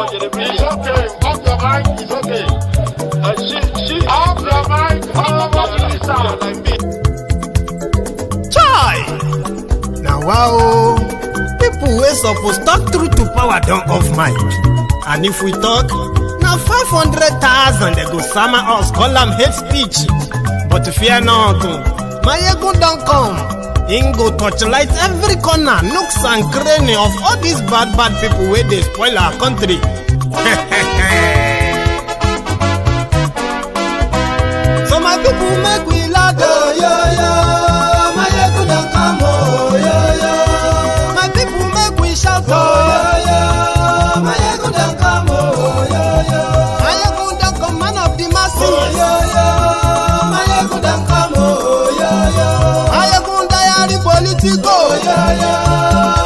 It's okay. Off your mic. It's okay. She off your mic. Like me. Chai! Now wow, people wey suppose talk truth to power don't off mic. And if we talk, now 500,000 they go sama us, call them hate speech. But fear not, my ego don't come. Him go torchlight every corner, nooks and cranny of all these bad people where they spoil our country. So my people make we laugh, oh, yo, yo. My ego don't come, oh, yo, yo. My people make we shout, oh, yo, yo. My ego don't come, oh, yo, yo. My ego don't come, man of the masses, oh, yo, yo. My ego don't come, oh, yo, yo. My ego diary politico, oh, yo, yo.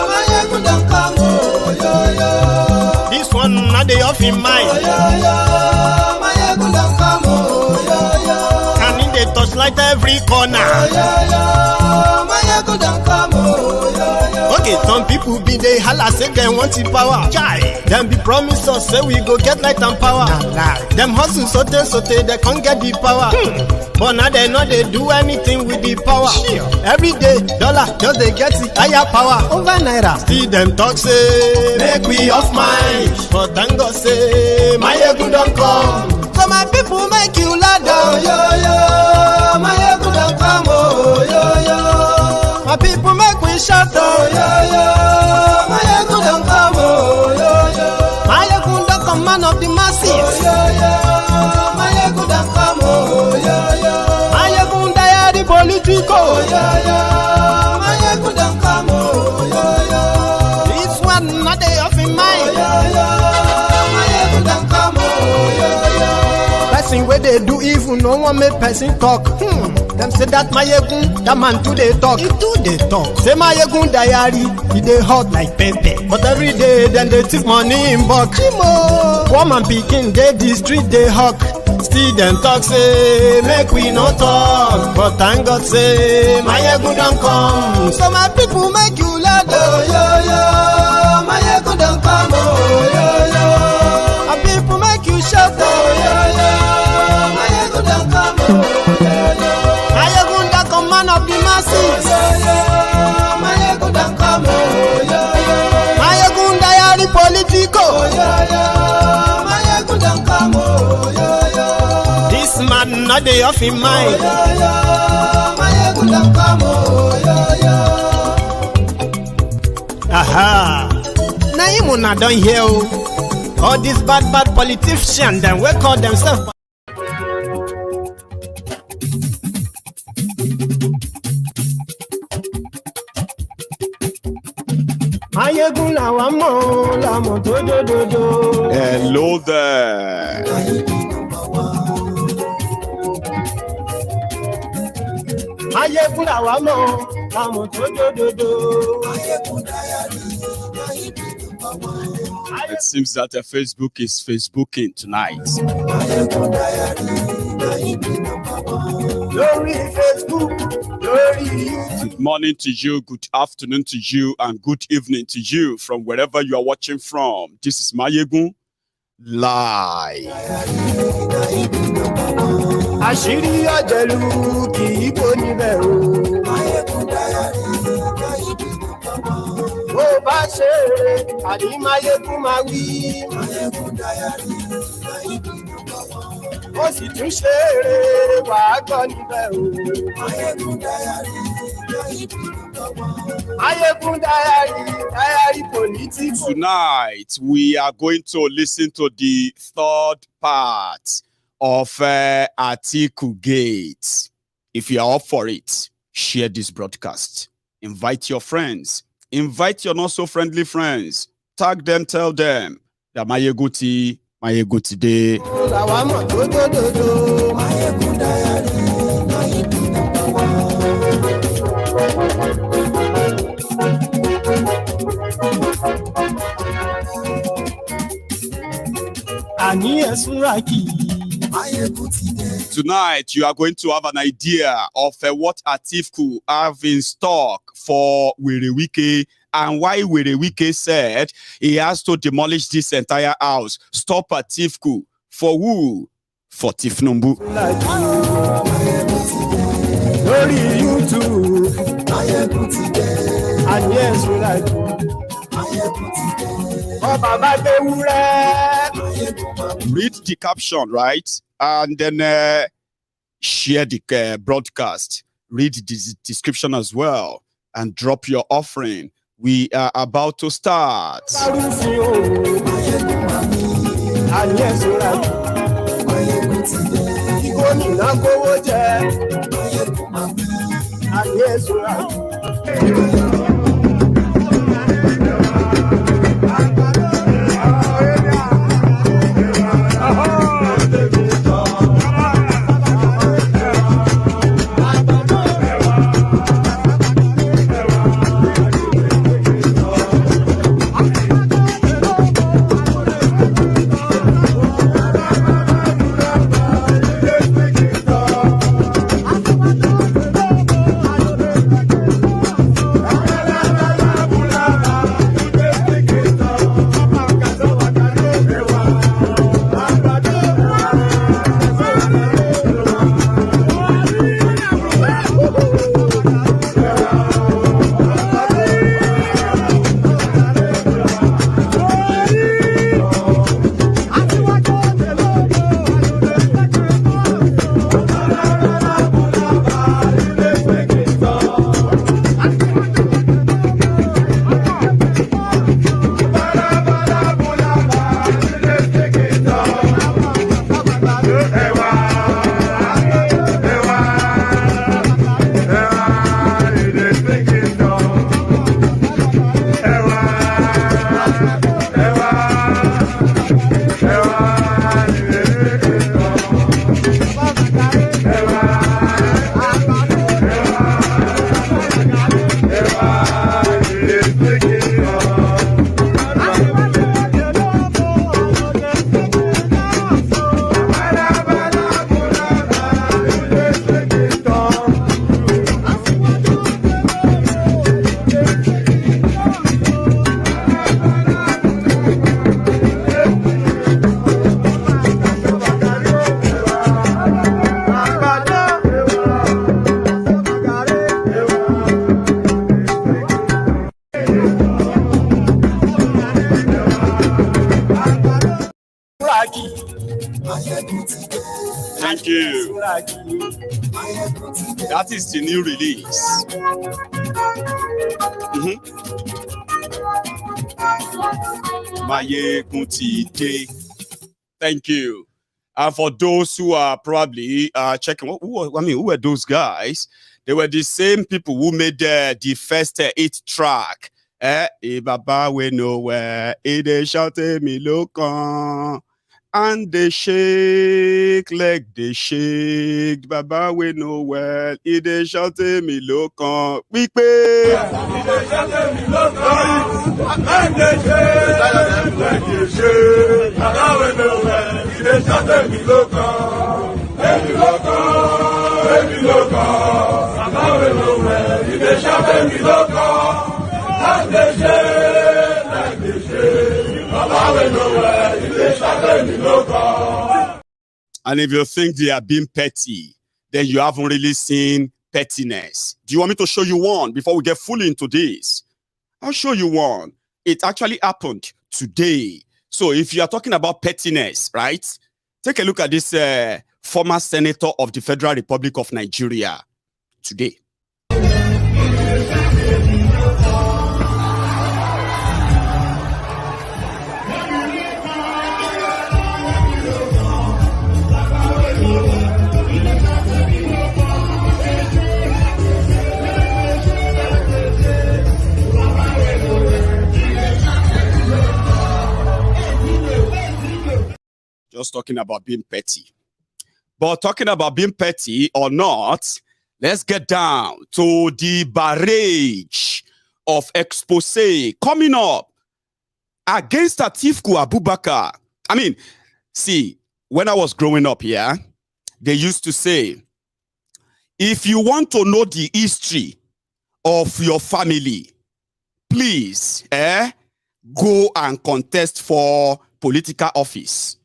My ego don't come, oh, yo, yo. This one not the off in mind, oh, yo, yo. My ego don't come, oh, yo, yo. And in the touchlight every corner, oh, yo, yo. My ego don't come, oh, yo, yo. Okay, some people be they holla say they want the power. Chai, them be promise us say we go get light and power. Nah. Them hustle sote they can't get the power. But now they know they do anything with the power. Sure. Every day, dollar just they get the higher power over naira. See them talk say make we off mind, but thank God say my ego don't come. So my people make you laugh, oh, yo, yo. My ego don't come, oh, yo, yo. My people make we shout, oh, yo, yo. My ego don't come, oh, yo, yo. My ego don't come, man of the masses, oh, yo, yo. My ego don't come, oh, yo, yo. My ego diary politico, oh, yo, yo. My ego don't come, oh, yo, yo. This one not they off in mind, oh, yo, yo. My ego don't come, oh, yo, yo. Person where they do evil, no one make person talk. Them say that my egun, that man too they talk. He too they talk. Say my egun diary, he they hot like pepper. But every day then they take money in bulk. Woman picking, they the street they hawk. Still them talk say make we no talk. But thank God say my egun don't come. So my people make you laugh, oh, yo, yo. My egun don't come, oh, yo, yo. My people make you shout, oh, yo, yo. My egun don't come, oh, yo, yo. My ego don't come, man of the masses, oh, yo, yo. My ego don't come, oh, yo, yo. My ego diary politico, oh, yo, yo. My ego don't come, oh, yo, yo. This man not the off in mind, oh, yo, yo. My ego don't come, oh, yo, yo. Aha. Now you not done here, oh. All these bad politicians, then we call themselves. Hello there. It seems that Facebook is Facebooking tonight. Good morning to you, good afternoon to you, and good evening to you from wherever you are watching from. This is Mayegun Live. Tonight, we are going to listen to the third part of Atiku Gate. If you are up for it, share this broadcast. Invite your friends. Invite your not so friendly friends. Tag them, tell them that Mayeguti today. Tonight, you are going to have an idea of what Atiku have in stock for Wike and why Wike said he has to demolish this entire house. Stop Atiku. For who? For Tinubu. Lórí YouTube. And yes, we like. Read the caption, right? And then share the broadcast. Read the description as well. And drop your offering. We are about to start. And yes, we like. And yes, we like. Thank you. That is the new release. Thank you. And for those who are probably checking, who were those guys? They were the same people who made the first 8 track. Baba we nowhere, they shouted me look on. And they shake like they shake. Baba we know well. They shouted me look on. We pay. They shouted me look on. And they shake like they shake. Baba we know well. They shouted me look on. Baby look on. Baby look on. Baba we know well. They shouted me look on. And they shake like they shake. And if you think they are being petty, then you haven't really seen pettiness. Do you want me to show you one before we get fully into this? I'll show you one. It actually happened today. So if you are talking about pettiness, right? Take a look at this former senator of the Federal Republic of Nigeria today. Just talking about being petty. But talking about being petty or not, let's get down to the barrage of expose coming up against Atiku Abubakar. I mean, see, when I was growing up here, they used to say, if you want to know the history of your family, please, go and contest for political office.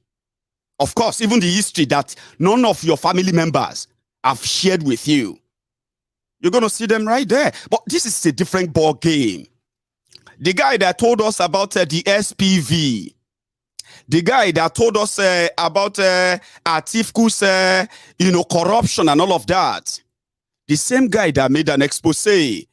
Of course, even the history that none of your family members have shared with you. You're going to see them right there. But this is a different ball game. The guy that told us about the SPV, the guy that told us about Atiku's, corruption and all of that, the same guy that made an expose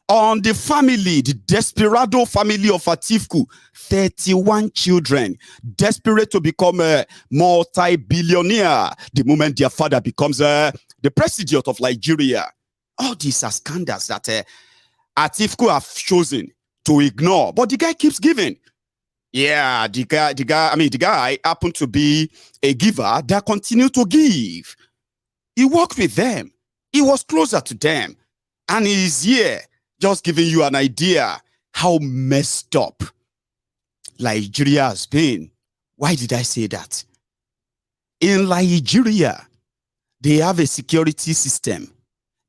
on the family, the desperado family of Atiku, 31 children, desperate to become a multi-billionaire the moment their father becomes the president of Nigeria. All these are scandals that Atiku have chosen to ignore, but the guy keeps giving. Yeah, the guy happened to be a giver that continued to give. He worked with them. He was closer to them. And he's here just giving you an idea how messed up Nigeria has been. Why did I say that? In Nigeria, they have a security system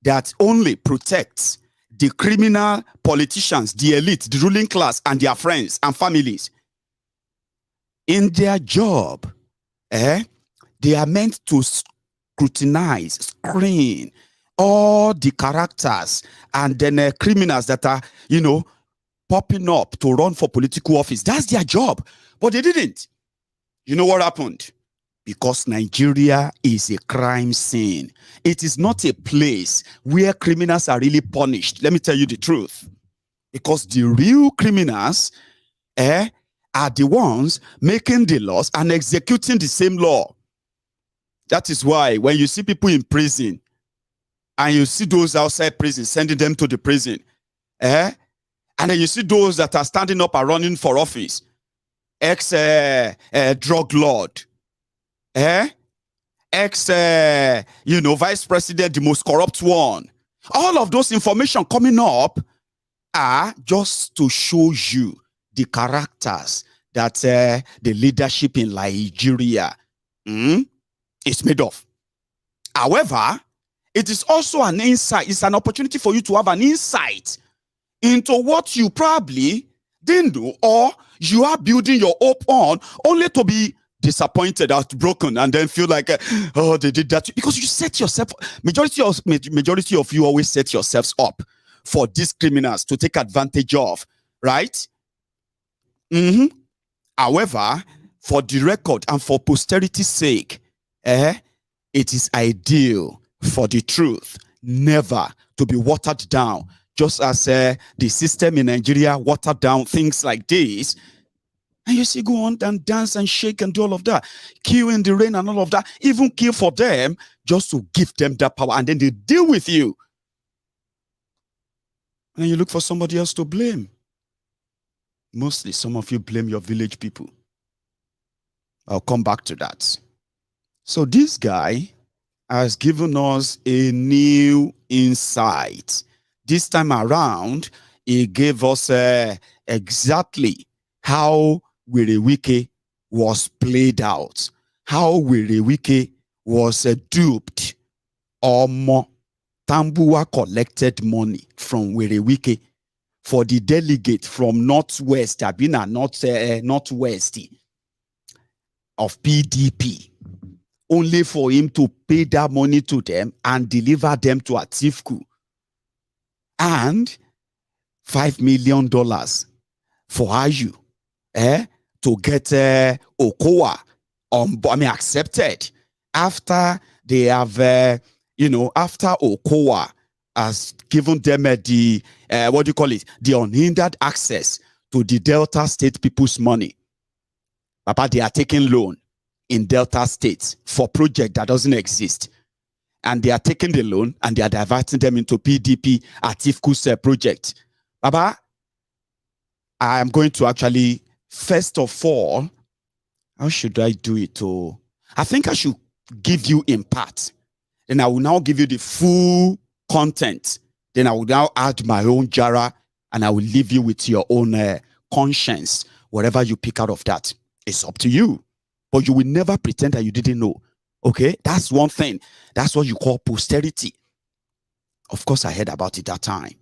that only protects the criminal politicians, the elite, the ruling class, and their friends and families. In their job, they are meant to scrutinize, screen all the characters and then criminals that are, popping up to run for political office. That's their job. But they didn't. You know what happened? Because Nigeria is a crime scene. It is not a place where criminals are really punished. Let me tell you the truth. Because the real criminals are the ones making the laws and executing the same law. That is why when you see people in prison and you see those outside prison, sending them to the prison, and then you see those that are standing up and running for office, ex-drug lord, vice president, the most corrupt one. All of those information coming up are just to show you the characters that the leadership in Nigeria is made of. However, it is also an insight. It's an opportunity for you to have an insight into what you probably didn't do or you are building your hope on, only to be disappointed, heartbroken, and then feel like, oh, they did that. Because you set yourself, majority of you always set yourselves up for these criminals to take advantage of, right? However, for the record and for posterity's sake, it is ideal for the truth never to be watered down, just as the system in Nigeria watered down things like this. And you see, go on and dance and shake and do all of that. Kill in the rain and all of that. Even kill for them just to give them that power. And then they deal with you. And you look for somebody else to blame. Mostly, some of you blame your village people. I'll come back to that. So this guy has given us a new insight. This time around, he gave us exactly how Wike was played out, how Wike was duped. Tambuwa collected money from Wike for the delegate from Northwest, Abina, Northwest of PDP, only for him to pay that money to them and deliver them to Atiku. And $5 million for Aju, to get Okowa accepted after they have, after Okowa has given them the unhindered access to the Delta State people's money. Papa, they are taking loan in Delta State for project that doesn't exist. And they are taking the loan and they are diverting them into PDP Atiku's project. Papa, I am going to actually, first of all, how should I do it? I think I should give you in part. Then I will now give you the full content. Then I will now add my own jara and I will leave you with your own conscience. Whatever you pick out of that, it's up to you. But you will never pretend that you didn't know. Okay? That's one thing. That's what you call posterity. Of course, I heard about it that time.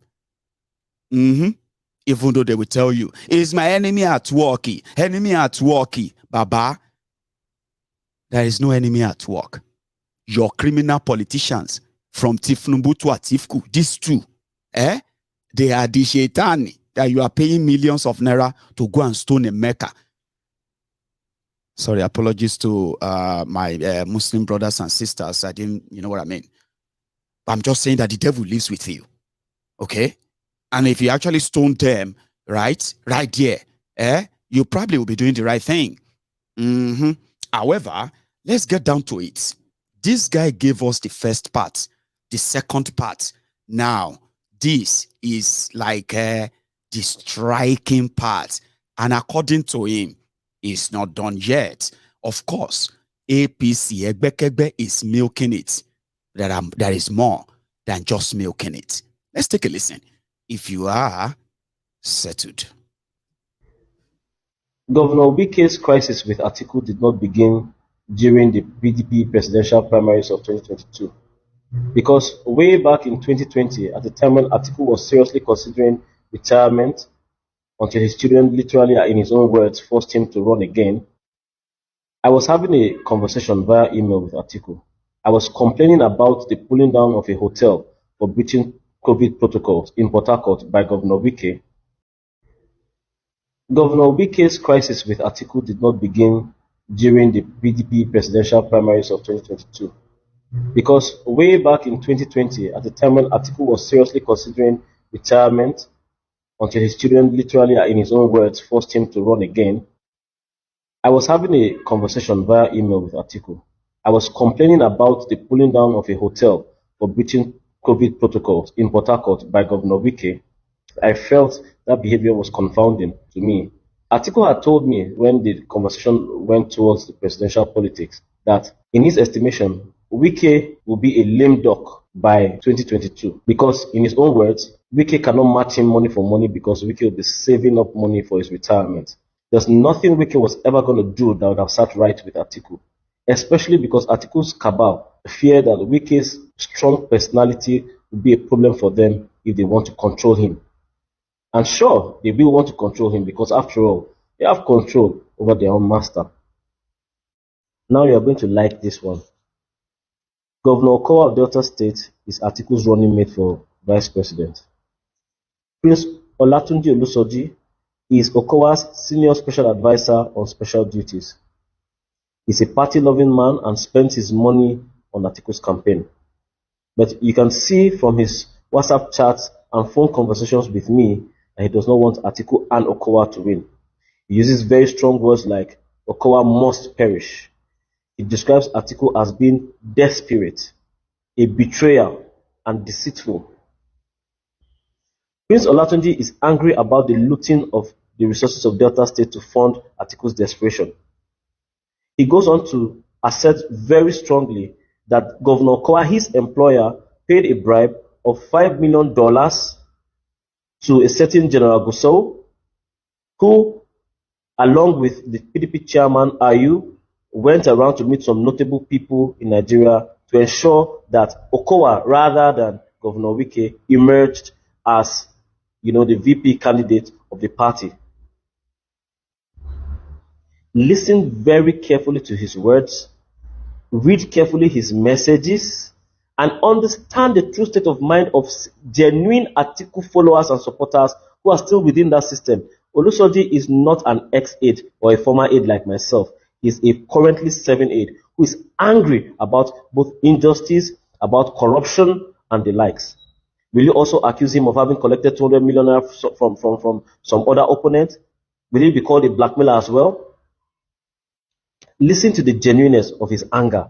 Even though they will tell you, is my enemy at work? Enemy at work. Baba, there is no enemy at work. Your criminal politicians, from Tinubu to Atiku, these two, they are the shaitani that you are paying millions of naira to go and stone in Mecca. Sorry, apologies to my Muslim brothers and sisters. I didn't, you know what I mean. But I'm just saying that the devil lives with you. Okay? And if you actually stone them, right there, you probably will be doing the right thing. However, let's get down to it. This guy gave us the first part, the second part. Now, this is like the striking part. And according to him, it's not done yet. Of course, APC Egbekegbe is milking it. There is more than just milking it. Let's take a listen. If you are settled. Governor Wike's crisis with Atiku did not begin during the PDP presidential primaries of 2022. Because way back in 2020, at the time when Atiku was seriously considering retirement, until his children literally, in his own words, forced him to run again, I was having a conversation via email with Atiku. I was complaining about the pulling down of a hotel for breaching COVID protocols in Port Harcourt by Governor Wike. Governor Wike's crisis with Atiku did not begin during the PDP presidential primaries of 2022. Because way back in 2020, at the time when Atiku was seriously considering retirement, until his children literally, in his own words, forced him to run again, I was having a conversation via email with Atiku. I was complaining about the pulling down of a hotel for breaching COVID protocols in Port Harcourt by Governor Wike. I felt that behavior was confounding to me. Atiku had told me when the conversation went towards the presidential politics that, in his estimation, Wike will be a lame duck by 2022 because, in his own words, Wike cannot match him money for money because Wike will be saving up money for his retirement. There's nothing Wike was ever going to do that would have sat right with Atiku, especially because Atiku's cabal feared that Wike's strong personality would be a problem for them if they want to control him. And sure, they will want to control him because, after all, they have control over their own master. Now you are going to like this one. Governor Okowa of Delta State is Atiku's running mate for vice president. Prince Olatunji Olusoji is Okowa's senior special advisor on special duties. He's a party-loving man and spends his money on Atiku's campaign. But you can see from his WhatsApp chats and phone conversations with me that he does not want Atiku and Okowa to win. He uses very strong words like, Okowa must perish. He describes Atiku as being desperate, a betrayer, and deceitful. Prince Olatunji is angry about the looting of the resources of Delta State to fund Atiku's desperation. He goes on to assert very strongly that Governor Okowa, his employer, paid a bribe of $5 million to a certain General Gusau, who, along with the PDP chairman, Ayu, went around to meet some notable people in Nigeria to ensure that Okowa, rather than Governor Wike, emerged as, the VP candidate of the party. Listen very carefully to his words, read carefully his messages, and understand the true state of mind of genuine Atiku followers and supporters who are still within that system. Olusoji is not an ex-aide or a former aide like myself. He is a currently serving aide who is angry about both injustice, about corruption, and the likes. Will you also accuse him of having collected 200 million from some other opponent? Will he be called a blackmailer as well? Listen to the genuineness of his anger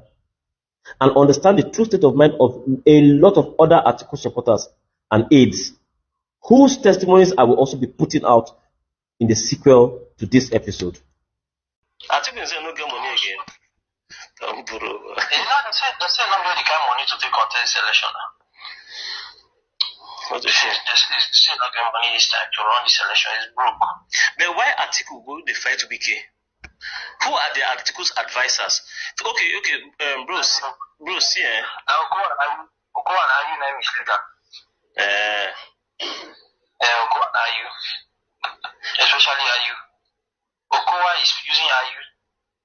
and understand the true state of mind of a lot of other Atiku supporters and aides, whose testimonies I will also be putting out in the sequel to this episode. Atiku say no get money again. They say not get the kind of money to take contest election. What the shit? They say not get money this time to run this election. It's broke. But why Atiku go the fight to BK? Who are the Atiku's advisors? Okay, Bruce, Okowa and Ayu name is leader. Ayu, especially Ayu. Okowa is using Ayu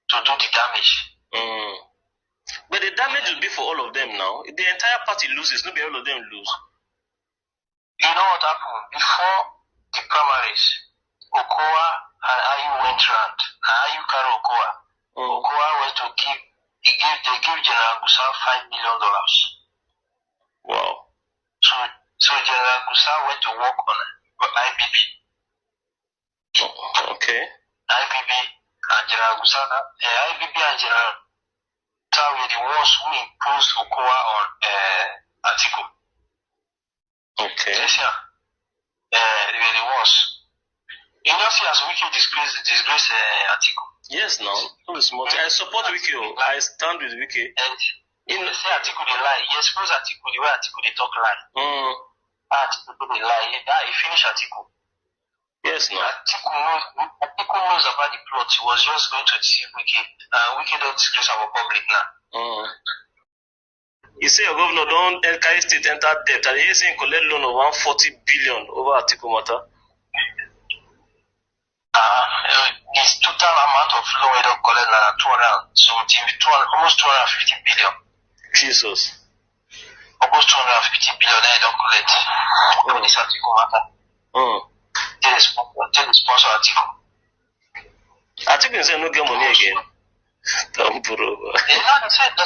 to do the damage. But the damage will be for all of them now. If the entire party loses, not all of them lose. You know what happened? Before the primaries, Okowa and Ayu went round. Ayu carried Okowa. Okowa went to they gave General Gusa $5 million. Wow. So General Gusa went to work on IBB. Okay. IBB and General Gusa, IBB and General Gusa were the ones who imposed Okowa on Atiku. Okay. Yes, yeah. They were the ones. You know, see, as Wike disgrace Atiku. Yes, no. I support Wike. I stand with Wike. And in the say Atiku they lie. He exposed Atiku the way Atiku they talk lie. Atiku they lie. He finished Atiku. Yes, no. Atiku knows about the plot. He was just going to deceive Wike. Wike don't disgrace our public now. You say your governor don't carry state enter debt, and he's saying collect loan of 140 billion over Atiku matter. His total amount of loan we don't collect now almost 250 billion. Jesus. Almost 250 billion they don't collect. On this Atiku matter. They sponsor Atiku. Atiku say no get money again. Don't put over. They say not get the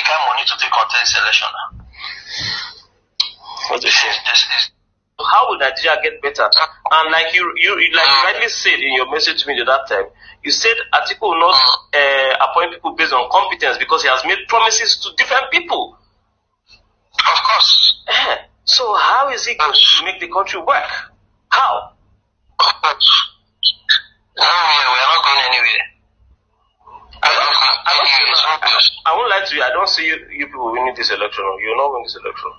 kind of money to take contest election. What the shit? How will Nigeria get better? And like you rightly said in your message to me that time, you said Atiku will not appoint people based on competence because he has made promises to different people. Of course. So how is he going to make the country work? How? Of course. No, we are not going anywhere. I won't lie to you. I don't see you people winning this election. You will not win this election.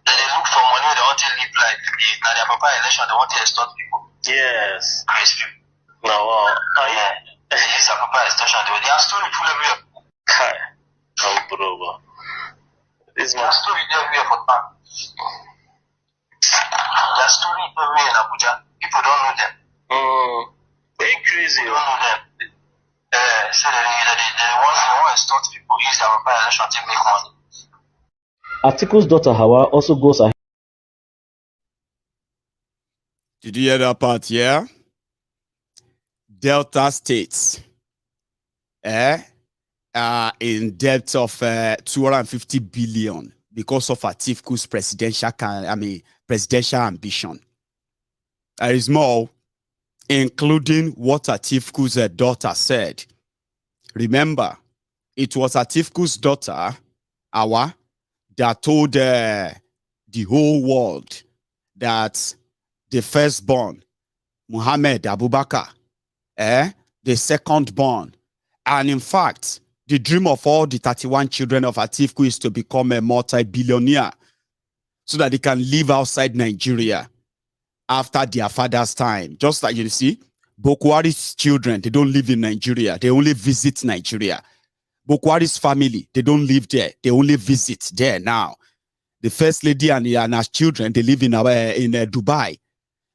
They look for money. They want to live like now their papa election. They want to extort people. Yes. Crazy people. No. Yeah. This is a papa extortion. They are story full everywhere. Kai. This man. Story everywhere for time. They are story everywhere in Abuja. People don't know them. Very crazy. They don't know them. So they want to extort people. Use their papa election to make money. Atiku's daughter Hawa also goes ahead. Did you hear that part? Yeah. Delta states, in debt of 250 billion because of Atiku's presidential ambition. There is more, including what Atiku's daughter said. Remember, it was Atiku's daughter, Hawa, that told the whole world that the firstborn, Muhammad Abubakar, the second-born, and in fact, the dream of all the 31 children of Atiku is to become a multi-billionaire so that they can live outside Nigeria after their father's time. Just like you see, Bokwari's children, they don't live in Nigeria. They only visit Nigeria. Bokwari's family, they don't live there. They only visit there now. The first lady and her children, they live in Dubai.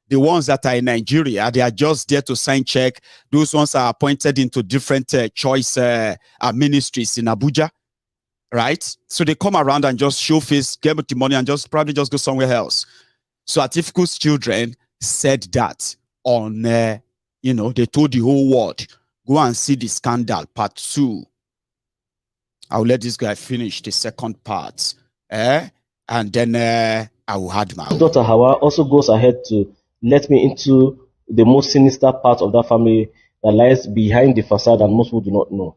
The ones that are in Nigeria, they are just there to sign check. Those ones are appointed into different choice ministries in Abuja, right? So they come around and just show face, get the money, and probably just go somewhere else. So Atiku's children said that on, they told the whole world, go and see the scandal, part 2. I'll let this guy finish the second part, and then I will add my own. Daughter Hawa also goes ahead to let me into the most sinister part of that family that lies behind the facade and most people do not know.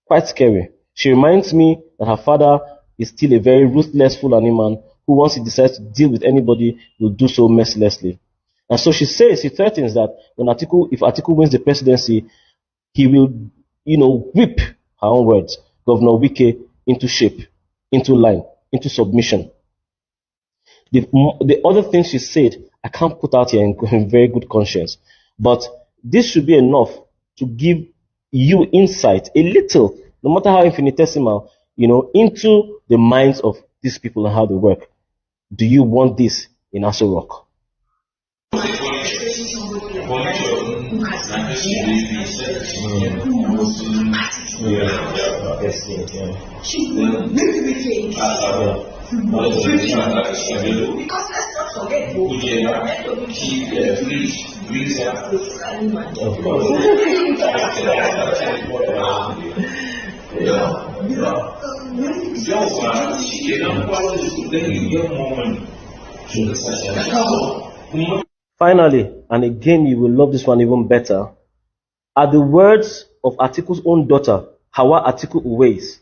Quite scary. She reminds me that her father is still a very ruthless Fulani man who, once he decides to deal with anybody, will do so mercilessly. And so she threatens that if Atiku wins the presidency, he will, whip her own words, Governor Wike into shape, into line, into submission. The other things she said, I can't put out here in very good conscience. But this should be enough to give you insight, a little, no matter how infinitesimal, into the minds of these people and how they work. Do you want this in Aso Rock? Because let's not forget Finally, and again you will love this one even better, are the words of Atiku's own daughter, Hawa Atiku Uwais,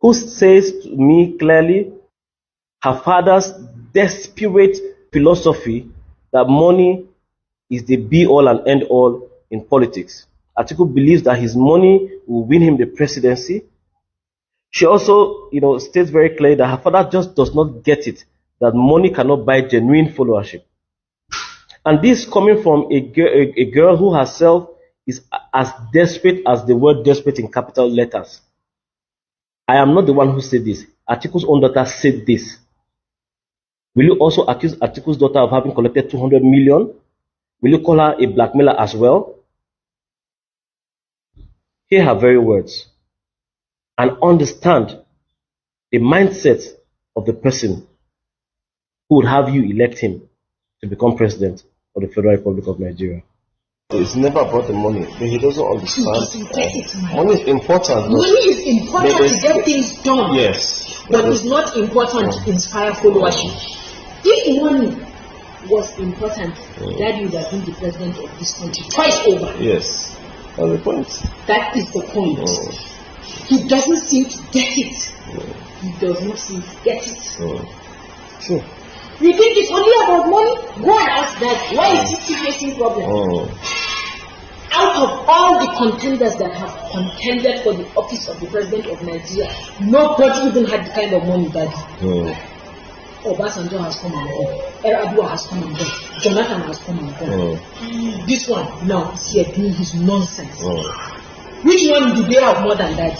who says to me clearly her father's desperate philosophy that money is the be-all and end-all in politics. Atiku believes that his money will win him the presidency. She also, states very clearly that her father just does not get it, that money cannot buy genuine followership. And this coming from a girl who herself is as desperate as the word desperate in capital letters. I am not the one who said this. Atiku's own daughter said this. Will you also accuse Atiku's daughter of having collected 200 million? Will you call her a blackmailer as well? Hear her very words and understand the mindset of the person who would have you elect him to become president of the Federal Republic of Nigeria. It's never about the money, but he doesn't understand. Money is important. Money is important to get things done. Yes. But it's not important to inspire followership. If money was important, Daddy would have been the president of this country twice over. Yes. That's the point. That is the point. He doesn't seem to get it. He does not seem to get it. Sure. You think it's only about money? Go and ask that. Why is he still facing problems? Out of all the contenders that have contended for the office of the president of Nigeria, nobody even had the kind of money that Obasanjo has come and gone. Erabua has come and gone. Jonathan has come and gone. This one now is here doing his nonsense. Which one did they have more than that?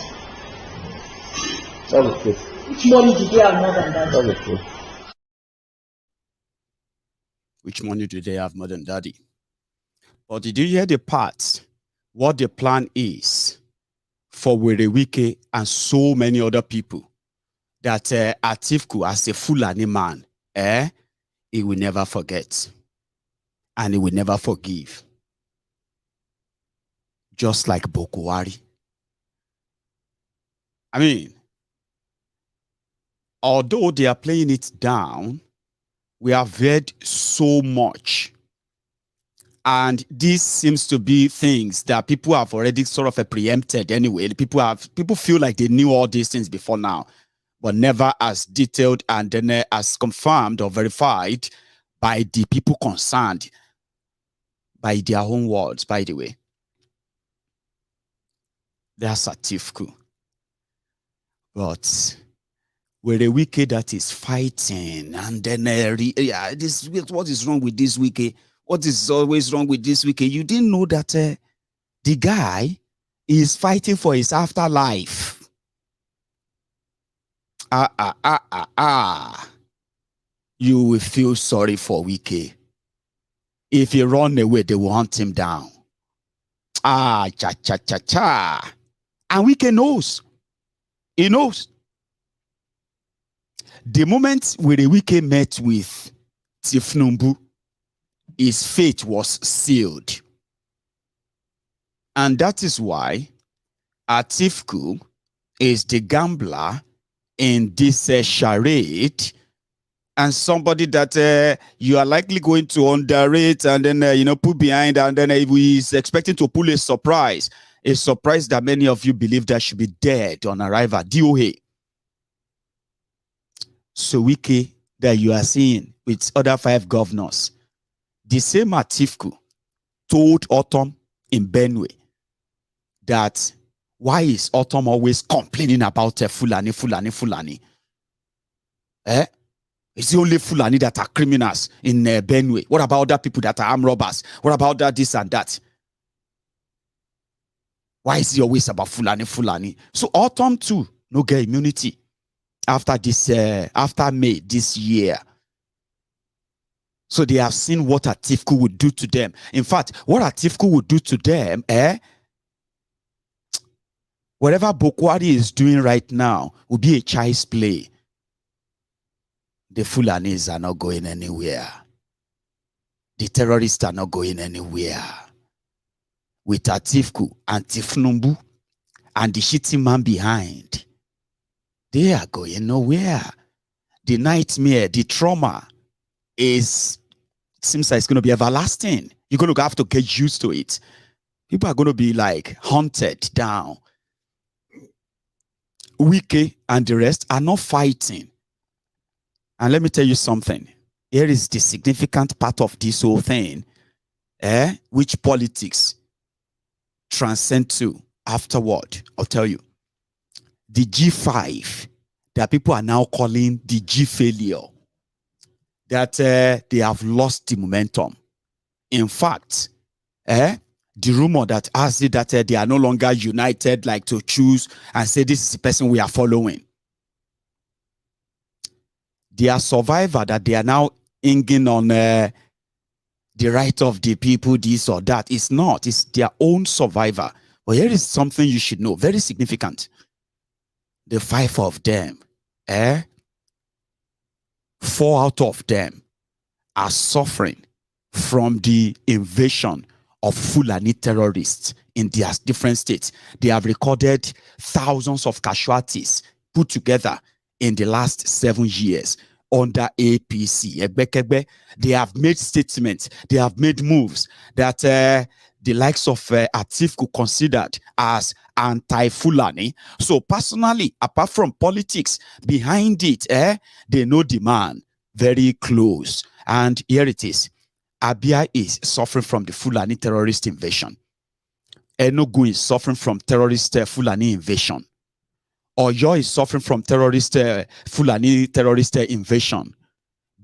That's the truth. Which money did they have more than that? That's the truth. Which money do they have more than daddy? But did you hear the part? What the plan is for Wike and so many other people that Atiku as a Fulani man, he will never forget. And he will never forgive. Just like Bokwari. I mean, although they are playing it down, we have heard so much. And this seems to be things that people have already sort of preempted anyway. People feel like they knew all these things before now, but never as detailed and then as confirmed or verified by the people concerned, by their own words, by the way. That's Atiku. But with a Wike that is fighting, and then what is wrong with this Wike? What is always wrong with this Wike? You didn't know that the guy is fighting for his afterlife. You will feel sorry for Wike. If he run away, they will hunt him down. And Wike knows. He knows. The moment where Wike met with Tinubu, his fate was sealed. And that is why Atiku is the gambler in this charade, and somebody that you are likely going to underrate and then put behind, and then he is expecting to pull a surprise that many of you believe that should be dead on arrival. DOA. So Wike that you are seeing with other 5 governors, the same Atiku told Autumn in Benue that why is Autumn always complaining about Fulani? It's the only Fulani that are criminals in Benue. What about other people that are armed robbers? What about that, this and that? Why is he always about Fulani? So Autumn too, no get immunity after this, after May this year. So they have seen what Atiku would do to them. In fact, what Atiku would do to them, whatever Bokwari is doing right now will be a child's play. The Fulanis are not going anywhere. The terrorists are not going anywhere. With Atiku and Tifnumbu and the shitty man behind, they are going nowhere. The nightmare, the trauma seems like it's going to be everlasting. You're going to have to get used to it. People are going to be like hunted down. Wike and the rest are not fighting. And let me tell you something. Here is the significant part of this whole thing, which politics transcend to afterward. I'll tell you. The G5 that people are now calling the G failure, that they have lost the momentum. In fact, the rumor that has it that they are no longer united, like to choose and say this is the person we are following. Their survivor that they are now hanging on the right of the people, this or that. It's not. It's their own survivor. But here is something you should know, very significant. The 5 of them, 4 out of them are suffering from the invasion of Fulani terrorists in their different states. They have recorded thousands of casualties put together in the last 7 years under APC. They have made statements, they have made moves that the likes of Atiku considered as anti-Fulani. So personally, apart from politics behind it, they know the man very close. And here it is. Abia is suffering from the Fulani terrorist invasion. Enugu is suffering from terrorist Fulani invasion. Oyo is suffering from terrorist Fulani terrorist invasion.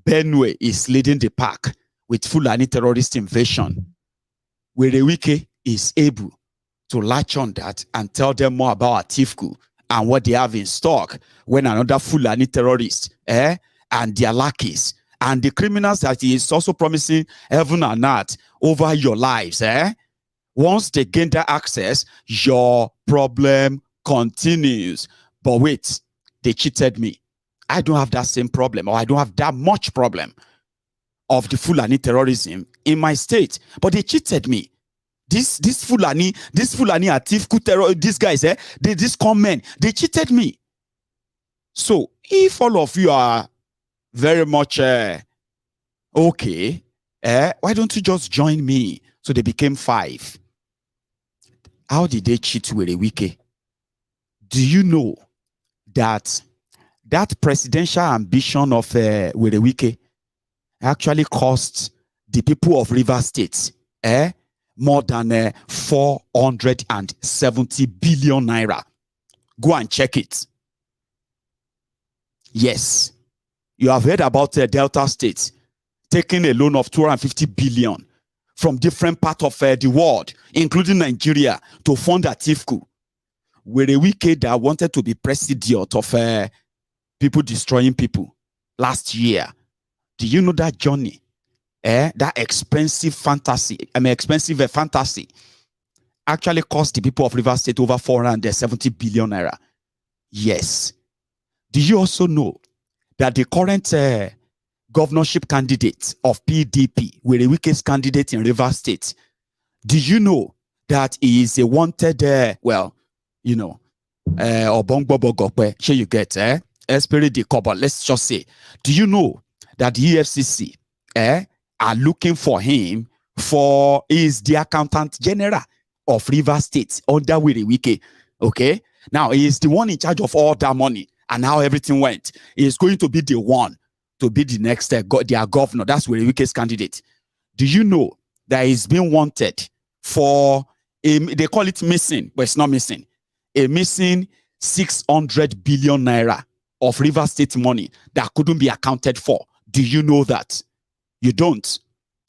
Benue is leading the pack with Fulani terrorist invasion. Wike is able to latch on that and tell them more about Atiku and what they have in stock when another Fulani terrorist and their lackeys and the criminals that he is also promising heaven and earth over your lives. Once they gain that access, your problem continues. But wait, they cheated me. I don't have that same problem, or I don't have that much problem of the Fulani terrorism in my state. But they cheated me. This Fulani Atiku terror, these guys, these con men, they cheated me. So if all of you are very much okay, why don't you just join me? So they became 5. How did they cheat with a Wike? Do you know that presidential ambition of Wike actually cost the people of Rivers State more than 470 billion naira? Go and check it. Yes, you have heard about Delta State taking a loan of 250 billion from different parts of the world, including Nigeria, to fund Atiku. With a Wike that wanted to be president of people destroying people last year. Do you know that journey? That expensive fantasy actually cost the people of Rivers State over 470 billion naira. Yes. Do you also know that the current governorship candidate of PDP, with a Wike's candidate in Rivers State, do you know that he is a wanted, you know, Obongbo Bogokwe, sure you get, Esprit de Kobo, let's just say. Do you know that the EFCC are looking for him for the accountant general of Rivers State under Willie Wike? Okay, now he is the one in charge of all that money and how everything went. He is going to be the one to be the next their governor. That's Willie Wike's candidate. Do you know that he's being wanted for they call it missing, but it's not missing. A missing 600 billion naira of Rivers State money that couldn't be accounted for. Do you know that? You don't.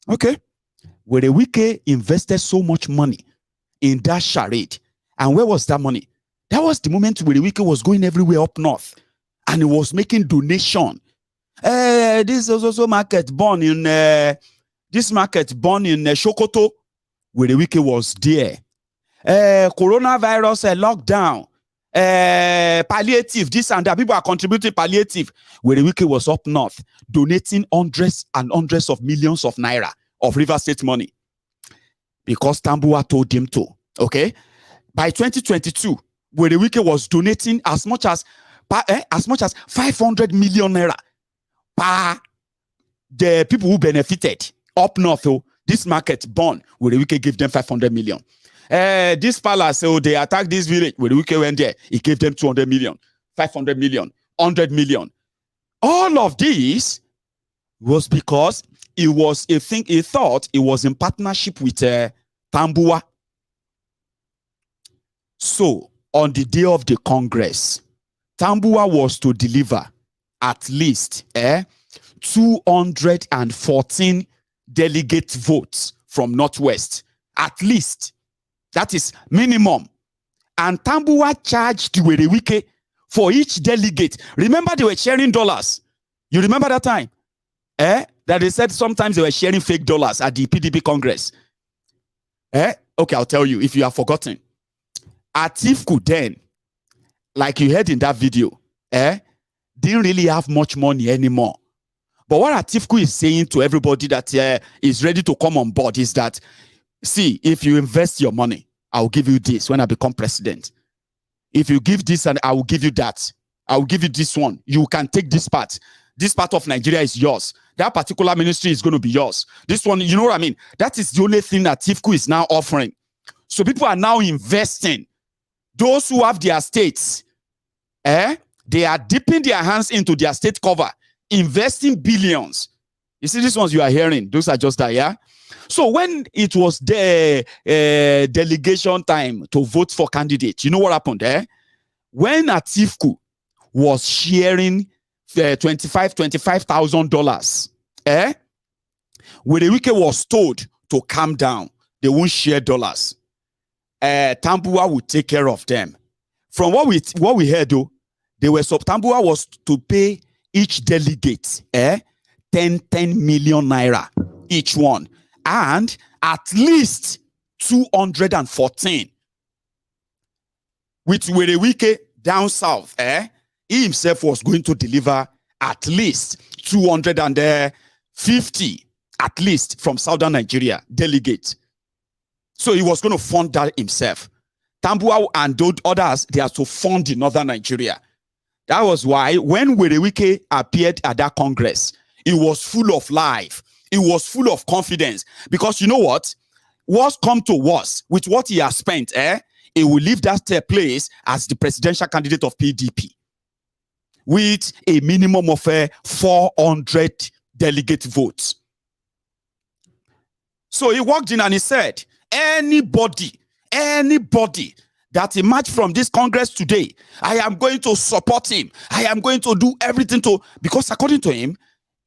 Okay. Where Wike invested so much money in that charade. And where was that money? That was the moment where Wike was going everywhere up north. And he was making donation This is also market born in Sokoto, where the Wike was there. Coronavirus lockdown, palliative, this and that. People are contributing palliative. Where the Wike was up north, donating hundreds and hundreds of millions of naira of River State money because Tambuwa told him to. Okay, by 2022, where the Wike was donating as much as 500 million naira per the people who benefited up north. Oh, this market born where the Wike gave them 500 million. This palace, so they attacked this village where the Wike went there. He gave them 200 million, 500 million, 100 million. All of this was because it was a thing. He thought it was in partnership with Tambuwa. So on the day of the Congress, Tambuwa was to deliver at least 214 delegate votes from Northwest. At least. That is minimum. And Tambuwa charged Wike for each delegate. Remember, they were sharing dollars. You remember that time? That they said sometimes they were sharing fake dollars at the PDP Congress. Okay, I'll tell you if you have forgotten. Atiku then, like you heard in that video, didn't really have much money anymore. But what Atiku is saying to everybody that is ready to come on board is that, see, if you invest your money, I'll give you this when I become president. If you give this, and I will give you that. I will give you this one. You can take this part. This part of Nigeria is yours. That particular ministry is going to be yours. This one, you know what I mean? That is the only thing that Atiku is now offering. So people are now investing. Those who have their states, they are dipping their hands into their state cover, investing billions. You see these ones you are hearing, those are just that, yeah? So when it was the delegation time to vote for candidates, you know what happened there? When Atiku was sharing $25,000, when the Wike was told to calm down, they won't share dollars. Tambuwa would take care of them. From what we heard though, Tambuwa was to pay each delegate 10 million naira each one, and at least 214. With Wike down south, he himself was going to deliver at least 250 at least from southern Nigeria delegates. So he was going to fund that himself. Tambuwa and those others, they are to fund in northern Nigeria. That was why when Wike appeared at that Congress, it was full of life. It was full of confidence. Because you know what? What's come to worse with what he has spent, he will leave that place as the presidential candidate of PDP with a minimum of 400 delegate votes. So he walked in and he said, anybody that emerged from this Congress today, I am going to support him. I am going to do everything to, because according to him,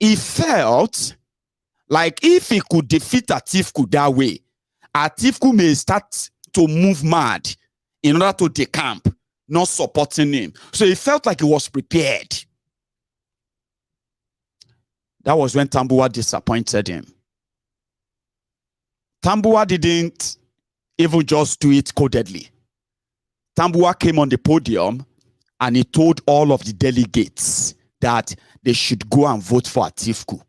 he felt like if he could defeat Atiku that way, Atiku may start to move mad in order to decamp, not supporting him. So he felt like he was prepared. That was when Tambuwa disappointed him. Tambuwa didn't even just do it codedly. Tambuwa came on the podium and he told all of the delegates that they should go and vote for Atiku.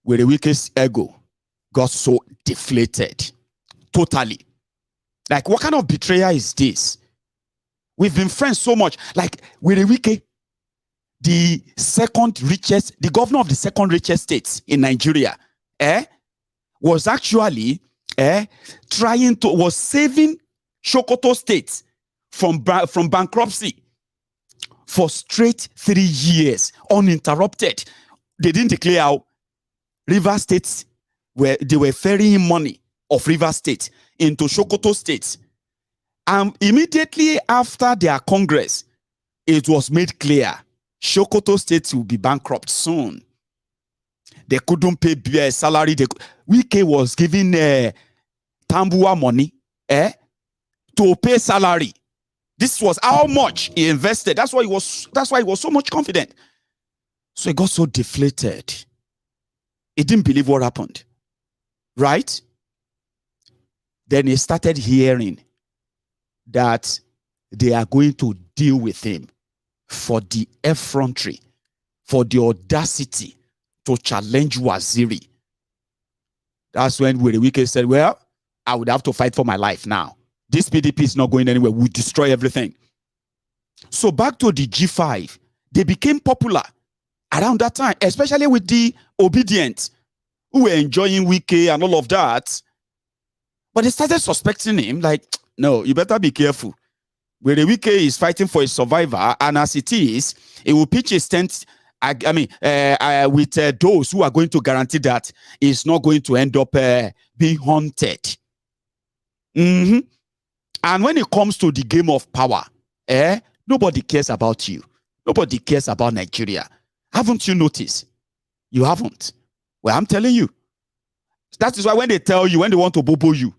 Where the Wike's ego got so deflated. Totally. Like, what kind of betrayal is this? We've been friends so much. Like, with the Wike, the governor of the second richest state in Nigeria, was actually was saving Sokoto State from bankruptcy for straight 3 years, uninterrupted. They didn't declare out. River States, where they were ferrying money of River State into Sokoto State. And immediately after their Congress, it was made clear Sokoto State will be bankrupt soon. They couldn't pay salary. Wike was giving Tambuwa money to pay salary. This was how much he invested. That's why he was so much confident. So he got so deflated. He didn't believe what happened. Right? Then he started hearing that they are going to deal with him for the effrontery, for the audacity to challenge Waziri. That's when Wike said, well, I would have to fight for my life now. This PDP is not going anywhere. We'll destroy everything. So back to the G5, they became popular around that time, especially with the obedient who were enjoying Wike and all of that. But they started suspecting him, like, no, you better be careful. Where the Wike is fighting for his survivor, and as it is, it will pitch his tent, with those who are going to guarantee that it's not going to end up being haunted. And when it comes to the game of power, nobody cares about you. Nobody cares about Nigeria. Haven't you noticed? You haven't. Well, I'm telling you. That is why when they tell you, when they want to bobo you,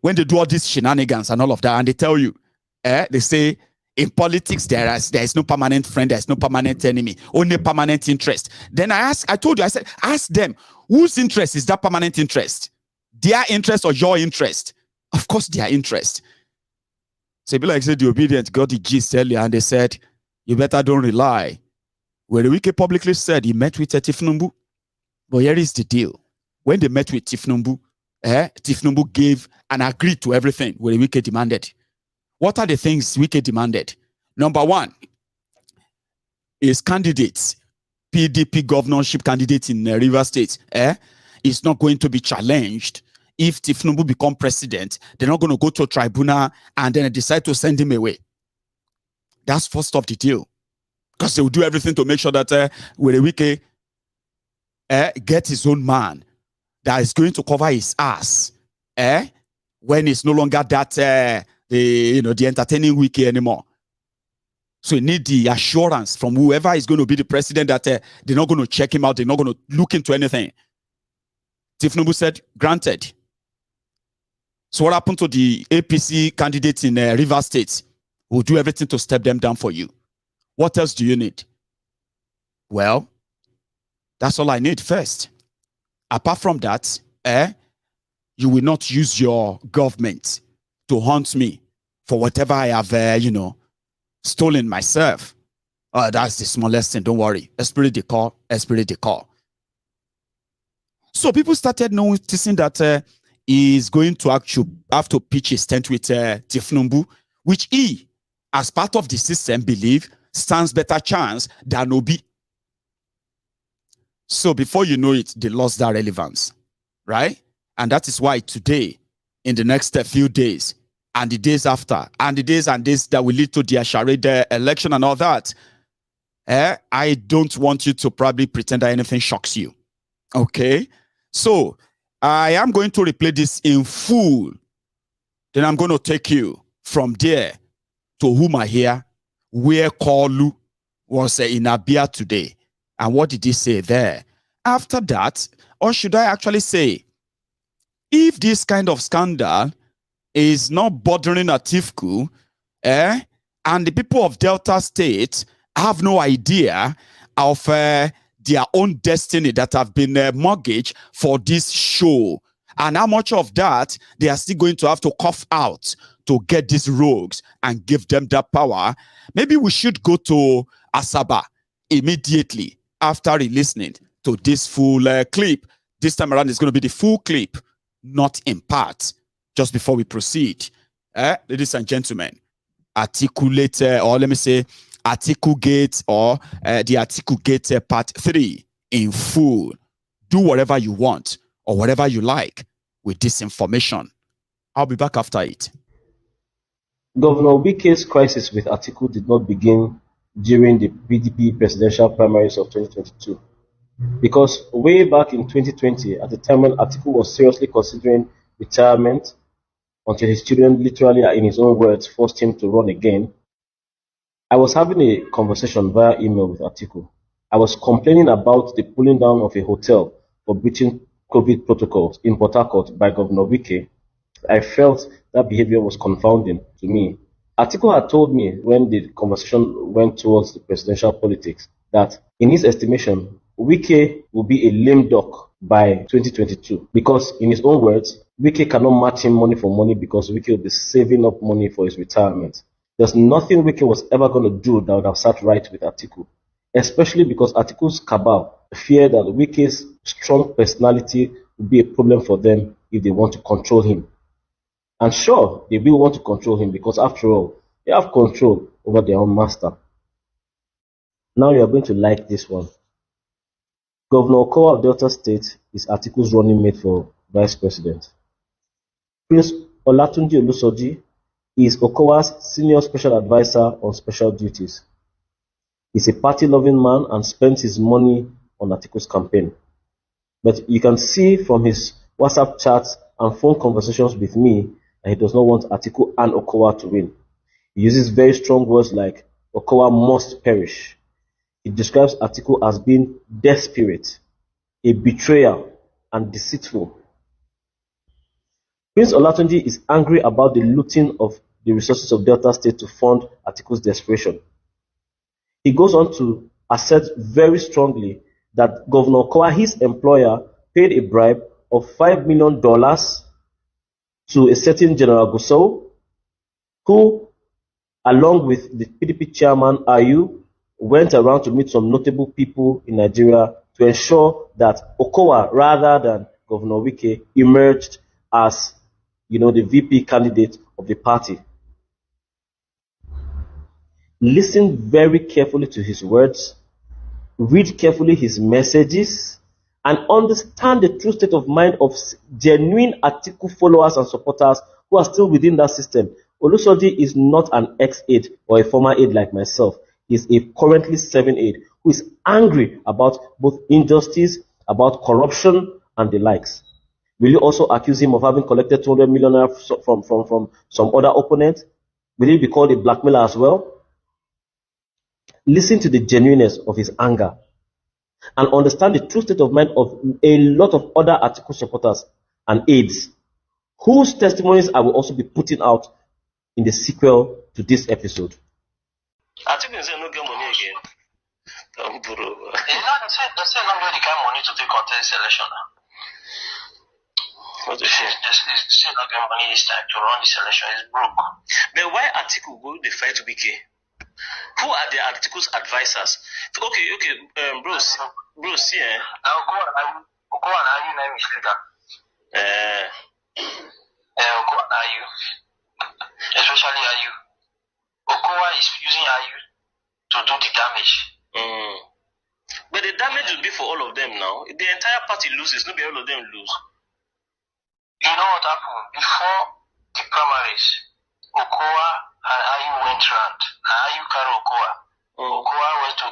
when they do all these shenanigans and all of that, and they tell you, they say, in politics, there is no permanent friend, there is no permanent enemy, only permanent interest. Then I told you, I said, ask them, whose interest is that permanent interest? Their interest or your interest? Of course, their interest. So people like said the obedient got the gist earlier, and they said, you better don't rely. Where the Wike publicly said he met with Tinubu. But here is the deal. When they met with Tinubu, Tinubu gave and agreed to everything where the Wike demanded. What are the things Wike demanded? Number one is candidates, PDP governorship candidate in Rivers State, is not going to be challenged. If Tinubu become president, they're not going to go to a tribunal and then decide to send him away. That's first of the deal. Because they will do everything to make sure that where Wike get his own man that is going to cover his ass when it's no longer that the entertaining Wike anymore. So you need the assurance from whoever is going to be the president that they're not going to check him out, they're not going to look into anything. Tinubu said, granted. So what happened to the APC candidates in Rivers State? We'll do everything to step them down for you. What else do you need? Well, that's all I need first. Apart from that, you will not use your government to hunt me for whatever I have, stolen myself. That's the smallest thing. Don't worry. Esprit de corps, esprit de corps. So people started noticing that he's going to actually have to pitch his tent with Tinubu, which he, as part of the system, believe stands better chance than Obi. So before you know it, they lost their relevance, right? And that is why today, in the next few days, and the days after, and the days and days that will lead to the charade election and all that, I don't want you to probably pretend that anything shocks you. Okay? So, I am going to replay this in full. Then I'm going to take you from there to Umuahia, where Kalu was in Abia today. And what did he say there? After that, or should I actually say, if this kind of scandal is not bothering Atiku, and the people of Delta State have no idea of their own destiny that have been mortgaged for this show, and how much of that they are still going to have to cough out to get these rogues and give them that power, maybe we should go to Asaba immediately after listening to this full clip. This time around, it's going to be the full clip, not in part. Just before we proceed, ladies and gentlemen, articulate, or let me say, Atiku Gate, or the Atiku Gate part 3 in full. Do whatever you want or whatever you like with this information. I'll be back after it. Governor Wike's crisis with Atiku did not begin during the PDP presidential primaries of 2022. Because way back in 2020, at the time when Atiku was seriously considering retirement, until his children literally, in his own words, forced him to run again, I was having a conversation via email with Atiku. I was complaining about the pulling down of a hotel for breaching COVID protocols in Port Harcourt by Governor Wike. I felt that behavior was confounding to me. Atiku had told me when the conversation went towards the presidential politics that in his estimation, Wike will be a lame duck by 2022 because, in his own words, Wike cannot match him money for money because Wike will be saving up money for his retirement. There's nothing Wike was ever going to do that would have sat right with Atiku, especially because Atiku's cabal fear that Wike's strong personality will be a problem for them if they want to control him. And sure, they will want to control him because, after all, they have control over their own master. Now you are going to like this one. Governor Okowa of Delta State is Atiku's running mate for vice president. Prince Olatunji Olusoji is Okowa's senior special advisor on special duties. He's a party-loving man and spends his money on Atiku's campaign. But you can see from his WhatsApp chats and phone conversations with me that he does not want Atiku and Okowa to win. He uses very strong words like Okowa must perish. He describes Atiku as being desperate, a betrayer, and deceitful. Prince Olatunji is angry about the looting of the resources of Delta State to fund Atiku's desperation. He goes on to assert very strongly that Governor Okowa, his employer, paid a bribe of $5 million to a certain General Gusau, who, along with the PDP chairman Ayu, went around to meet some notable people in Nigeria to ensure that Okowa, rather than Governor Wike, emerged as, the VP candidate of the party. Listen very carefully to his words, read carefully his messages, and understand the true state of mind of genuine Atiku followers and supporters who are still within that system. Olusoji is not an ex-aide or a former aide like myself. He is a currently serving aide who is angry about both injustice, about corruption, and the likes. Will you also accuse him of having collected 200 million from some other opponent? Will he be called a blackmailer as well? Listen to the genuineness of his anger and understand the true state of mind of a lot of other Atiku supporters and aides whose testimonies I will also be putting out in the sequel to this episode. Atiku say no get money again. They say no get the kind of money to take contest election. What the shit? They say no get money this time to run this election. It's broke. But why Atiku go the fight Wike? Who are the Atiku's advisors? Okay, bro, see, Okowa and Ayu name is leader. Okowa and Ayu, especially Ayu. Okowa is using Ayu to do the damage. But the damage will be for all of them now. If the entire party loses, not be all of them lose. You know what happened? Before the primaries, Okowa and Ayu went round. Ayu carry Okowa. Okowa went to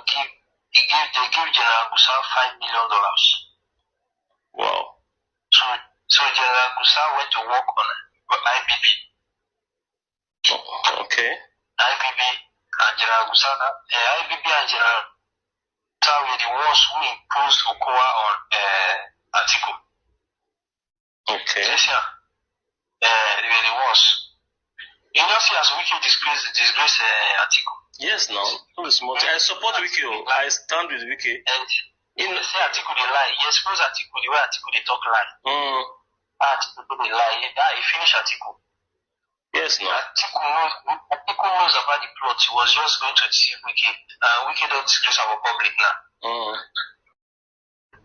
they gave General Gusa $5 million. Wow. So General Gusa went to work on IBB. Okay. IBB and General Gusa, IBB and General Gusa were the ones who imposed Okowa on Atiku. Okay. Yes, yeah. They were the ones. You know, see, as Wike disgrace Atiku. Yes, no. I support Wike. I stand with Wike. And in say Atiku they lie. He expose Atiku the way Atiku they talk lie. Atiku they lie. He finish Atiku. Yes, no. Atiku knows about the plot. He was just going to see Wike. Wike don't disgrace our public now.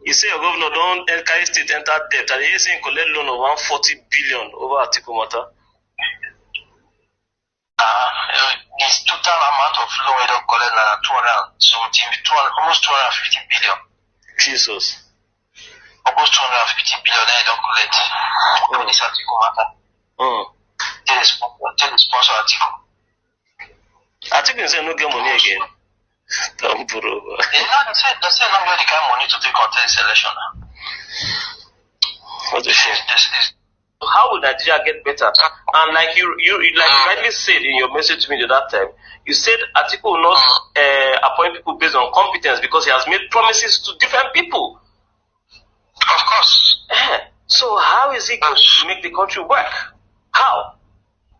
You say your governor don't encourage state enter debt, and he's saying collect loan of 140 billion over Atiku matter. The total amount of loan we don't collect almost 250 billion. Jesus. Almost 250 billion they don't collect. This Atiku matter. Tell the sponsor Atiku. Atiku say no get money again. They say no get the kind of money to take contest election. What the shit? How would Nigeria get better? And like you rightly said in your message to me at that time, you said Atiku will not appoint people based on competence because he has made promises to different people. Of course. So how is he going to make the country work? How?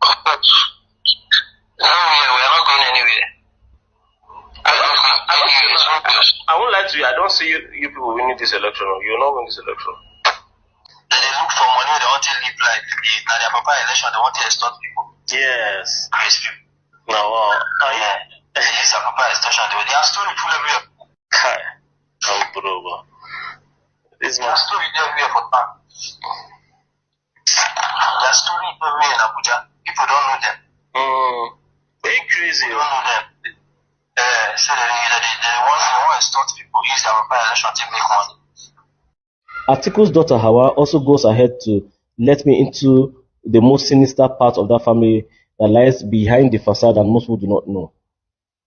We are not going anywhere. I don't see you people winning this election. You will not win this election. They look for money, they want to live like now their papa election, they want to extort people. Yes. Crazy people. No, This is a papa extortion. They are story full everywhere. Kai. Oh, bro. This They are story everywhere for town. They are story everywhere in Abuja. People don't know them. Very crazy. They don't know them. So they want to extort people, use their papa election to make money. Atiku's daughter Hawa also goes ahead to let me into the most sinister part of that family that lies behind the facade and most people do not know.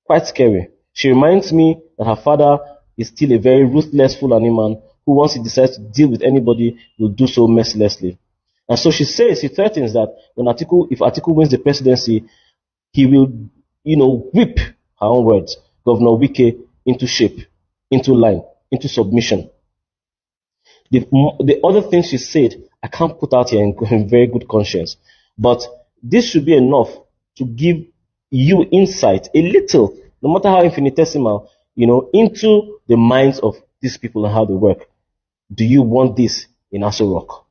Quite scary. She reminds me that her father is still a very ruthless Fulani man who, once he decides to deal with anybody, will do so mercilessly. And so she threatens that if Atiku wins the presidency, he will, whip, her own words, Governor Wike into shape, into line, into submission. The other things she said, I can't put out here in very good conscience. But this should be enough to give you insight, a little, no matter how infinitesimal, into the minds of these people and how they work. Do you want this in Aso Rock?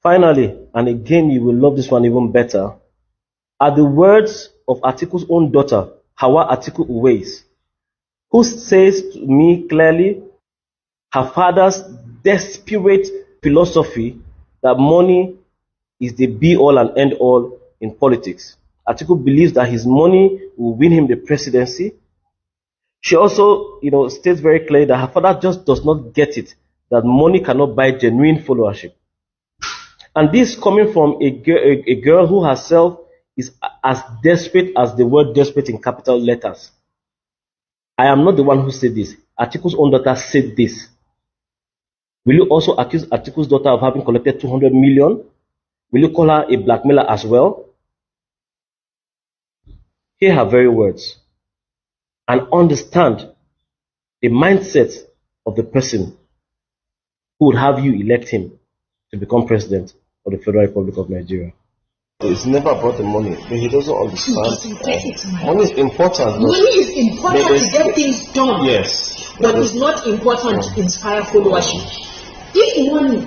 Finally, and again you will love this one even better, are the words of Atiku's own daughter, Hawa Atiku Uwais, who says to me clearly her father's desperate philosophy that money is the be-all and end-all in politics. Atiku believes that his money will win him the presidency. She also, states very clearly that her father just does not get it, that money cannot buy genuine followership. And this coming from a girl who herself is as desperate as the word desperate in capital letters. I am not the one who said this. Atiku's own daughter said this. Will you also accuse Atiku's daughter of having collected 200 million? Will you call her a blackmailer as well? Hear her very words and understand the mindset of the person who would have you elect him to become president of the Federal Republic of Nigeria. It's never about the money, but he doesn't understand. Money is important. Money is important to get things done. Yes. But it's not important to inspire followership. If money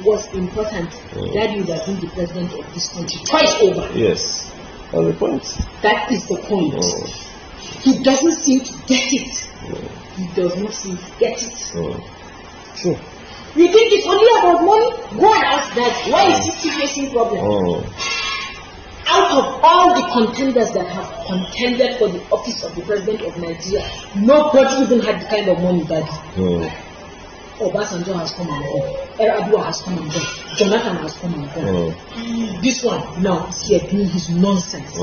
was important, Daddy would have been the president of this country twice over. Yes. That's the point. That is the point. He doesn't seem to get it. He does not seem to get it. True. You think it's only about money? Go and ask that. Why is he still facing problems? Out of all the contenders that have contended for the office of the president of Nigeria, nobody even had the kind of money Daddy. Obasanjo has come and gone. Erdogan has come and gone. Jonathan has come and gone. This one now is here doing his nonsense.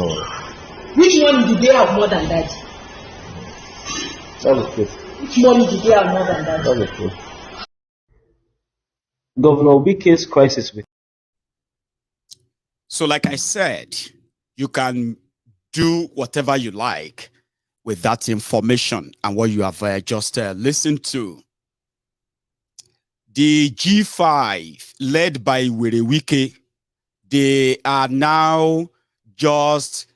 Which one do they have more than that? That's the truth. Which money do they have more than that? That's the truth. Governor Wike's crisis with. So, like I said, you can do whatever you like with that information and what you have just listened to. The G5, led by Wike, they are now just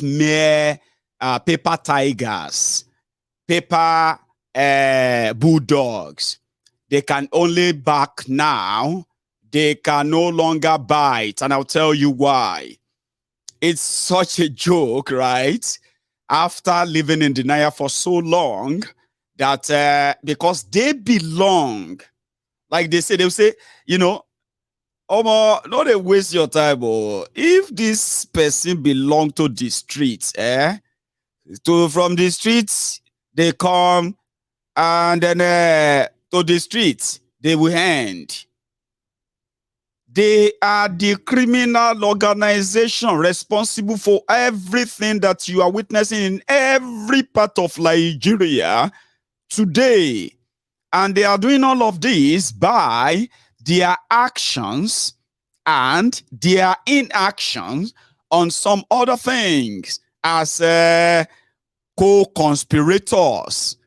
mere paper tigers, paper bulldogs. They can only bark now. They can no longer bite. And I'll tell you why. It's such a joke, right? After living in denial for so long, that because they belong, like they say, they'll say, Omo, don't they waste your time. Oh. If this person belong to the streets, from the streets, they come, and then to the streets, they will end. They are the criminal organization responsible for everything that you are witnessing in every part of Nigeria today. And they are doing all of this by their actions and their inactions on some other things as co-conspirators,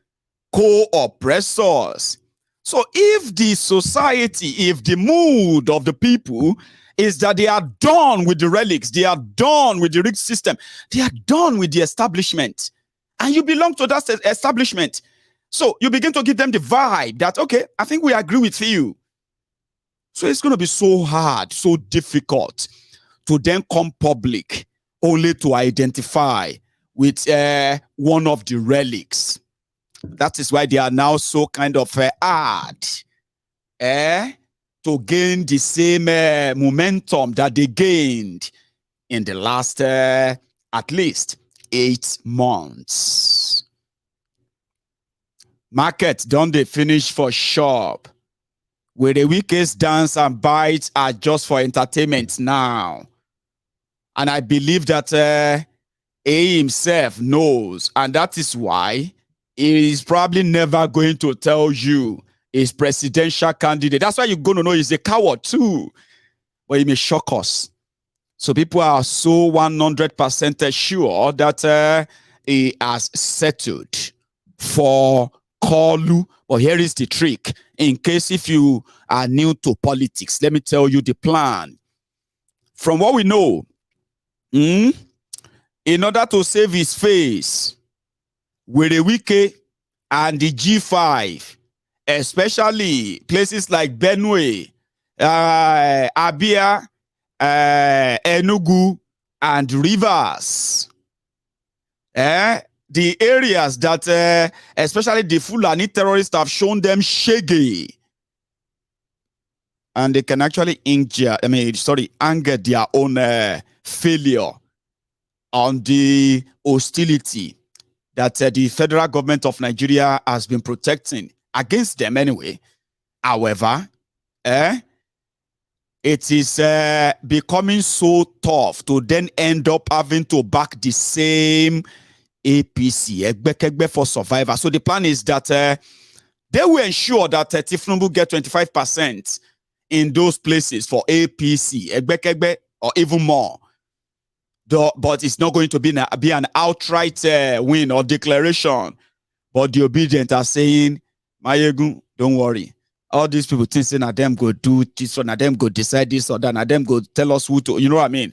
co-oppressors. So if the society, if the mood of the people is that they are done with the relics, they are done with the rigged system, they are done with the establishment, and you belong to that establishment, so you begin to give them the vibe that, okay, I think we agree with you. So it's going to be so hard, so difficult to then come public only to identify with one of the relics. That is why they are now so kind of hard to gain the same momentum that they gained in the last at least 8 months. Market don't they finish for shop? Where the Wike's dance and bites are just for entertainment now. And I believe that he himself knows, and that is why he is probably never going to tell you his presidential candidate. That's why you're going to know he's a coward too. But he may shock us. So people are so 100% sure that he has settled for Kolu. But here is the trick. In case if you are new to politics, let me tell you the plan. From what we know, in order to save his face, with the Wike and the G5, especially places like Benue, Abia, Enugu, and Rivers, the areas that especially the Fulani terrorists have shown them shaggy, and they can actually anger their own failure on the hostility that the federal government of Nigeria has been protecting against them anyway. However, it is becoming so tough to then end up having to back the same APC, Egbe for survivor. So the plan is that they will ensure that Tinubu get 25% in those places for APC, Egbe, or even more. But it's not going to be an outright win or declaration. But the obedient are saying, Mayegun, don't worry. All these people think that them go do this one, them go decide this or that, and them go tell us who to, you know what I mean?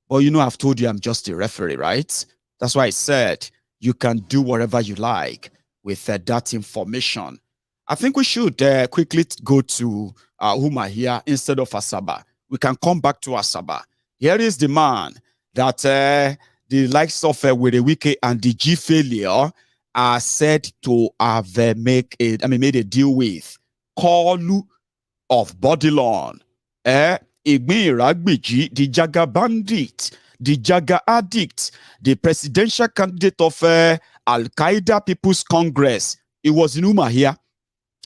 But you know, I've told you I'm just a referee, right? That's why I said you can do whatever you like with that information. I think we should quickly go to Umuahia instead of Asaba. We can come back to Asaba. Here is the man that the likes of with the Wike and the G failure are said to have made a deal with. Kolu of Bodilon, Igbi Ragbiji, the Jaga bandit, the Jaga addict, the presidential candidate of Al-Qaeda People's Congress. It was in Umuahia.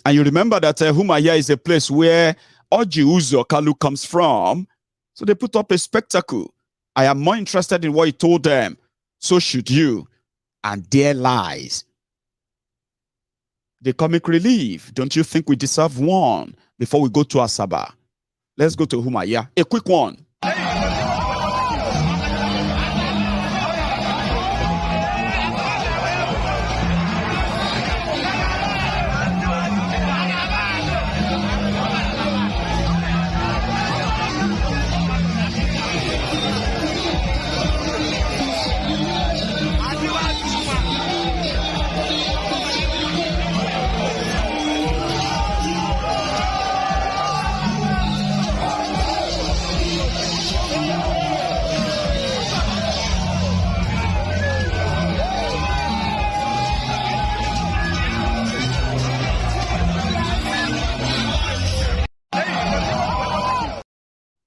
And you remember that Umuahia is a place where Oji Uzo Kalu comes from. So they put up a spectacle. I am more interested in what he told them. So should you. And there lies the comic relief. Don't you think we deserve one before we go to Asaba? Let's go to Umuahia. A quick one.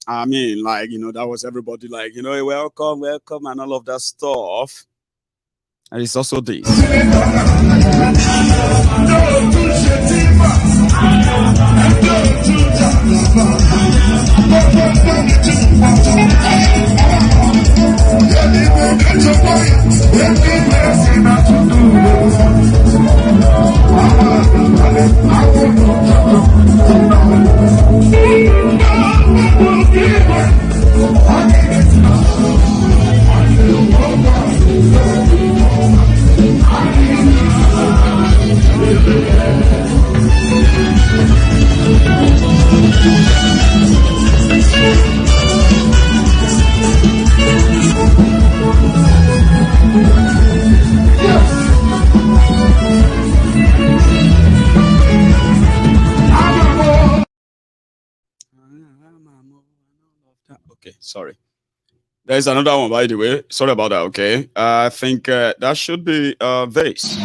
I mean, like, you know, that was everybody like, you know, welcome, welcome, and all of that stuff. And it's also this. Sorry. There's another one, by the way. Sorry about that, okay? I think that should be this.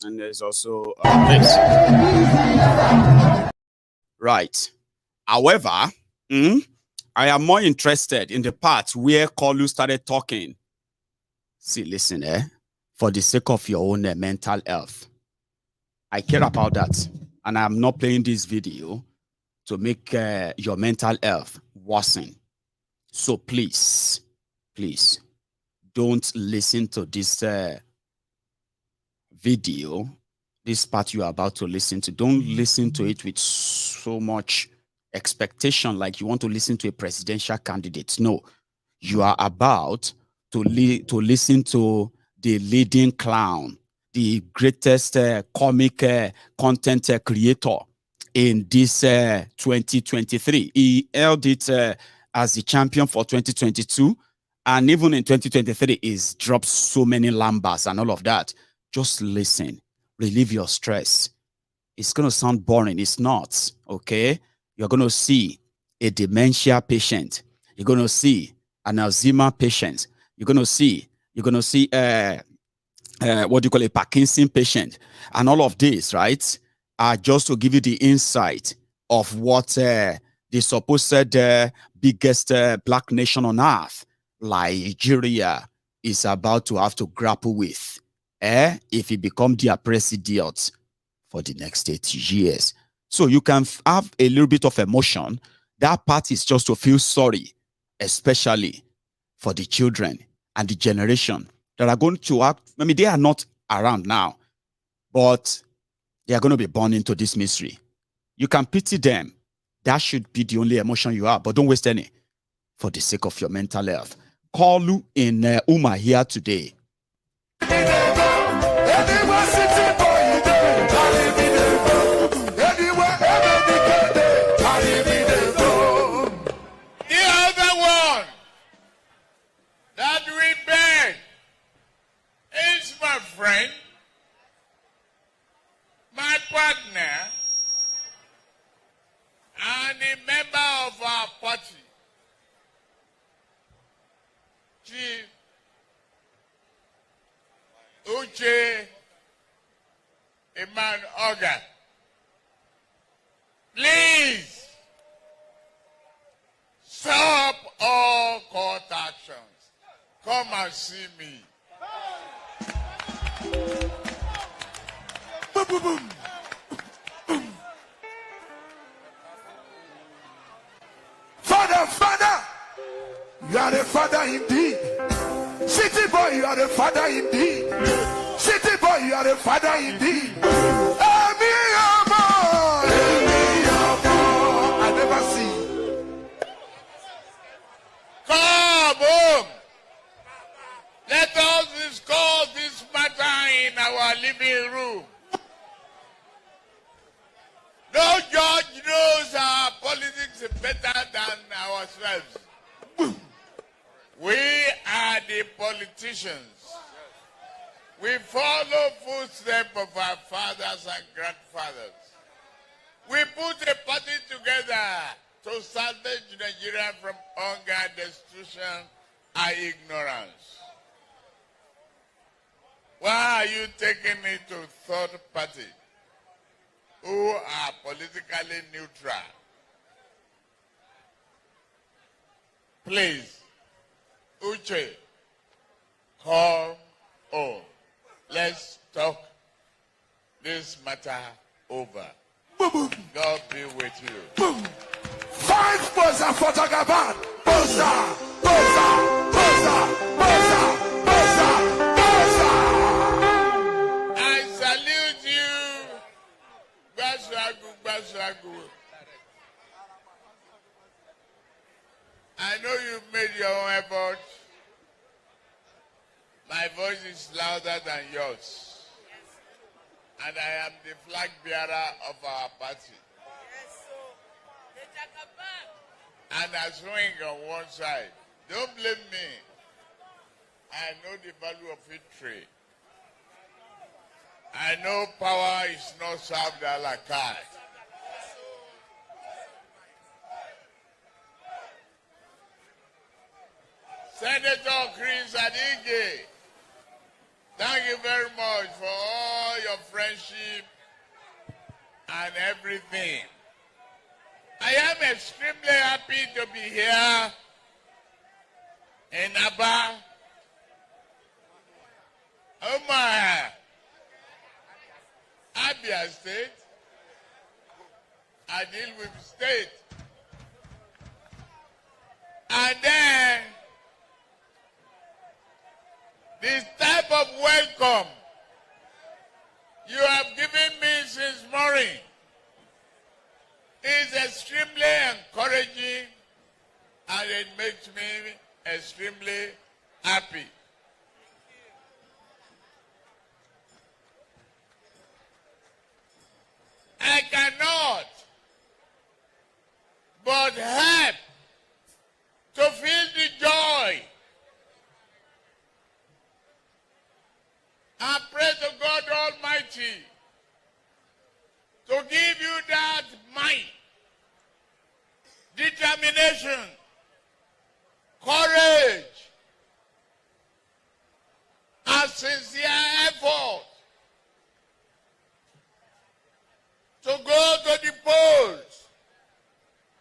And there's also this. Right. However, I am more interested in the part where Kolu started talking. See, listen, for the sake of your own mental health. I care about that. And I'm not playing this video to make your mental health worsen. So please, please, don't listen to this video, this part you are about to listen to. Don't listen to it with so much expectation like you want to listen to a presidential candidate. No, you are about to listen to the leading clown, the greatest comic content creator in this 2023. He held it as the champion for 2022. And even in 2023, he's dropped so many lambas and all of that. Just listen, relieve your stress. It's going to sound boring. It's not, okay? You're going to see a dementia patient. You're going to see an Alzheimer patient. You're going to see what do you call a Parkinson patient. And all of this, right, are just to give you the insight of what the supposed biggest black nation on earth, Nigeria, is about to have to grapple with if he become their president for the next 80 years. So you can have a little bit of emotion. That part is just to feel sorry, especially for the children and the generation that are going to have, I mean, they are not around now, but they are going to be born into this misery. You can pity them. That should be the only emotion you have, but don't waste any for the sake of your mental health. Call you in Umuahia today. My friend, my partner, and a member of our party, Chief Uche Oga. Please stop all court actions. Come and see me. Boom, boom, boom. Father, you are the father indeed. City boy, you are the father indeed. City boy, you are the father indeed. I never see. Come home. Let us discuss this matter in our living room. No judge knows our politics better than ourselves. We are the politicians. We follow footsteps of our fathers and grandfathers. We put a party together to salvage Nigeria from hunger, destruction, and ignorance. Why are you taking it to third party who are politically neutral? Please, Uche, call home. Let's talk this matter over. God be with you. Boom. 5 Bosa for Tagaban. Bosa, Bosa, Bosa, Bosa, Bosa, Bosa. I salute you. Bashagu, Bashagu. I know you've made your own effort. My voice is louder than yours. And I am the flag bearer of our party. And I swing on one side. Don't blame me. I know the value of victory. I know power is not served a la carte. Senator Chris Adige, thank you very much for all your friendship and everything. I am extremely happy to be here in Aba, Umuahia, Abia State. I deal with state. And then this type of welcome you have given me since morning is extremely encouraging, and it makes me extremely happy. I cannot but help to feel the joy and pray to God Almighty to give you that might, determination, courage, and sincere effort to go to the polls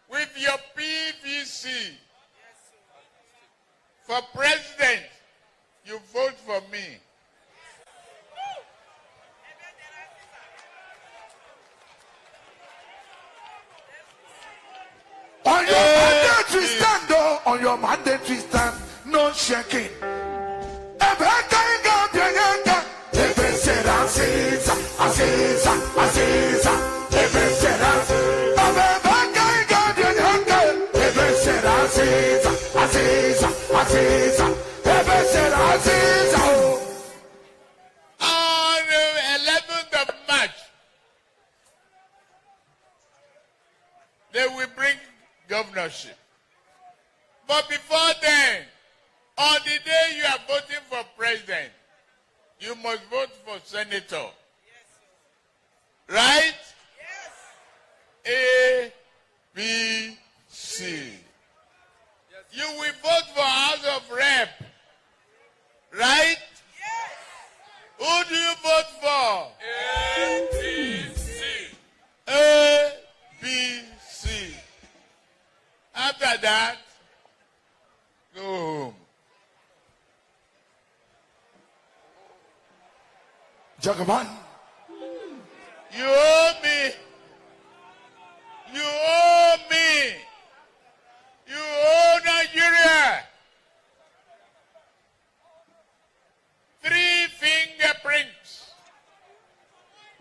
with your PVC. For president, you vote for me. On your mandatory stand, though, on your mandatory stand, no shaking. On the 11th of March, they will bring governorship. But before then, on the day you are voting for president, you must vote for senator. Right? A, B, C. You will vote for House of Rep. Right? Who do you vote for? A, B, C. A, B, C. After that, go home. Jagaban. You owe me. You owe me. You owe Nigeria 3 fingerprints.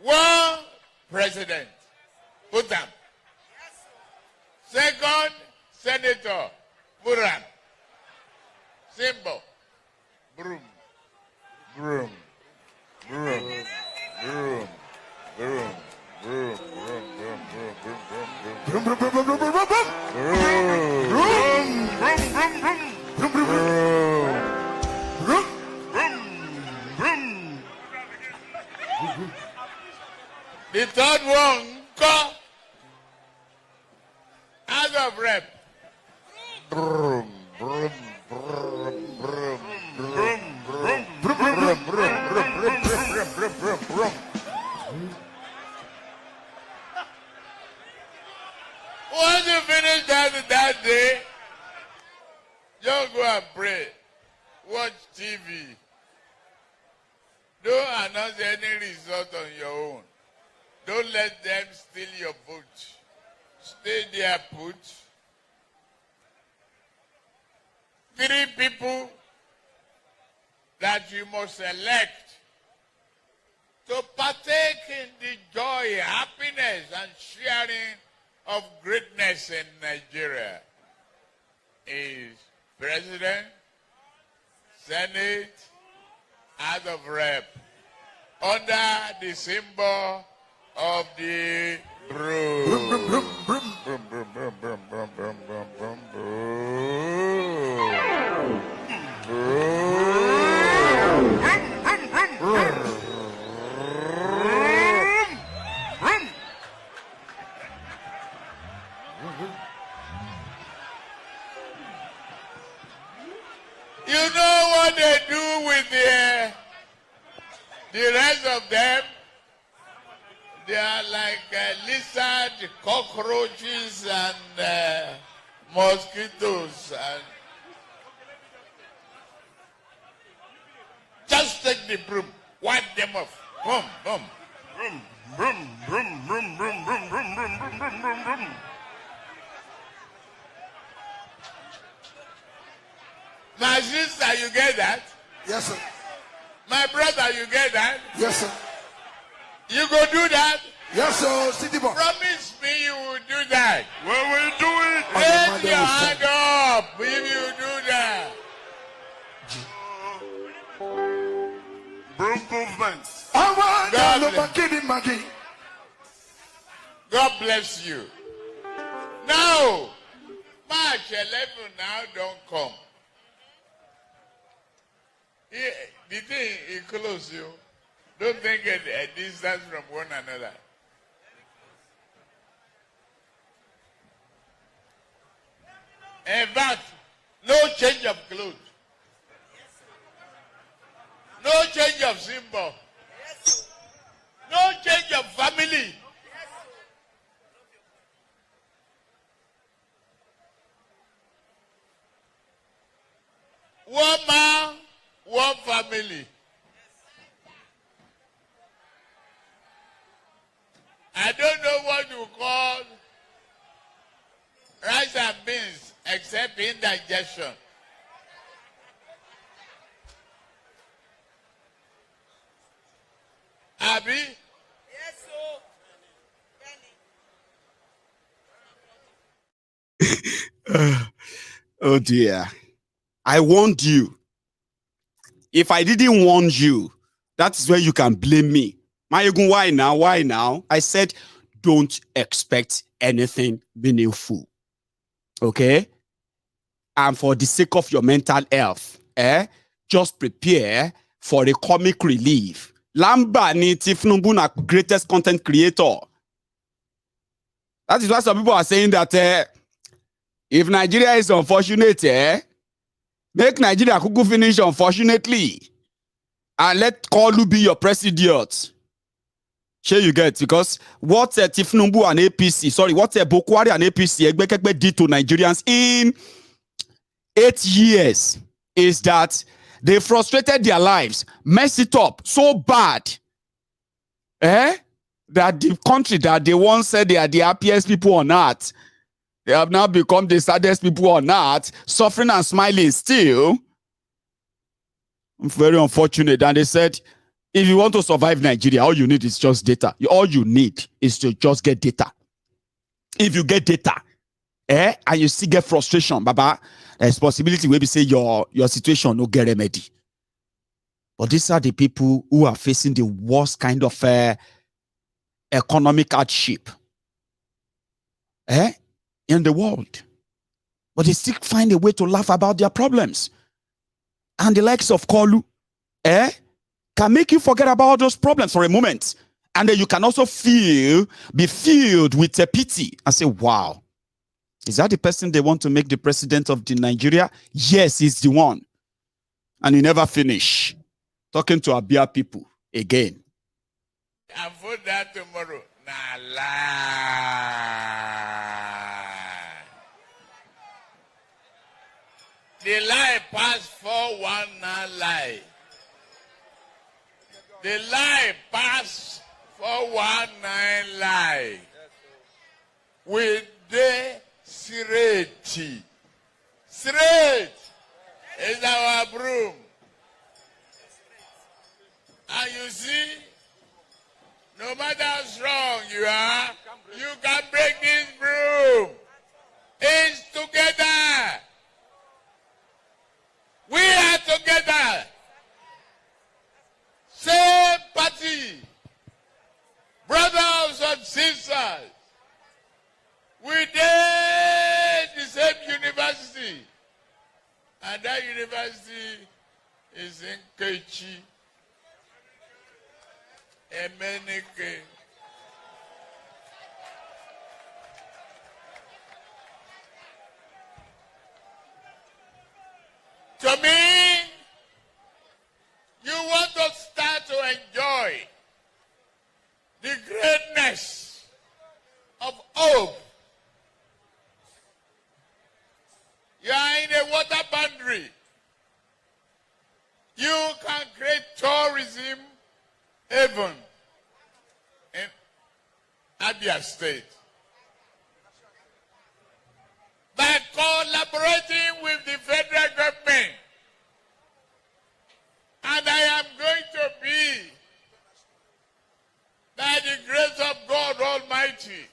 1 president. Put them. Second, senator. Put them. Symbol. Broom. Broom. Broom. Broom. Broom. Broom. Broom. Broom. Broom. Broom. Broom. Broom. Broom. Broom. Broom. Broom. Broom. Broom. The third one, call House of Rep. Broom. Broom. Broom. Broom. Broom. Broom. Broom. Broom. Broom. Broom. Once you finish that day, just go and pray. Watch TV. Don't announce any result on your own. Don't let them steal your vote. Stay there put. 3 people that you must elect to partake in the joy, happiness, and sharing of greatness in Nigeria is President, Senate, House of Rep, under the symbol of the broom. Broom. with the rest of them, they are like lizard, cockroaches, and mosquitoes. And just take the broom, wipe them off. Boom, boom. Broom, broom, broom, broom, broom, broom, broom, broom, broom, broom, broom, broom. My sister, you get that? Yes, sir. My brother, you get that? Yes, sir. You go do that? Yes, sir. City boy. Promise me you will do that. When we do it, Raise your hand up if you do that. Improvements. God bless you. Now, March 11 now don't come. The thing is close you. Don't think a distance from one another. In fact, no change of clothes. No change of symbol. No change of family. One man, one family. I don't know what you call rice and beans except indigestion. Abi? Yes, sir. Oh dear. I warned you. If I didn't warn you, that's where you can blame me. Mayegun, why now? Why now? I said, don't expect anything meaningful. Okay? And for the sake of your mental health, just prepare for a comic relief. Lamba ni Tinubu na greatest content creator. That is why some people are saying that if Nigeria is unfortunate, make Nigeria kuku finish unfortunately. And let Kolu be your president. Sure you get, because what Tinubu and APC, sorry, what Bokwari and APC did to Nigerians in 8 years is that they frustrated their lives, messed it up so bad, that the country that they once said they are the happiest people on earth, they have now become the saddest people on earth, suffering and smiling still. Very unfortunate. And they said, if you want to survive Nigeria, all you need is just data. All you need is to just get data. If you get data, and you still get frustration, Baba, there's possibility maybe say your situation no get remedy. But these are the people who are facing the worst kind of economic hardship in the world. But they still find a way to laugh about their problems. And the likes of Kolu, can make you forget about all those problems for a moment. And then you can also be filled with a pity and say, wow, is that the person they want to make the president of the Nigeria? Yes, he's the one. And he never finish talking to Abia people again. And for that tomorrow, nah lie. The lie pass 4-1 nah lie. The lie pass 419 lie. With the straight. Straight is our broom. And you see, no matter how strong you are, you can break this broom. It's together. We are together. Same party. Brothers and sisters. We did the same university. And that university is in Kechi. Emenike. To me, the greatness of hope. You are in a water boundary. You can create tourism haven in Abia State by collaborating with the federal government. And I am going to be, by the grace of God Almighty,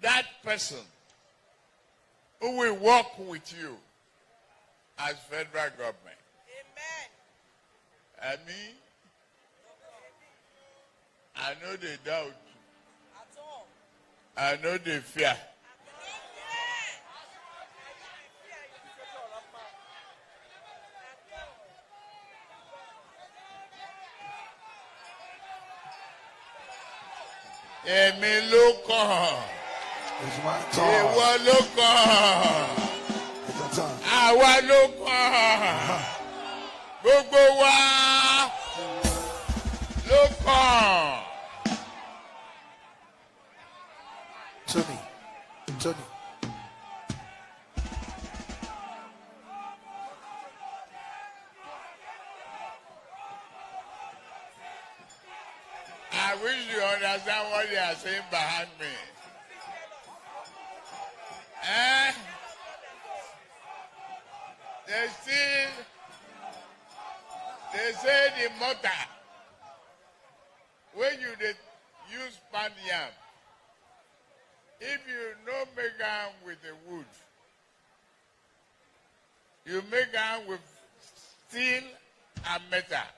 that person who will work with you as federal government. Amen. I mean, I know they doubt. I know they fear. Èmi ló kàn. Ìwọ ló kàn. Àwa ló kàn. Gbogbo wa ló kàn. Tony. I wish you understand what they are saying behind me. They say the mortar, when you use pan yam, if you no make am with the wood, you make am with steel and metal,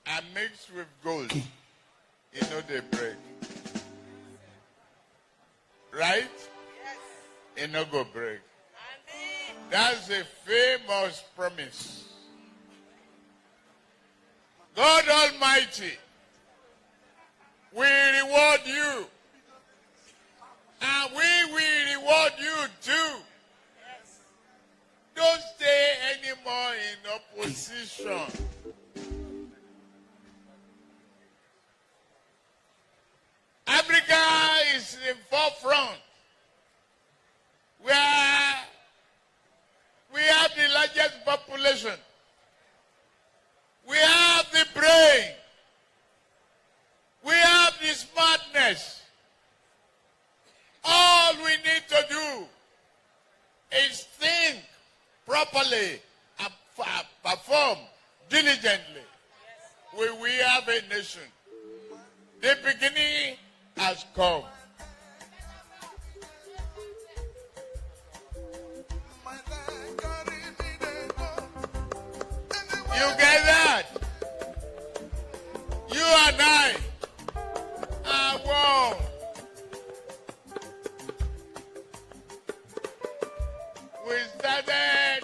and mix with gold, you know they break. Right? Yes. It no go break. That's a famous promise. God Almighty will reward you. And we will reward you too. Yes. Don't stay anymore in opposition. Africa is in forefront, where we have the largest population. We have the brain. We have the smartness. All we need to do is think properly and perform diligently. We have a nation. The beginning has come. You get that? You and I are one. We started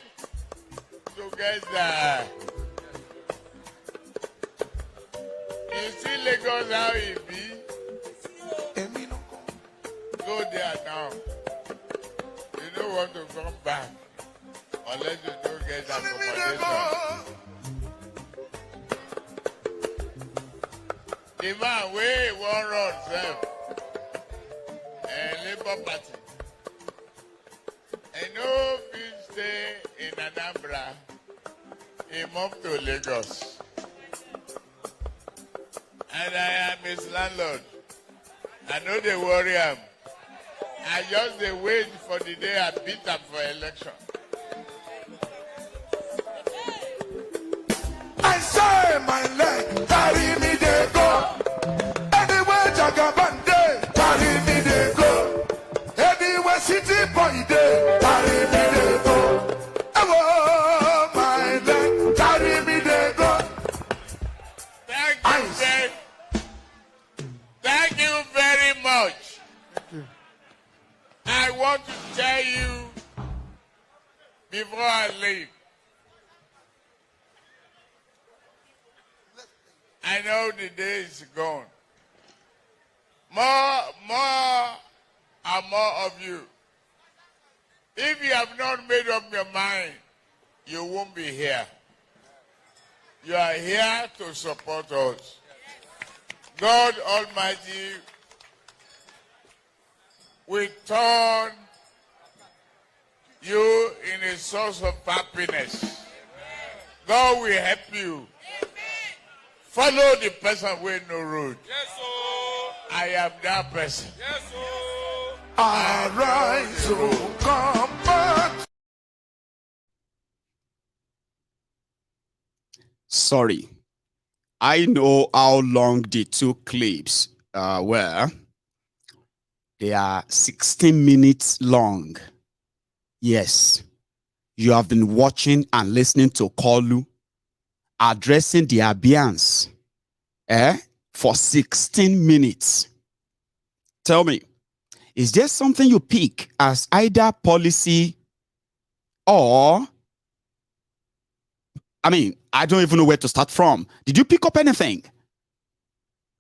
together. You see Lagos how it be? Go there now. You don't want to come back unless you don't get accommodation. The man wey wan run sef Labour Party, I no fit stay in Anambra, he moved to Lagos. And I am his landlord. I know they worry him. I just dey wait for the day I beat up for election. I say my leg, carry me they go. Anywhere Jagaban day, carry me they go. Anywhere city boy day, carry me they go. Oh my leg, carry me they go. Thank you very much. I want to tell you before I leave. I know the day is gone. More and more of you. If you have not made up your mind, you won't be here. You are here to support us. God Almighty will turn you in a source of happiness. God will help you. Follow the person with no road. Yes, oh. I am that person. Yes, oh. Arise, oh, come back. Sorry. I know how long the two clips were. They are 16 minutes long. Yes. You have been watching and listening to Kolu addressing the Abians for 16 minutes. Tell me, is there something you pick as either policy or, I mean, I don't even know where to start from. Did you pick up anything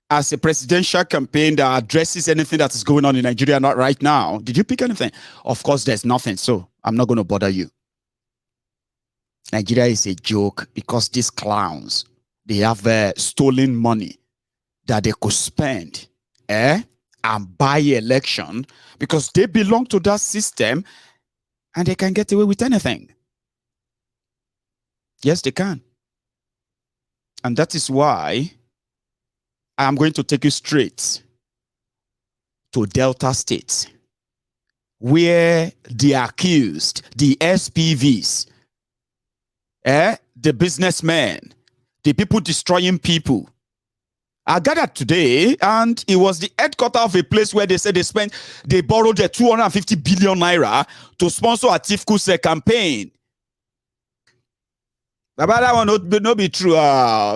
as a presidential campaign that addresses anything that is going on in Nigeria right now? Did you pick anything? Of course, there's nothing, so I'm not going to bother you. Nigeria is a joke because these clowns, they have stolen money that they could spend and buy election because they belong to that system and they can get away with anything. Yes, they can. And that is why I am going to take you straight to Delta State, where the accused, the SPVs, the businessmen, the people destroying people, I gathered today, and it was the headquarters of a place where they said they borrowed 250 billion naira to sponsor Atiku's campaign. But that one not be true.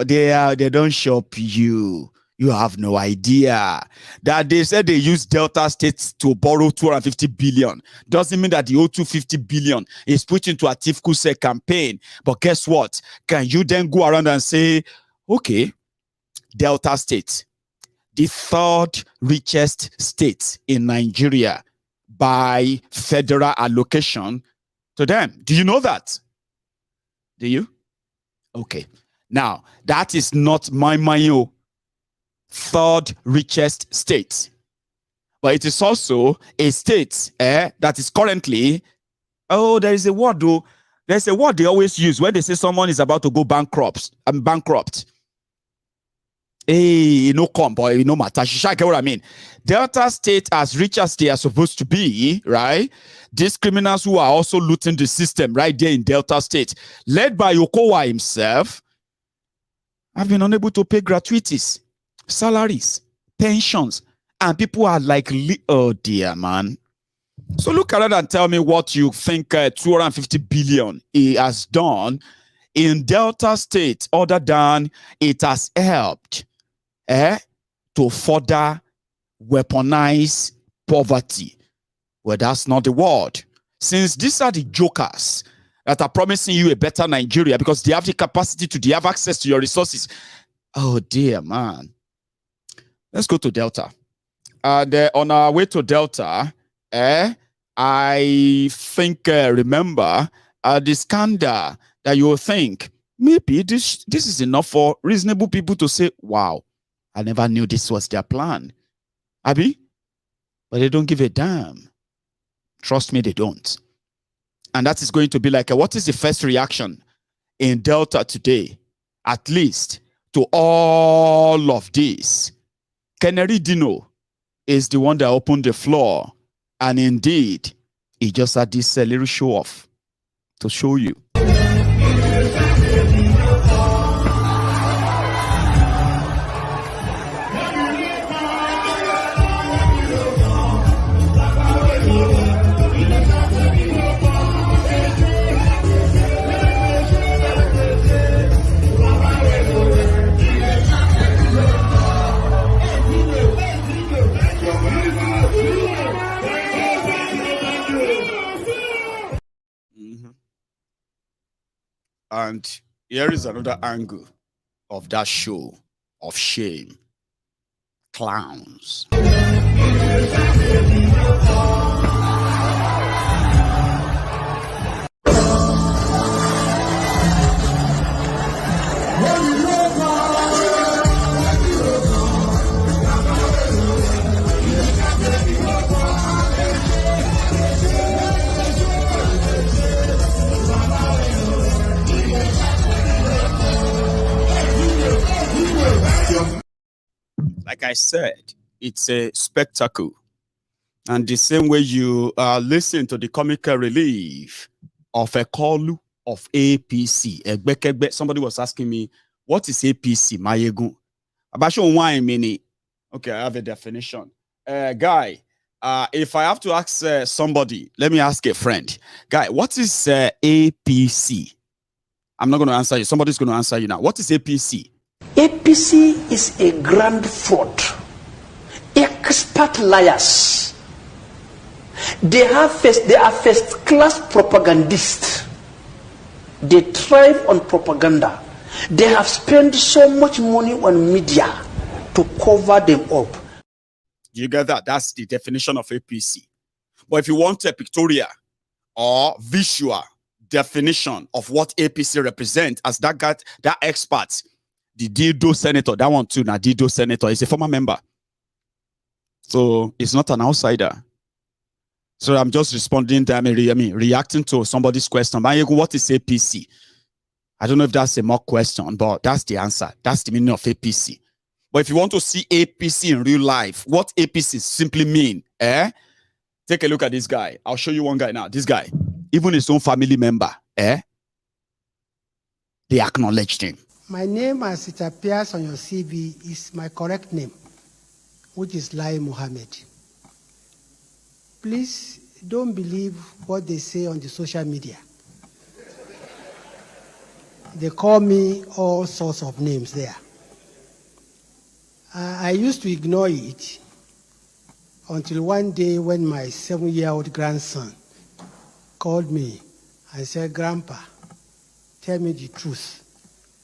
They don't shop you. You have no idea that they said they used Delta State to borrow 250 billion. Doesn't mean that the 250 billion is put into Atiku's campaign. But guess what? Can you then go around and say, okay, Delta State, the third richest state in Nigeria by federal allocation to them. Do you know that? Do you? Okay. Now, that is not my third richest state. But it is also a state that is currently, there is a word though. There's a word they always use when they say someone is about to go bankrupt. Hey, no boy, no matter. Get what I mean? Delta State, as rich as they are supposed to be, right? These criminals who are also looting the system right there in Delta State, led by Okowa himself, have been unable to pay gratuities, salaries, pensions, and people are like, oh dear, man. So look around and tell me what you think 250 billion he has done in Delta State, other than it has helped to further weaponize poverty. Well, that's not the word. Since these are the jokers that are promising you a better Nigeria because they have the capacity to, they have access to your resources. Oh dear, man. Let's go to Delta. And on our way to Delta, I think, remember, the scandal that you will think, maybe this is enough for reasonable people to say, wow, I never knew this was their plan. Abi? But they don't give a damn. Trust me, they don't. And that is going to be like, what is the first reaction in Delta today? At least to all of this. Keneri Dino is the one that opened the floor. And indeed, he just had this little show off to show you. And here is another angle of that show of shame. Clowns. Like I said, it's a spectacle. And the same way you listen to the comical relief of a call of APC. Somebody was asking me, what is APC, Mayegu? Okay, I have a definition. Guy, if I have to ask somebody, let me ask a friend. Guy, what is APC? I'm not going to answer you. Somebody's going to answer you now. What is APC? APC is a grand fraud. Expert liars. They are first-class propagandists. They thrive on propaganda. They have spent so much money on media to cover them up. You get that? That's the definition of APC. But if you want a pictorial or visual definition of what APC represents, as that expert, the Dido senator, that one too, now Dido senator is a former member. So it's not an outsider. So I'm just responding to, reacting to somebody's question. What is APC? I don't know if that's a mock question, but that's the answer. That's the meaning of APC. But if you want to see APC in real life, what APC simply mean, take a look at this guy. I'll show you one guy now. This guy, even his own family member, they acknowledged him. My name, as it appears on your CV, is my correct name, which is Lai Mohammed. Please don't believe what they say on the social media. They call me all sorts of names there. I used to ignore it until one day when my 7-year-old grandson called me and said, "Grandpa, tell me the truth.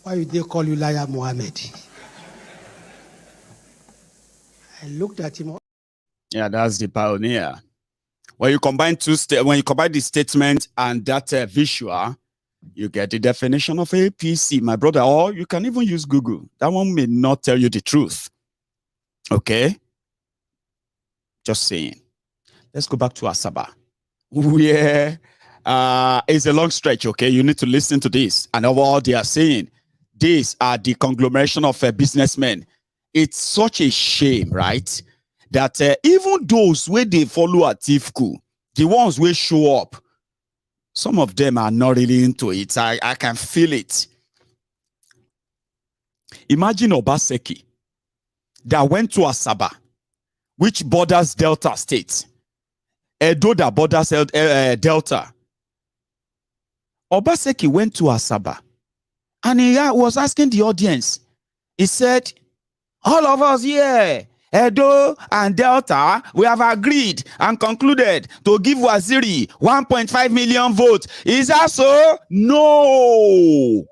Why would they call you Liar Mohammed?" I looked at him. Yeah, that's the pioneer. When you combine the statement and that visual, you get the definition of APC, my brother. Or you can even use Google. That one may not tell you the truth. Okay? Just saying. Let's go back to Asaba. Where it's a long stretch, okay? You need to listen to this. And all they are saying, these are the conglomeration of businessmen. It's such a shame, right? That even those where they follow Atiku, the ones who show up, some of them are not really into it. I can feel it. Imagine Obaseki that went to Asaba, which borders Delta State. Edo that borders Delta. Obaseki went to Asaba and he was asking the audience. He said, all of us here, Edo and Delta, we have agreed and concluded to give Waziri 1.5 million votes. Is that so? No.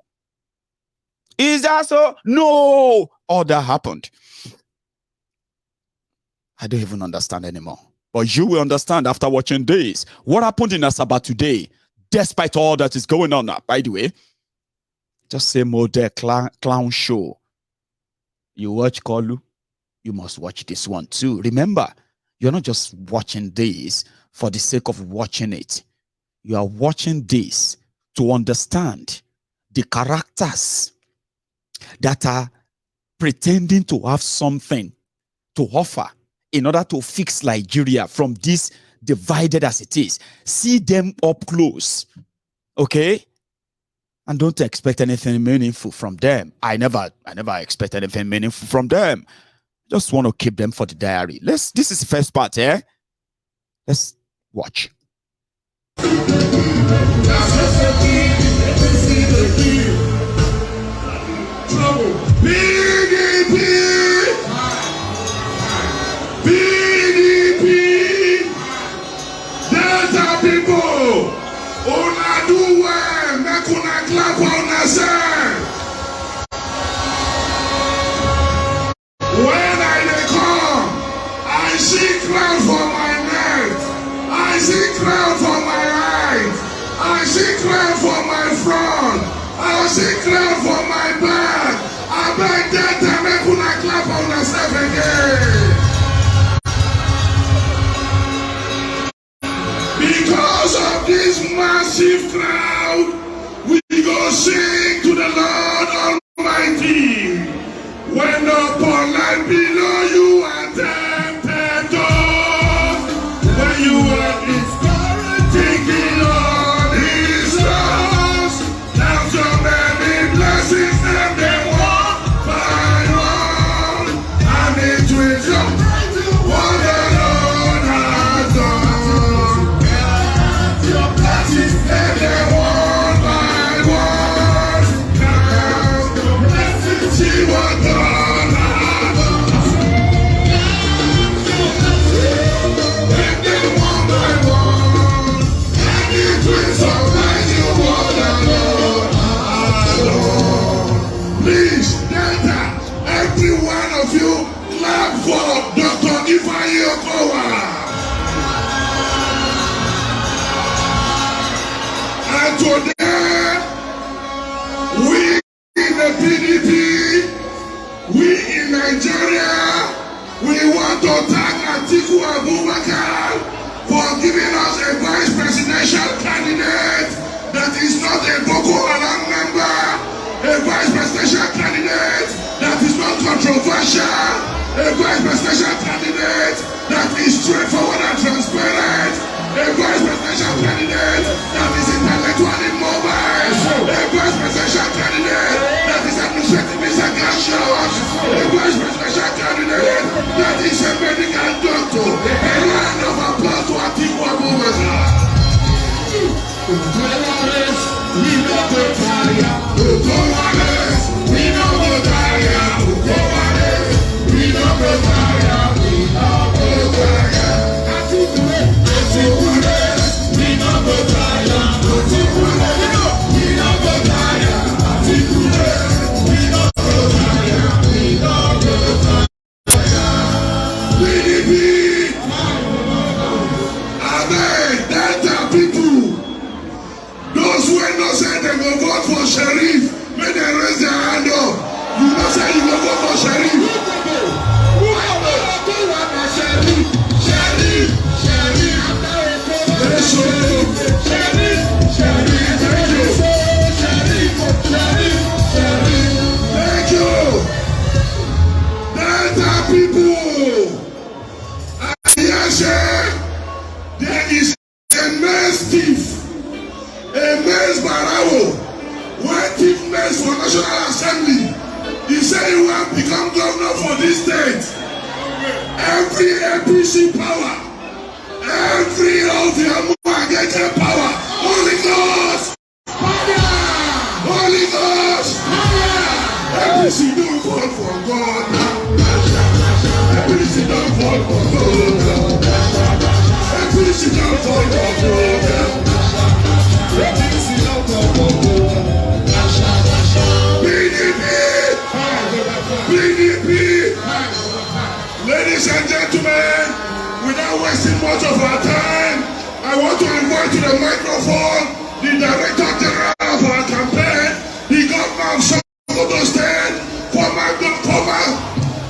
Is that so? No. All that happened. I don't even understand anymore. But you will understand after watching this. What happened in Asaba today, despite all that is going on now, by the way, just say model clown show. You watch Kolu, you must watch this one too. Remember, you're not just watching this for the sake of watching it. You are watching this to understand the characters that are pretending to have something to offer in order to fix Nigeria from this divided as it is. See them up close, okay? And don't expect anything meaningful from them. I never expect anything meaningful from them. Just want to keep them for the diary. This is the first part, eh? Let's watch. PDP, Delta people, una do well, make una clap on yourself. When I come, I see crowd for my neck, I see crowd for my right, I see crowd for my front, I see crowd for my back. I beg Delta, make una clap on yourself again. Because of this massive crowd, we go sing to the Lord Almighty. When upon life be know you are tempted when you were discouraged, thinking on his loss. Now so many blessings and they one by one, and it will surprise you what the Lord has done. Count your blessings and they one by one. Count your blessings, see what God has done. And then one by one, and it will surprise you what the Lord has done. Please, Delta, every one of you, clap for Dr. Okowa. And today, we in the PDP, we in Nigeria, we want to thank Atiku Abubakar for giving us a vice presidential candidate that is not a Boko Haram member, a vice presidential candidate that is not controversial, a vice presidential candidate that is straightforward and transparent, a vice presidential candidate that is intellectually mobile, a vice presidential candidate that is administratively sagacious, a vice presidential candidate that is a medical doctor. A round of applause to Atiku Abubakar. We no go tire, Ukowales. We no go tire, Ukowales. We no go tire, we no go tire. Atikules, we no go tire, Atikules. We no go tire, Atikules. We no go tire, we no go tire. PDP, Amen. Delta people. Those who ain't not say they go vote for Sheriff, may they raise their hand up. You know say you go vote for Sheriff. Who are the Sheriff? Sheriff, Sheriff. Yes, Sheriff, Sheriff, Sheriff. Thank you. Delta people. Yes, there is a mess thief. A mess Barawo, one thief mess for National Assembly. He said he will become governor for this state. Every APC power, every of the Umuahia power, Holy Ghost, fire! Holy Ghost, fire! APC don't fall for God. APC don't fall for God. APC don't fall for God. PDP, ladies and gentlemen, without wasting much of our time, I want to invite to the microphone the Director General of our campaign, the Governor of Sokoto State, former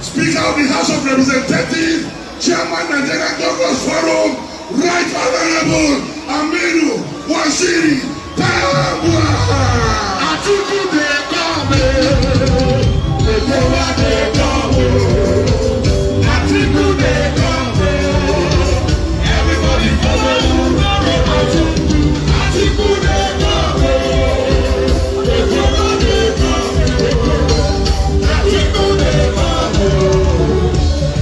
Speaker of the House of Representatives, Chairman Nigerian Governors Forum, Right Honorable Aminu Waziri Tambua. Atiku dey come, Okowa dey come, Atiku dey come. Everybody follow Atiku. Atiku dey come, Okowa dey come, Atiku dey come.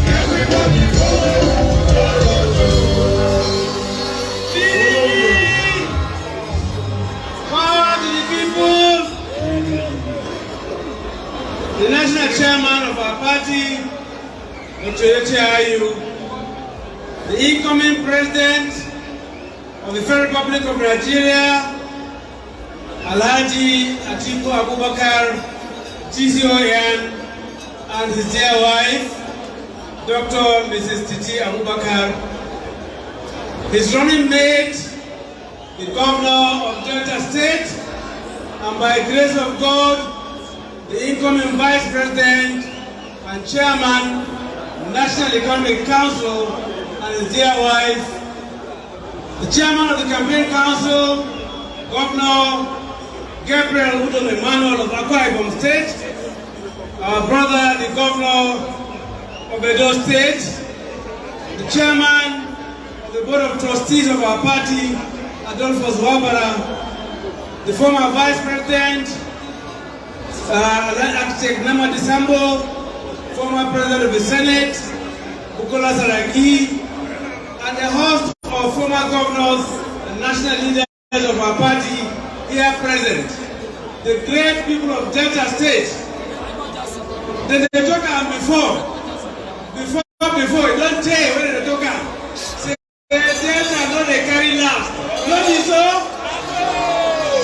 Everybody follow. The national chairman of our party, the incoming president of the Federal Republic of Nigeria, Alhaji Atiku Abubakar, TCON, and his dear wife, Dr. Mrs. Titi Abubakar, his running mate, the governor of Delta State, and by grace of God, the incoming Vice President and Chairman, National Economic Council, and his dear wife, the Chairman of the Campaign Council, Governor Gabriel Udom Emmanuel of Akwa Ibom State, our brother, the Governor of Edo State, the chairman of the Board of Trustees of our party, Adolphus Wabara, the former Vice President, Architect Nama Disambo, former President of the Senate, Bukola Saraki, and a host of former governors and national leaders of our party here present. The great people of Delta State. Then they talk before, you don't tell when they talk. Say, Delta not they carry last. Not be so?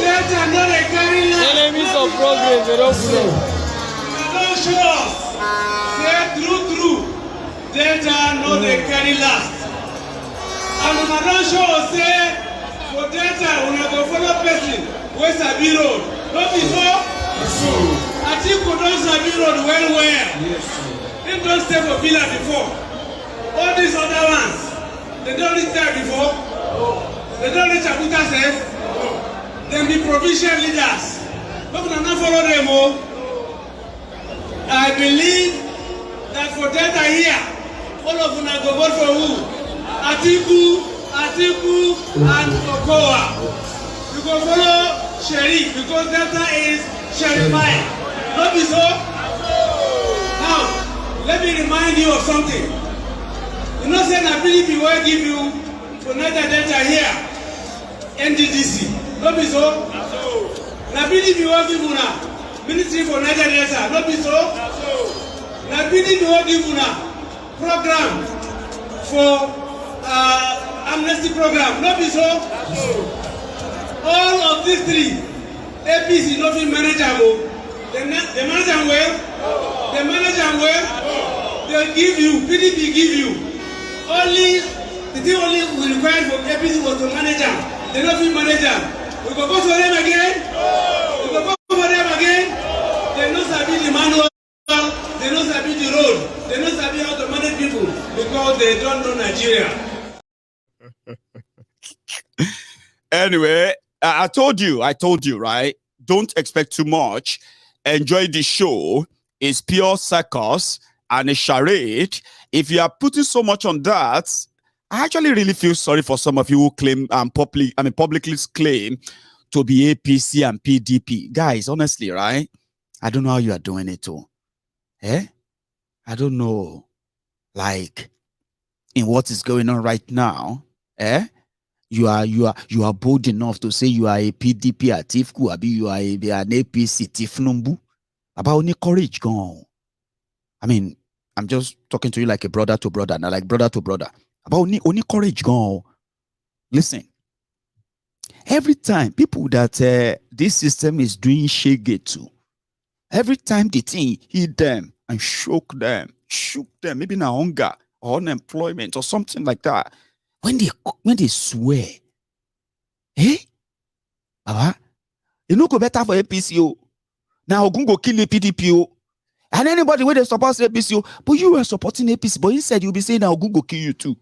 Delta not they carry last. Enemies of progress, they don't flow. Don't show us. Say true. Delta not they carry last. And when I don't show us, say, for Delta, when I go follow person, where's Sabi Road? Don't be so? Atiku don't Sabi Road well. Yes. They don't stay for Villa before. All these other ones, they don't reach there before. They don't reach Abuja safe. They be provincial leaders. But we not follow them all. I believe that for Delta here, all of them go vote for who? Atiku, and Okowa. You go follow Sheriff because Delta is Sheriff. Not be so? Now, let me remind you of something. You know, say na PDP will give you for Niger Delta here, NDDC. Not be so? Na PDP will give you na Ministry for Niger Delta. Not be so? Na PDP will give you na program for amnesty program. Not be so? All of these three, APC not be manageable. They manage them well. They manage them well. They give you, PDP give you. The thing only we require for APC was to manage them. They not be manage them. We go for them again. They not sabi the manual. They not sabi the road. They not sabi how to manage people because they don't know Nigeria. Anyway, I told you, right? Don't expect too much. Enjoy the show. It's pure circus and a charade. If you are putting so much on that, I actually really feel sorry for some of you who claim publicly claim to be APC and PDP. Guys, honestly, right? I don't know how you are doing it too. I don't know. Like, in what is going on right now, you are bold enough to say you are a PDP Atiku, abi you are an APC Tifnumbu. About only courage gone. I mean, I'm just talking to you like a brother to brother, not like brother to brother. About only courage gone. Listen, every time people that this system is doing shege to, every time the thing hit them and shook them, maybe na hunger or unemployment or something like that. When they swear, Baba, you know go better for APC. Now Ogun go kill the PDP. And anybody where they support APC, but you were supporting APC, but instead you'll be saying now Ogun go kill you too.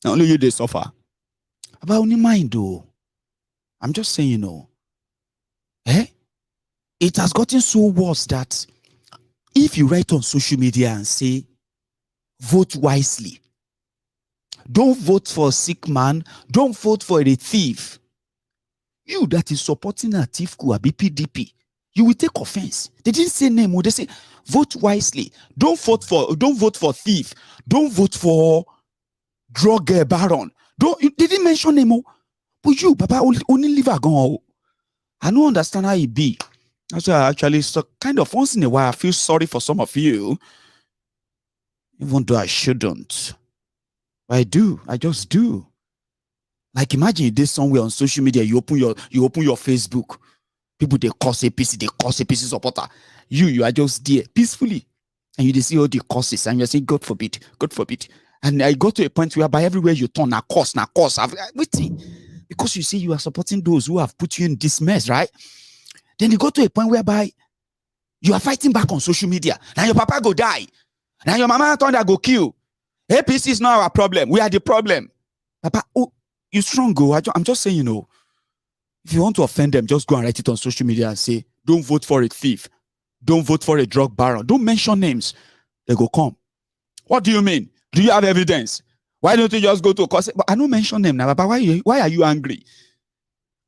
Now only you they suffer. About only mind though. I'm just saying, you know. It has gotten so worse that if you write on social media and say, vote wisely. Don't vote for a sick man. Don't vote for a thief. You that is supporting a thief, a BPDP, you will take offense. They didn't say name. They say vote wisely. Don't vote for thief. Don't vote for drug baron. They didn't mention name. But you, Papa, only leave a gun. I don't understand how it be. That's why I actually kind of once in a while I feel sorry for some of you, even though I shouldn't. But I do. I just do. Like imagine this somewhere on social media, you open your Facebook, people they curse APC supporter. You are just there peacefully, and you see all the curses, and you're saying God forbid. And I got to a point where by everywhere you turn, na curse. Waiting, because you see you are supporting those who have put you in this mess, right? Then you go to a point whereby you are fighting back on social media. Now your papa go die. Now your mama thunder go kill. APC is not our problem. We are the problem. Papa, oh, you strong, go. I'm just saying, you know, if you want to offend them, just go and write it on social media and say, don't vote for a thief. Don't vote for a drug baron. Don't mention names. They go come. What do you mean? Do you have evidence? Why don't you just go to court? But I don't mention them now. But why are you angry?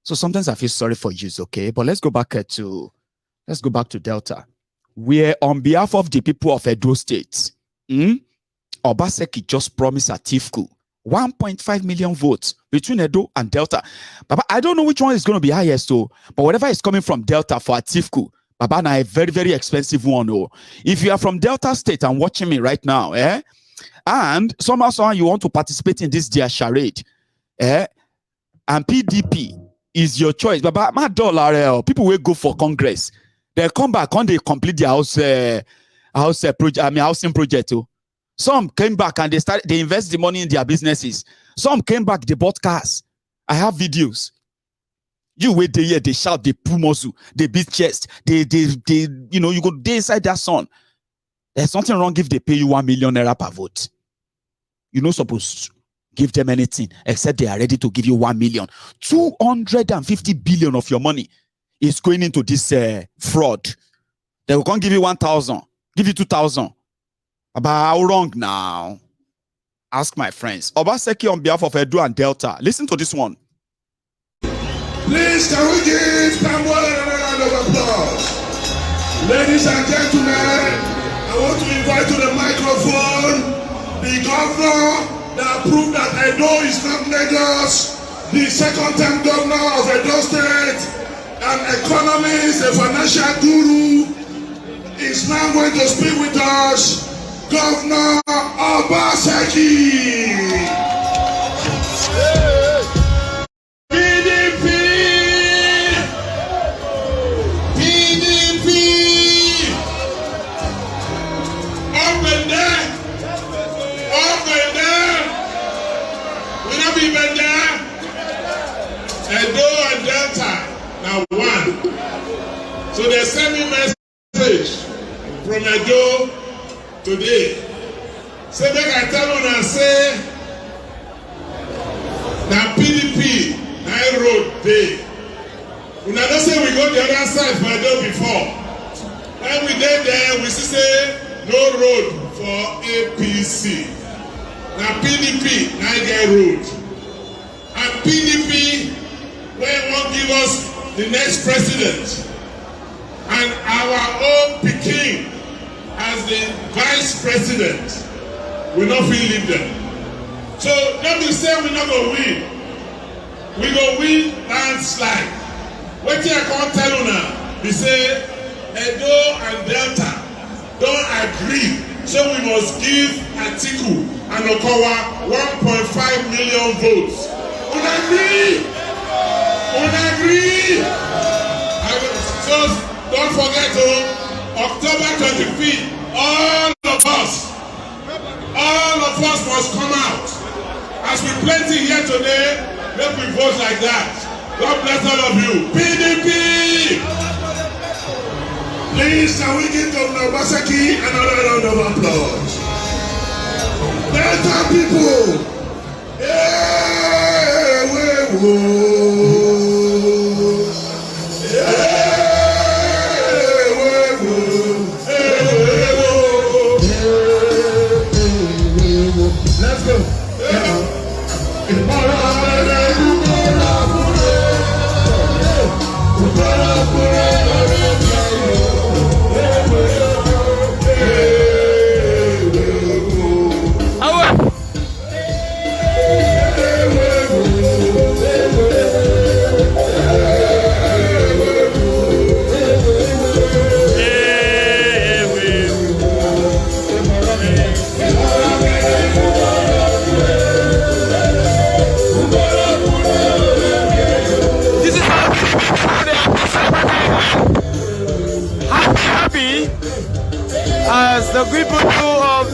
So sometimes I feel sorry for you, okay? But let's go back to Delta. Where on behalf of the people of Edo State, Obaseki just promised Atiku 1.5 million votes between Edo and Delta. Baba, I don't know which one is going to be highest, so, but whatever is coming from Delta for Atiku, Baba, na a very, very expensive one. Oh. If you are from Delta State and watching me right now, and somehow you want to participate in this dear charade, and PDP is your choice. Baba, my dollar, people will go for Congress. They come back when they complete their housing project. Oh. Some came back and they invest the money in their businesses. Some came back, they bought cars. I have videos. You wait the year, they shout, they pull muscle, they beat chest, they you go day inside their son. There's nothing wrong if they pay you 1 million naira per vote. You're not supposed to give them anything except they are ready to give you 1 million. 250 billion of your money is going into this fraud. They will come give you 1,000, give you 2,000. But how wrong now? Ask my friends. Obaseki on behalf of Edo and Delta. Listen to this one. Please, can we give someone another round of applause? Ladies and gentlemen, I want to invite to the microphone the governor that proved that Edo is not Lagos, the second-time governor of Edo State, an economist, a financial guru, is now going to speak with us. Governor Obaseki. PDP. Up and down. We not be even there. Edo and Delta now one. So they send me message from Edo today. Say make I tell you now say na PDP na road dey. Una know say we go the other side for Edo before. When we dey there, we see say no road for APC. Na PDP na get road. And PDP wey wan give us the next president and our own pikin as the vice president, we not feel leave them. So let me say we not go win. We go win landslide. What I can't tell you now, we say Edo and Delta don't agree. So we must give Atiku and Okowa 1.5 million votes. On agree? On agree? So don't forget October 25th, all of us must come out. As we plenty here today, let me vote like that. God bless all of you. PDP! Please, can we give Governor Obaseki another round of applause? Delta people! Hey, Let's go. As the people of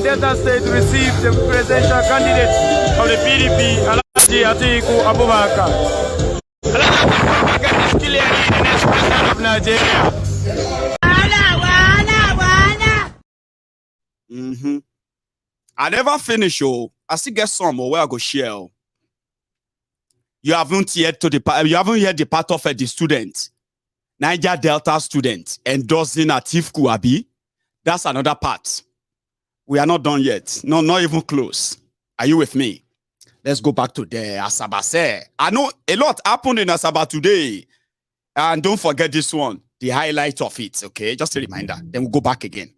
Delta State received the presidential candidate of the PDP, Alhaji Atiku Abubakar. Alhaji Abubakar is clearly the next president of Nigeria. I never finish, I still get some where I go share. You haven't yet heard the part of the student, Niger Delta student endorsing Atiku Abi. That's another part. We are not done yet. No, not even close. Are you with me? Let's go back to the Asaba. I know a lot happened in Asaba today. And don't forget this one, the highlight of it, okay? Just a reminder. Then we'll go back again.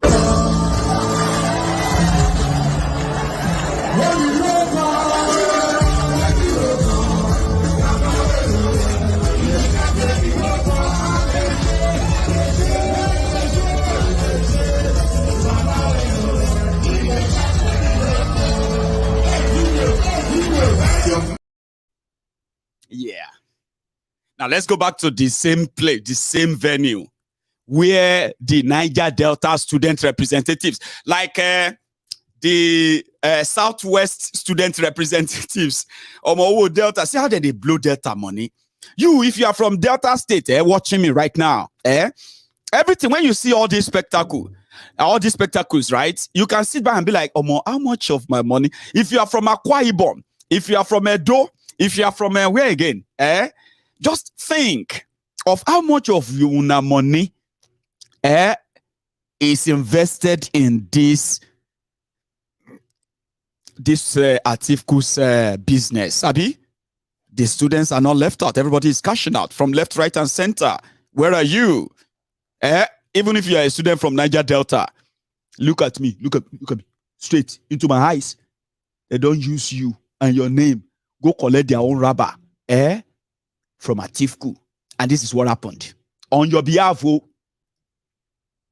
Yeah. Now let's go back to the same place, the same venue, where the Niger Delta student representatives, like the Southwest student representatives, Delta, see how they blow Delta money. You, if you are from Delta State, watching me right now, everything, when you see all these spectacles, right, you can sit back and be like, how much of my money? If you are from Akwa Ibom, if you are from Edo, if you are from where again, just think of how much of your money is invested in this Atiku's business. Abi, the students are not left out. Everybody is cashing out from left, right, and center. Where are you? Even if you are a student from Niger Delta, look at me, look at me, straight into my eyes. They don't use you and your name. Go collect their own rubber, from Atiku. And this is what happened. On your behalf, we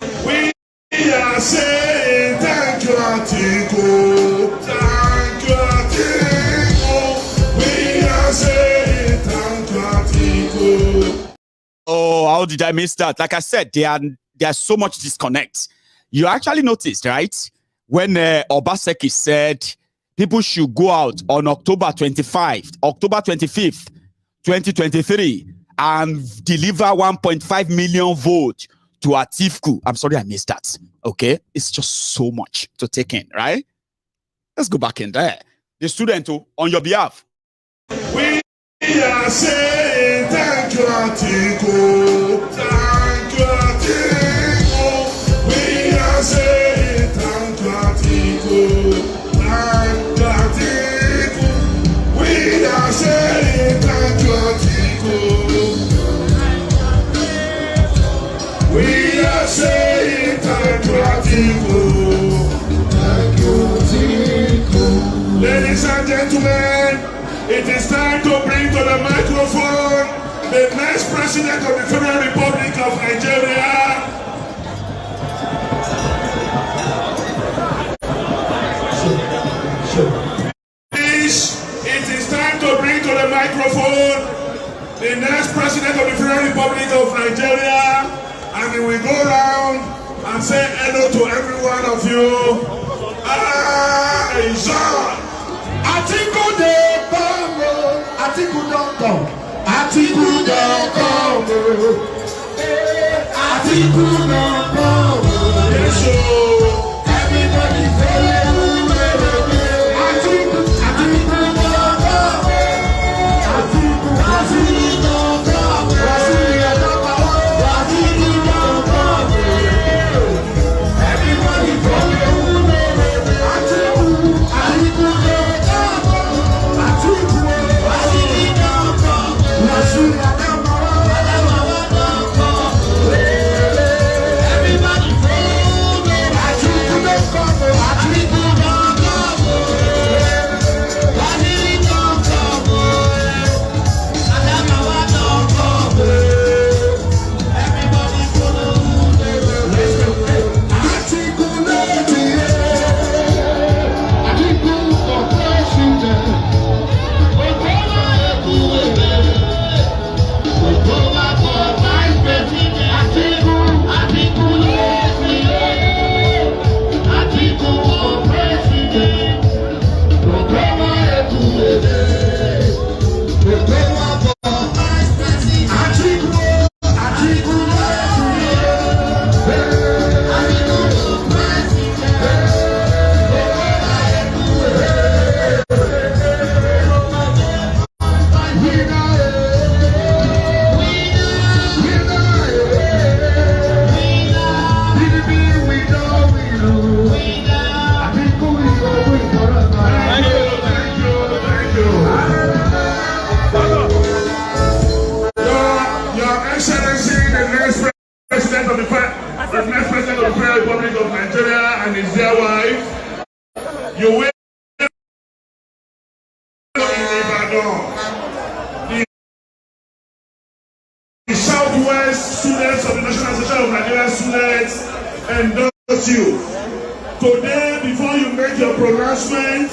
are saying thank you, Atiku. Thank you, Atiku. We are saying thank you, Atiku. Oh, how did I miss that? Like I said, there's so much disconnect. You actually noticed, right? When Obaseki said people should go out on October 25th, 2023, and deliver 1.5 million votes to Atiku. I'm sorry I missed that. Okay? It's just so much to take in, right? Let's go back in there. The student, on your behalf. We are saying thank you, Atiku. Thank you, Atiku. We are saying thank you, Atiku. Thank you, Atiku. We are saying thank you, Atiku. We are saying thank you, Atiku. Thank you, Atiku. Ladies and gentlemen, it is time to bring to the microphone the next president of the Federal Republic of Nigeria. Please, it is time to bring to the microphone the next president of the Federal Republic of Nigeria, and we will go around and say hello to every one of you. Atiku dey come, Atiku don come, Atiku don come, Atiku don come. Yes, so everybody follow Atiku, Atiku don come, Atiku don come, Atiku don come. Everybody follow Atiku, Atiku don come. You will in Ibadan. The Southwest students of the National Association of Nigerian Students endorse you. Today, before you make your pronouncement,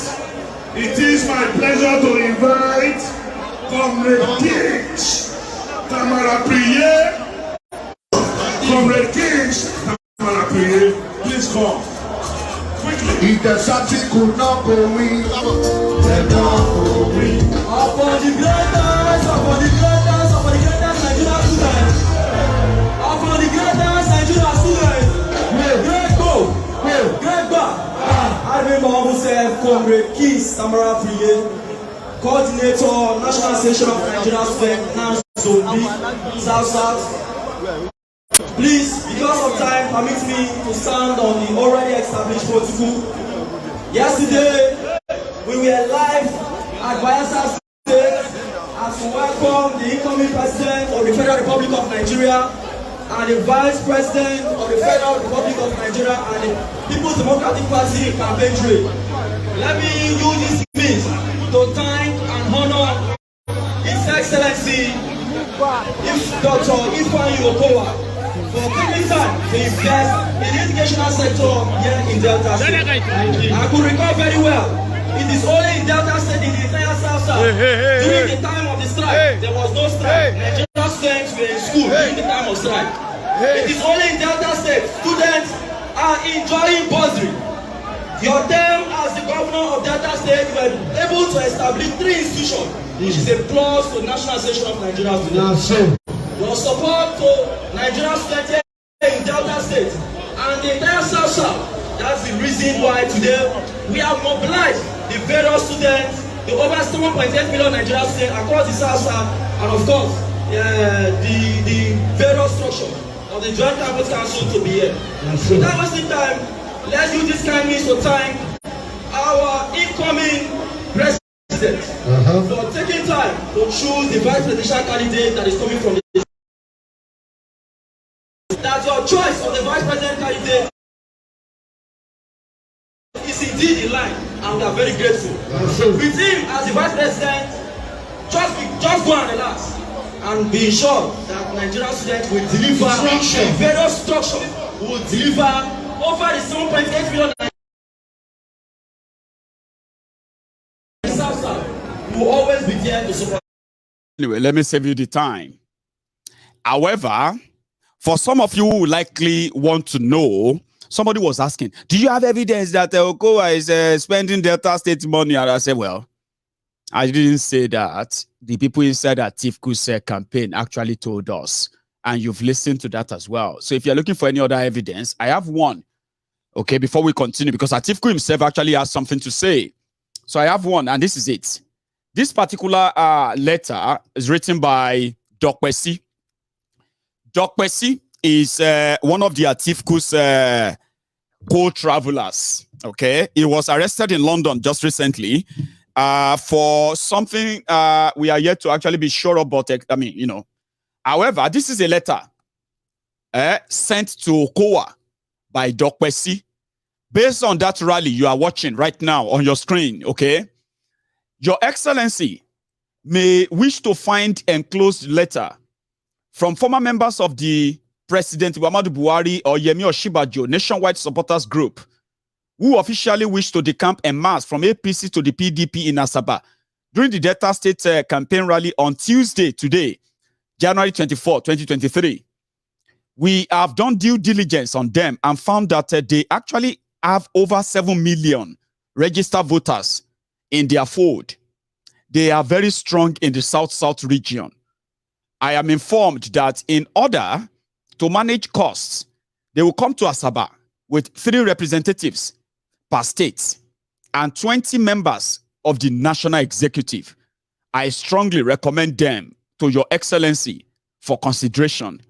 it is my pleasure to invite Comrade Kings Tamara Priye. Comrade Kings Tamara Priye, please come. Quickly. If the Sati could not go win, they don't go win. Upon the greatest, upon the greatest, upon the greatest Nigerian students. Upon the greatest Nigerian students. Great go, great back. I remember myself, Comrade Kings Tamara Priye, Coordinator, National Association of Nigerian Students, now Zone B, South. Please, because of time, permit me to stand on the already established protocol. Yesterday, we were live at Bayelsa State as we welcome the incoming president of the Federal Republic of Nigeria and the vice president of the Federal Republic of Nigeria and the People's Democratic Party campaign trail. Let me use this means to thank and honor His Excellency Dr. Okowa for taking time to invest in the educational sector here in Delta State. I could recall very well, it is only in Delta State in the entire South. During the time of the strike, there was no strike. Nigerian students were in school during the time of strike. It is only in Delta State, students are enjoying bursary. Your term as the governor of Delta State, you were able to establish 3 institutions, which is a plus to National Association of Nigerian Students. Your support to Nigerian students in Delta State and the entire South. That's the reason why today we have mobilized the various students, the over 7.8 million Nigerian students across the South, and of course, the various structures of the Joint Campus Council to be here. Without wasting time, let's use this kind means to thank our incoming president for taking time to choose the vice presidential candidate that is coming from the that your choice of the vice president candidate is indeed in line, and we are very grateful. With him as the vice president, just go and relax and be sure that Nigerian students will deliver various structure will deliver over the 7.8 million will always be there to support. Anyway, let me save you the time. However, for some of you who likely want to know, somebody was asking, do you have evidence that Okowa is spending Delta State money? And I said, well, I didn't say that. The people inside Atiku's campaign actually told us. And you've listened to that as well. So if you're looking for any other evidence, I have one. Okay, before we continue, because Atiku himself actually has something to say. So I have one, and this is it. This particular letter is written by Dokpesi. Dokpesi is one of the Atiku's co-travelers. Okay, he was arrested in London just recently for something we are yet to actually be sure about. I mean, you know. However, this is a letter sent to Okowa by Dokpesi. Based on that rally you are watching right now on your screen, okay? Your Excellency may wish to find enclosed letter from former members of the President Muhammadu Buhari or Yemi Oshibajo nationwide supporters group who officially wish to decamp en masse from APC to the PDP in Asaba during the Delta State campaign rally on Tuesday, today, January 24, 2023. We have done due diligence on them and found that they actually have over 7 million registered voters in their fold. They are very strong in the South-South region. I am informed that in order to manage costs, they will come to Asaba with 3 representatives per state and 20 members of the national executive. I strongly recommend them to Your Excellency for consideration.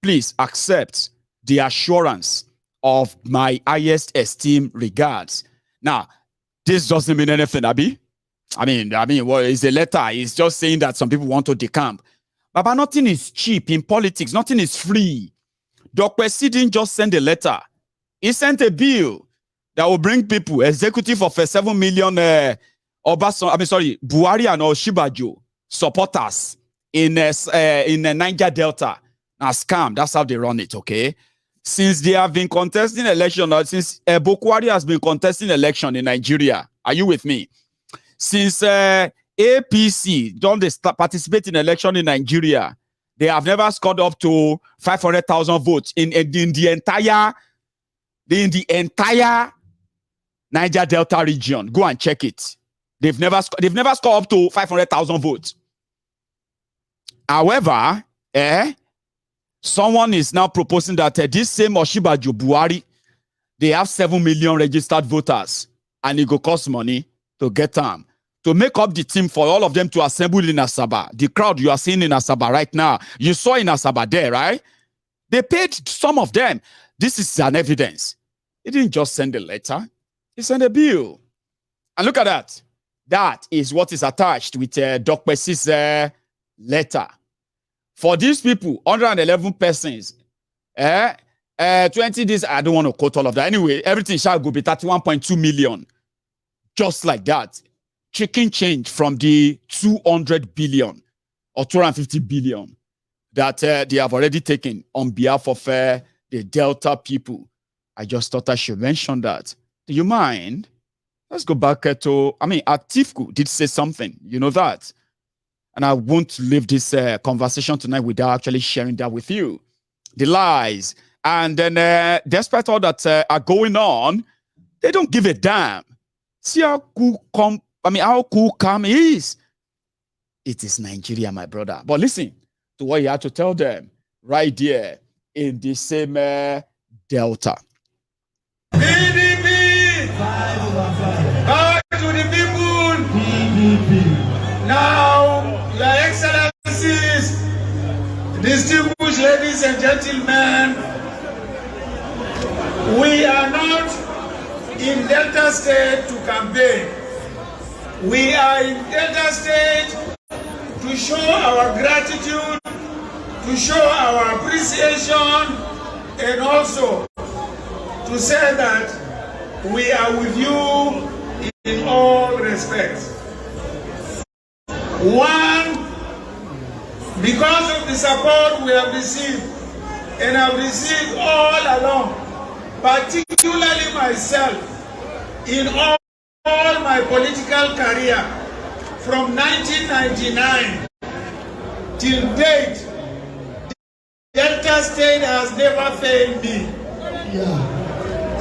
Please accept the assurance of my highest esteem regards. Now, this doesn't mean anything, Abi. I mean, what is the letter? It's just saying that some people want to decamp. But nothing is cheap in politics. Nothing is free. Dokpesi didn't just send a letter. He sent a bill that will bring people, executive of 7 million Buhari and Oshibajo supporters in the Niger Delta. Now scam, that's how they run it, okay? Since they have been contesting election, since Bokwari has been contesting election in Nigeria, are you with me? Since APC don't they participate in election in Nigeria, they have never scored up to 500,000 votes in the entire Niger Delta region. Go and check it. They've never scored up to 500,000 votes. However, someone is now proposing that this same Oshibajo Buhari, they have 7 million registered voters, and it go cost money to get them. To make up the team for all of them to assemble in Asaba. The crowd you are seeing in Asaba right now, you saw in Asaba there, right? They paid some of them. This is an evidence. He didn't just send a letter. He sent a bill. And look at that. That is what is attached with Dokpesi's letter. For these people, 111 persons, 20 days, I don't want to quote all of that. Anyway, everything shall go be 31.2 million. Just like that. Chicken change from the 200 billion or 250 billion that they have already taken on behalf of the Delta people. I just thought I should mention that. Do you mind? Let's go back to, Atiku did say something, you know that. And I won't leave this conversation tonight without actually sharing that with you. The lies. And then despite all that are going on, they don't give a damn. See how cool how cool calm is. It is Nigeria, my brother. But listen to what you had to tell them right there in the same Delta. PDP! Back to the people! PDP! Now, Your Excellencies, distinguished ladies and gentlemen, we are not in Delta State to campaign. We are in Delta State to show our gratitude, to show our appreciation, and also to say that we are with you in all respects. One, because of the support we have received and have received all along, particularly myself, in all my political career, from 1999 till date, Delta State has never failed me.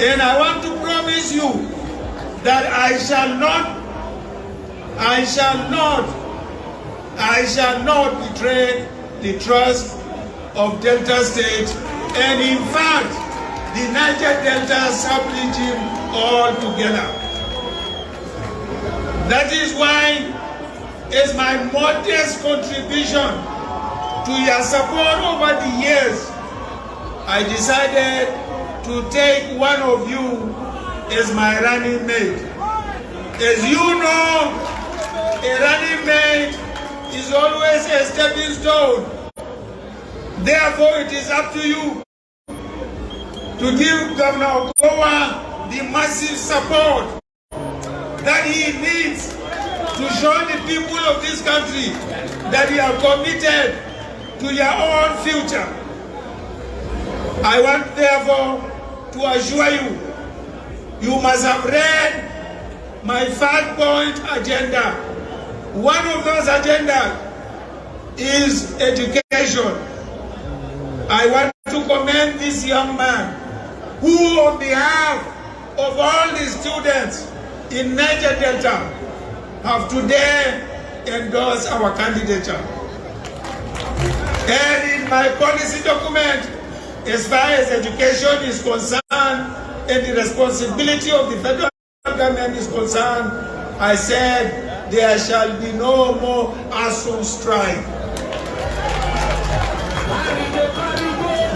And I want to promise you that I shall not betray the trust of Delta State, and in fact, the Niger Delta sub-region all together. That is why, as my modest contribution to your support over the years, I decided to take one of you as my running mate. As you know, a running mate is always a stepping stone. Therefore, it is up to you to give Governor Okowa the massive support that he needs to show the people of this country that you are committed to your own future. I want, therefore, to assure you, you must have read my 5-point agenda. One of those agendas is education. I want to commend this young man who, on behalf of all the students in Niger Delta, have today endorsed our candidature. And in my policy document, as far as education is concerned and the responsibility of the federal government is concerned, I said there shall be no more ASU strike.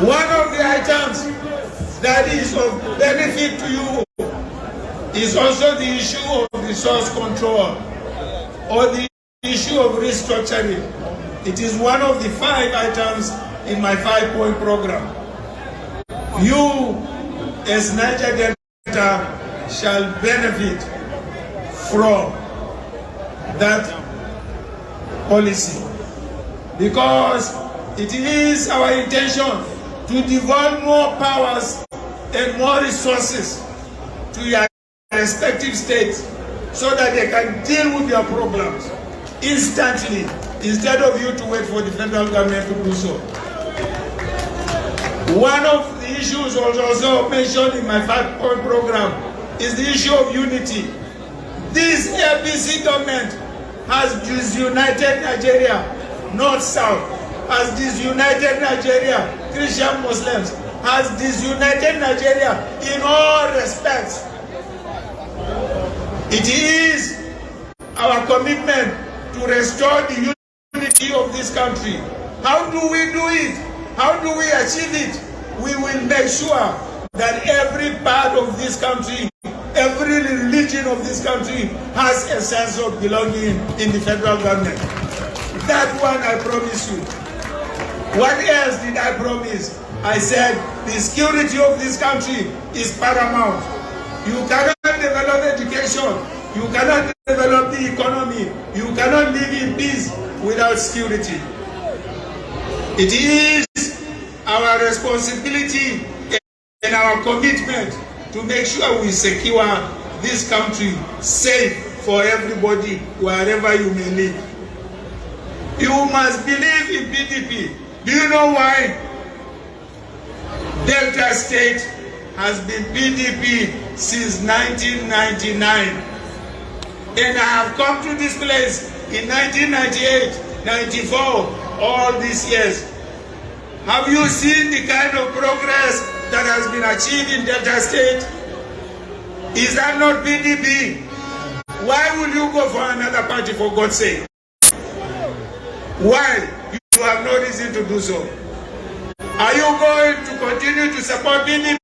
One of the items that is of benefit to you is also the issue of resource control or the issue of restructuring. It is one of the 5 items in my 5-point program. You, as Niger Delta, shall benefit from that policy, because it is our intention to devolve more powers and more resources to your respective states so that they can deal with their problems instantly, instead of you to wait for the federal government to do so. One of the issues was also mentioned in my 5-point program is the issue of unity. This APC government has disunited Nigeria, North-South, has disunited Nigeria, Christian Muslims, has disunited Nigeria in all respects. It is our commitment to restore the unity of this country. How do we do it? How do we achieve it? We will make sure that every part of this country, every religion of this country has a sense of belonging in the federal government. That one I promise you. What else did I promise? I said the security of this country is paramount. You cannot develop education, you cannot develop the economy, you cannot live in peace without security. It is our responsibility and our commitment to make sure we secure this country safe for everybody, wherever you may live. You must believe in PDP. Do you know why? Delta State has been PDP since 1999. And I have come to this place in 1998, 94, all these years. Have you seen the kind of progress that has been achieved in Delta State? Is that not PDP? Why will you go for another party, for God's sake? Why? You have no reason to do so. Are you going to continue to support PDP?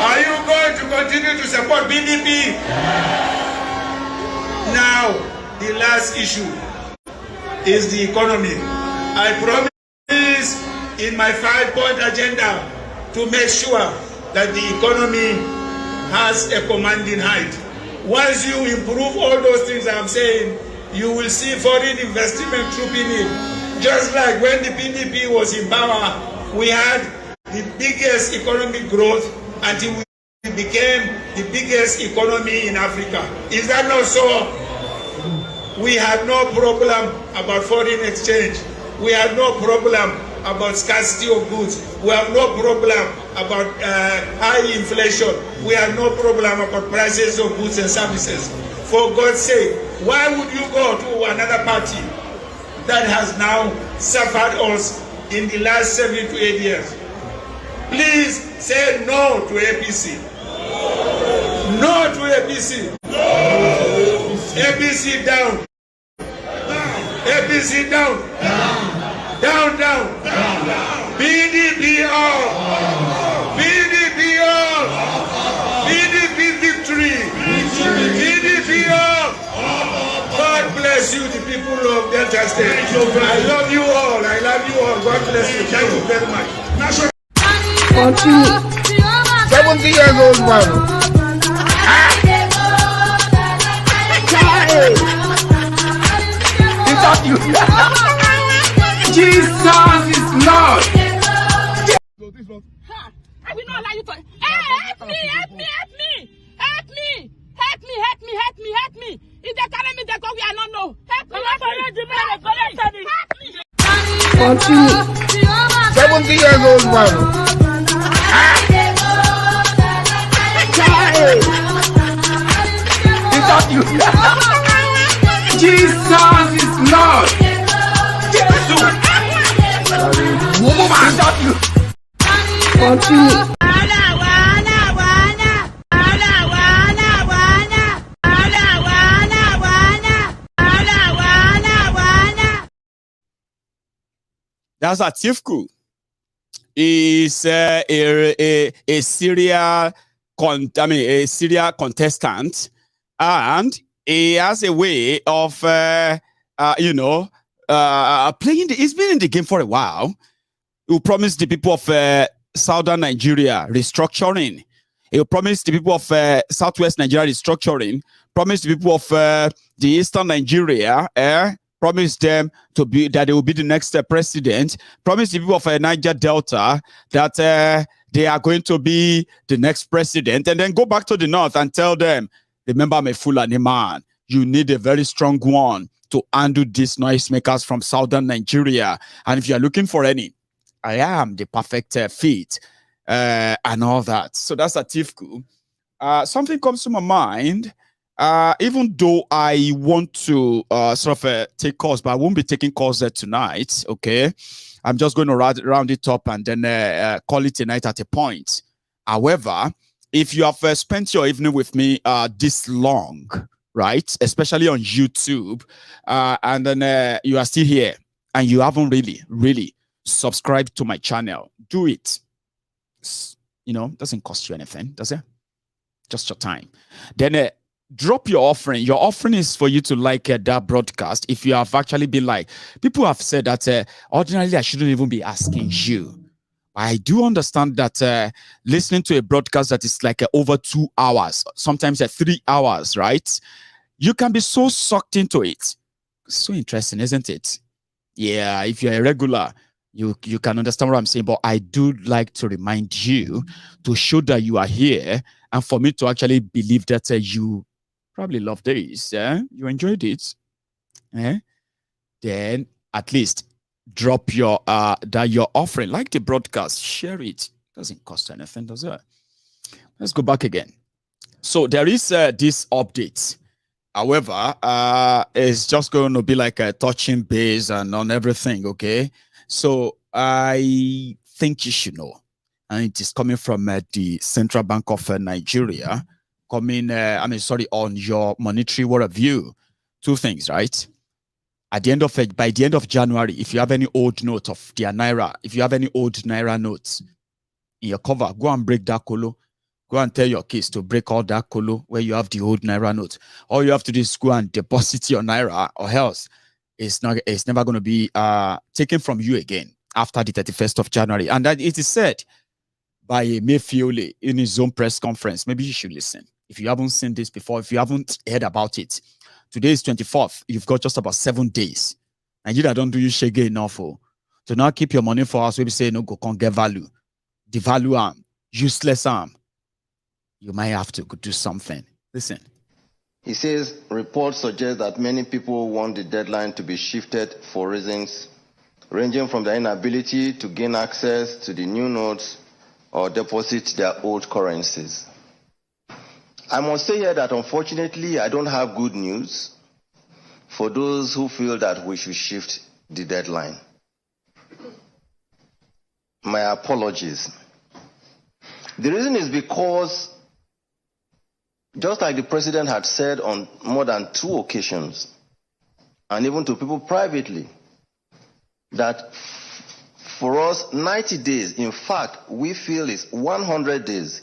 Are you going to continue to support PDP? Now, the last issue is the economy. I promise in my 5-point agenda to make sure that the economy has a commanding height. Once you improve all those things I'm saying, you will see foreign investment trooping in. Just like when the PDP was in power, we had the biggest economic growth until we became the biggest economy in Africa. Is that not so? We had no problem about foreign exchange. We have no problem about scarcity of goods. We have no problem about high inflation. We have no problem about prices of goods and services. For God's sake, why would you go to another party that has now suffered us in the last 7 to 8 years? Please say no to APC. No to APC. APC down. APC down. Down, down. PDP all. PDP all. PDP victory. PDP all. God bless you, the people of Delta State. I love you all. I love you all. God bless you. Thank you very much. Continue. 70 years old man. Is that you? Jesus is Lord. I will not allow you to. Hey, help me, help me, help me, help me, help me, help me, help me, help me. If they carry me, they go where I don't know. Help me, help me. Continue. 70 years old man. Is that you? Jesus is Lord. Is that you? Continue. That's Atiku. Is a serial contestant, and he has a way of playing. He's been in the game for a while. He promised the people of southern Nigeria restructuring. He promised the people of Southwest Nigeria restructuring, promised the people of the Eastern Nigeria, promised them to be that they will be the next president, promised the people of Niger Delta that they are going to be the next president, and then go back to the north and tell them, remember, I'm a Fulani man. You need a very strong one to undo these noisemakers from southern Nigeria. And if you're looking for any, I am the perfect fit and all that. So that's Atiku. Something comes to my mind. Even though I want to sort of take calls, but I won't be taking calls there tonight, okay? I'm just going to round it up and then call it a night at a point. However, if you have spent your evening with me this long, right, especially on YouTube, and then you are still here and you haven't really subscribed to my channel, do it. You know, doesn't cost you anything, does it? Just your time. Then drop your offering. Your offering is for you to like that broadcast. If you have actually been like, people have said that ordinarily I shouldn't even be asking you. I do understand that listening to a broadcast that is like over 2 hours, sometimes 3 hours, right? You can be so sucked into it. So interesting, isn't it? Yeah, if you're a regular, you can understand what I'm saying. But I do like to remind you to show that you are here, and for me to actually believe that you probably love this, you enjoyed it, then at least drop your your offering, like the broadcast, share it. Doesn't cost anything, does it? Let's go back again. So there is this update. However, it's just going to be like a touching base and on everything, okay? So I think you should know, and it is coming from the Central Bank of Nigeria, coming, on your monetary world view. Two things, right? At the end of by the end of January, if you have any old note of the Naira, if you have any old Naira notes in your cover, go and break that colo. Go and tell your kids to break all that colo where you have the old Naira note. All you have to do is go and deposit your Naira, or else it's never going to be taken from you again after the 31st of January. And that it is said by Mayfiole in his own press conference. Maybe you should listen. If you haven't seen this before, if you haven't heard about it, today is 24th. You've got just about 7 days. Nigeria don't do you shege enough. So now keep your money for us. We say no go can't get value. Devalue arm, useless arm. You might have to do something. Listen. He says reports suggest that many people want the deadline to be shifted for reasons ranging from their inability to gain access to the new notes or deposit their old currencies. I must say here that unfortunately I don't have good news for those who feel that we should shift the deadline. My apologies. The reason is because, just like the president had said on more than 2 occasions, and even to people privately, that for us 90 days, in fact, we feel is 100 days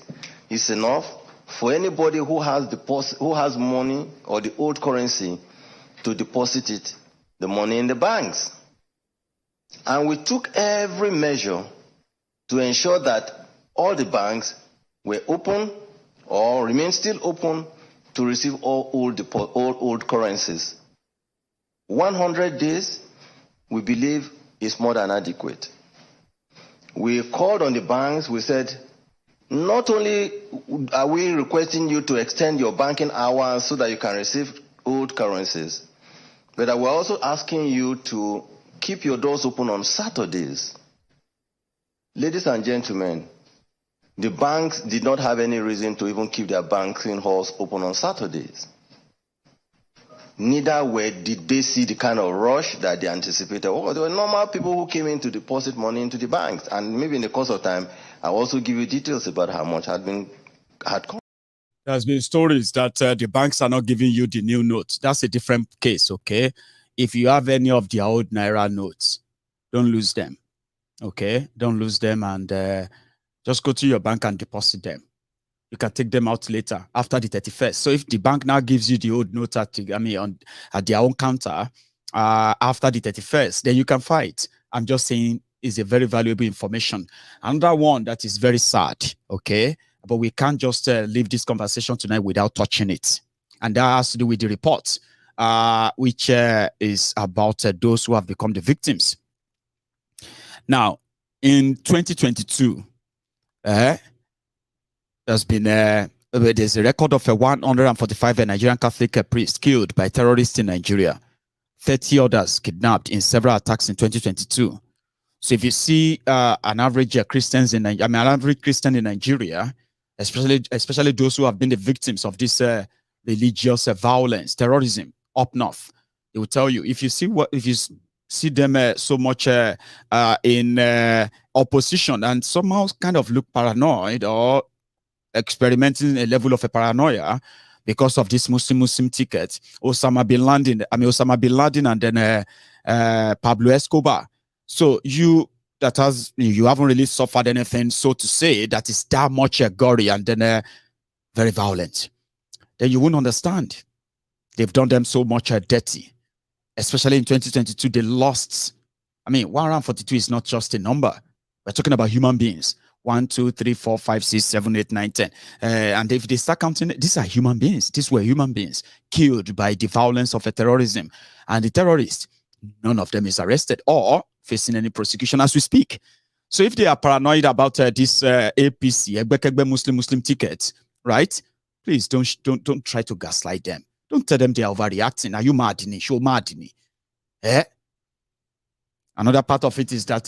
is enough for anybody who has money or the old currency to deposit it, the money in the banks. And we took every measure to ensure that all the banks were open or remain still open to receive all old currencies. 100 days, we believe, is more than adequate. We called on the banks. We said, not only are we requesting you to extend your banking hours so that you can receive old currencies, but we're also asking you to keep your doors open on Saturdays. Ladies and gentlemen, the banks did not have any reason to even keep their banking halls open on Saturdays. Neither did they see the kind of rush that they anticipated. Oh, there were normal people who came in to deposit money into the banks. And maybe in the course of time, I'll also give you details about how much had come. There's been stories that the banks are not giving you the new notes. That's a different case, okay? If you have any of the old Naira notes, don't lose them, okay? Don't lose them, and just go to your bank and deposit them. You can take them out later after the 31st. So if the bank now gives you the old notes at their own counter after the 31st, then you can fight. I'm just saying it's a very valuable information. Another one that is very sad, okay? but we can't just leave this conversation tonight without touching it. And that has to do with the report, which is about those who have become the victims. Now, in 2022, there's a record of 145 Nigerian Catholic priests killed by terrorists in Nigeria. 30 others kidnapped in several attacks in 2022. So if you see an average Christian in Nigeria, especially those who have been the victims of this religious violence, terrorism up north, they will tell you, if you see them so much in opposition and somehow kind of look paranoid or experimenting a level of a paranoia because of this Muslim ticket, Osama bin Laden and then Pablo Escobar. So you haven't really suffered anything, so to say, that is that much gory and then very violent. Then you won't understand. They've done them so much dirty. Especially in 2022, they lost. 142 is not just a number. We're talking about human beings. 1, 2, 3, 4, 5, 6, 7, 8, 9, 10. And if they start counting, these are human beings. These were human beings killed by the violence of a terrorism. And the terrorists, none of them is arrested or facing any prosecution as we speak. So if they are paranoid about this APC, Muslim ticket, right? Please don't try to gaslight them. Don't tell them they are overreacting. Are you mad? Show mad. Another part of it is that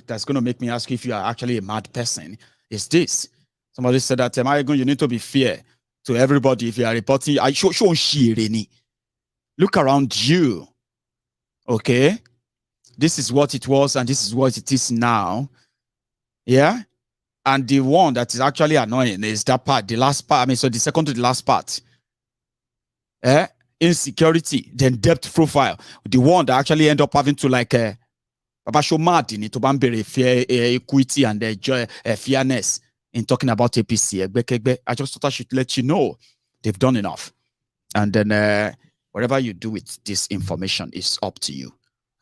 that's going to make me ask you if you are actually a mad person. Is this? Somebody said that, you need to be fair to everybody if you are reporting. Look around you. Okay? This is what it was and this is what it is now. Yeah? And the one that is actually annoying is that part, the last part. So the second to the last part. Insecurity, then debt profile. The one that actually end up having to show mad in it to fear, equity and joy, fairness in talking about APC. I just thought I should let you know they've done enough. And then whatever you do with this information is up to you.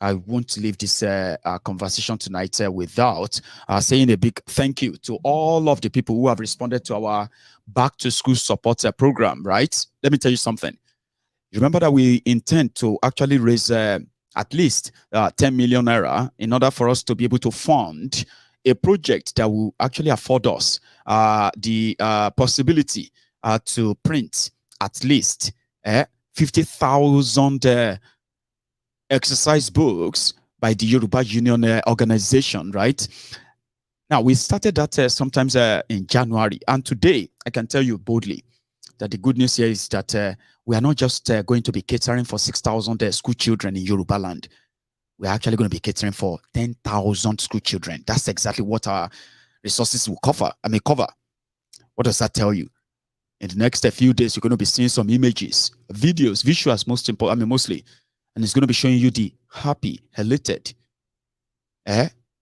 I won't leave this conversation tonight without saying a big thank you to all of the people who have responded to our back to school support program, right? Let me tell you something. Remember that we intend to actually raise at least 10 million naira in order for us to be able to fund a project that will actually afford us the possibility to print at least 50,000 exercise books by the Yoruba Union organization, right? Now, we started that sometimes in January, and today I can tell you boldly that the good news here is that we are not just going to be catering for 6,000 school children in Yoruba land. We're actually going to be catering for 10,000 school children. That's exactly what our resources will cover. What does that tell you? In the next few days, you're going to be seeing some images, videos, visuals, mostly. And it's going to be showing you the happy, elated,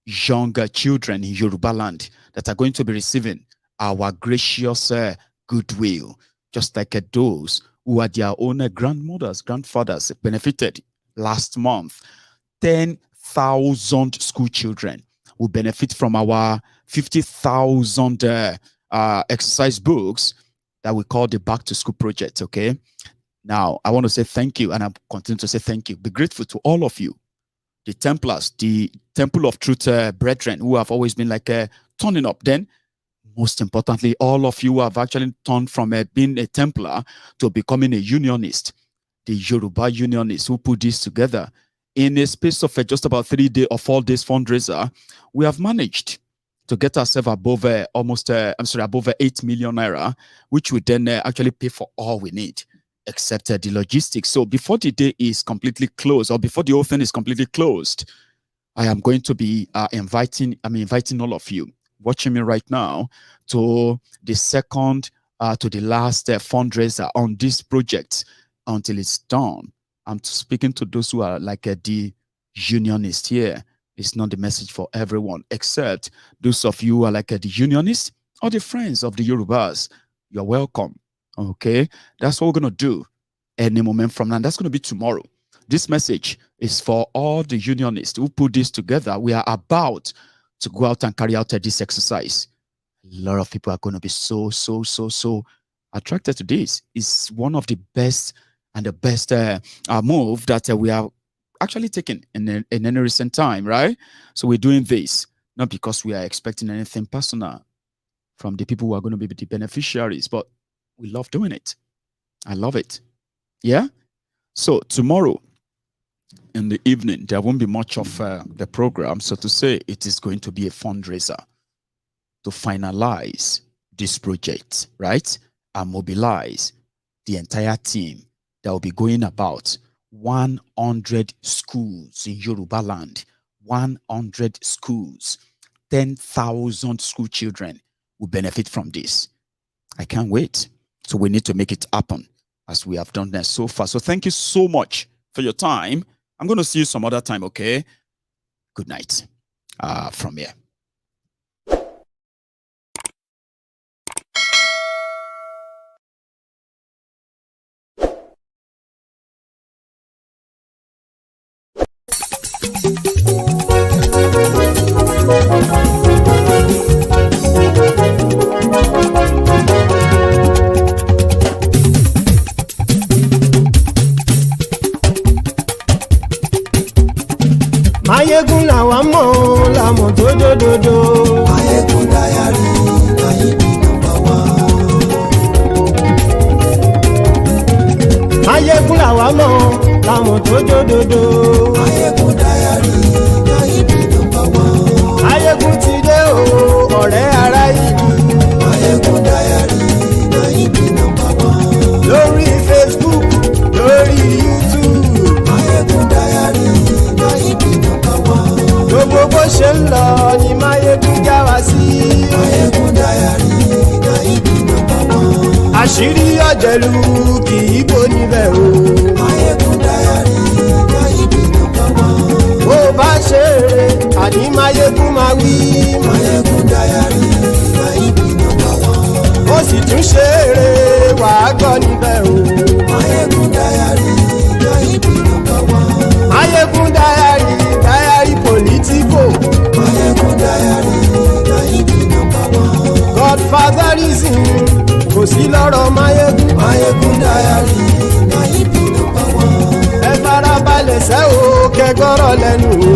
younger children in Yoruba land that are going to be receiving our gracious goodwill, just like those who are their own grandmothers, grandfathers benefited last month. 10,000 school children will benefit from our 50,000 exercise books that we call the Back to School Project, okay? Now, I want to say thank you, and I'm continuing to say thank you. Be grateful to all of you, the Templars, the Temple of Truth brethren who have always been turning up. Then, most importantly, all of you have actually turned from being a Templar to becoming a unionist, the Yoruba unionists who put this together. In a space of just about 3 days or 4 days fundraiser, we have managed to get ourselves above above 8 million naira, which would then actually pay for all we need, except the logistics. So before the day is completely closed, or before the whole thing is completely closed, I am going to be inviting all of you watching me right now to the second to the last fundraiser on this project until it's done. I'm speaking to those who are the unionists here. It's not the message for everyone, except those of you who are the unionists or the friends of the Yorubas. You're welcome. Okay, that's what we're going to do any moment from now. That's going to be tomorrow. This message is for all the unionists who put this together. We are about to go out and carry out this exercise. lot of people are going to be so attracted to this. It's one of the best and the best move that we are actually taking in any recent time, right? So we're doing this not because we are expecting anything personal from the people who are going to be the beneficiaries, but we love doing it. I love it. Yeah. So tomorrow in the evening, there won't be much of the program. So to say, it is going to be a fundraiser to finalize this project, right? And mobilize the entire team that will be going about 100 schools in Yoruba land, 100 schools, 10,000 school children will benefit from this. I can't wait. So we need to make it happen as we have done that so far. So thank you so much for your time. I'm going to see you some other time, okay? Good night from here. Mayegun làwa mọ̀ làmọ̀ tó dòdòdò. Mayegun dayari láyé bí nọ́mbà wá. Mayegun làwa mọ̀ làmọ̀ tó dòdòdò. Mayegun dayari láyé bí nọ́mbà wá. Mayegun ti dé o ọ̀rẹ́ ara ìlú. Mayegun dayari láyé bí nọ́mbà wá. Lórí Facebook, lórí YouTube. Mayegun dayari láyé bí nọ́mbà wá. Gbogbo bó ṣe ń lọ ni Mayegun já wa sí. Mayegun dayari láyé bí nọ́mbà wá. Àṣírí ọ̀jẹ̀lú kì í bò níbẹ̀ o. Mayegun dayari láyé bí nọ́mbà wá. Bó bá ṣe eré àní Mayegun máa wí. Mayegun dayari láyé bí nọ́mbà wá. Ó sì tún ṣe eré wàá gbọ́ níbẹ̀ o. Mayegun dayari láyé bí nọ́mbà wá. Mayegun dayari dayari politico. Mayegun dayari láyé bí nọ́mbà wá. Godfatherism kò sí lọ́rọ̀ Mayegun. Mayegun dayari láyé bí nọ́mbà wá. Ẹ farabalẹ̀ sẹ́ o kẹgọ́rọ̀ lẹ́nu o.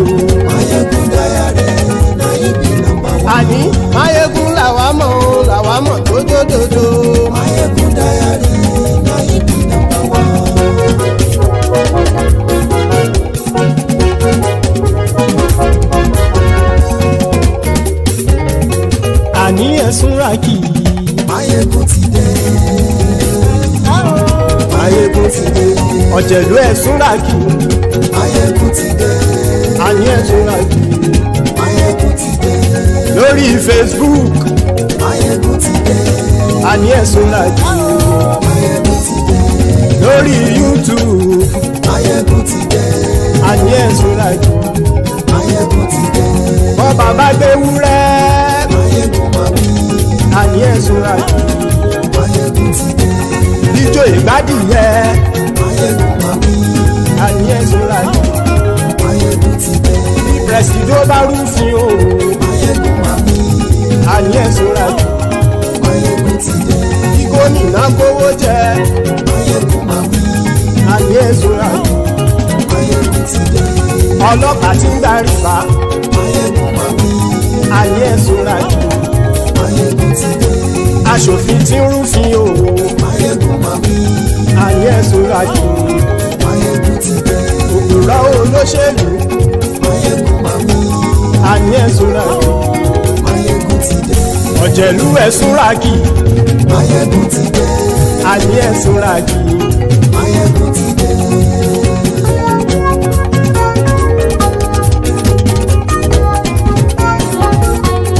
Mayegun dayari láyé bí nọ́mbà wá. Àní Mayegun làwa mọ̀ tó dòdòdò. Mayegun dayari láyé bí nọ́mbà wá. Àní ẹ̀sùn ràkì. Mayegun ti dé. Mayegun ti dé. Ọ̀jẹ̀lú ẹ̀sùn ràkì. Mayegun ti dé. Àní ẹ̀sùn ràkì. Mayegun ti dé. Lórí Facebook. Mayegun ti dé. Àní ẹ̀sùn ràkì. Mayegun ti dé. Lórí YouTube. Mayegun ti dé. Àní ẹ̀sùn ràkì. Mayegun ti dé. Bọ́ bàbá gbé wúrẹ́. Mayegun máa wí. Àní ẹ̀sùn ràkì. Mayegun ti dé. Ijó ìgbádìyẹ. Mayegun máa wí. Àní ẹ̀sùn ràkì. Mayegun ti dé. Bí pẹ̀sìdó bá rúfin o. Mayegun máa wí. Àní ẹ̀sùn ràkì. Mayegun ti dé. Bí gómìnà kówó jẹ. Mayegun máa wí. Àní ẹ̀sùn ràkì. Mayegun ti dé. Ọlọ́pàá ti ń darí bá. Mayegun máa wí. Àní ẹ̀sùn ràkì. Mayegun ti dé. Aṣòfin tí ń rúfin o. Mayegun máa wí. Àní ẹ̀sùn ràkì. Mayegun ti dé. Òpùrọ́ olóṣèlú. Mayegun máa wí. Àní ẹ̀sùn ràkì. Mayegun ti dé. Ọ̀jẹ̀lú ẹ̀sùn ràkì. Mayegun ti dé. Àní ẹ̀sùn ràkì. Mayegun ti dé.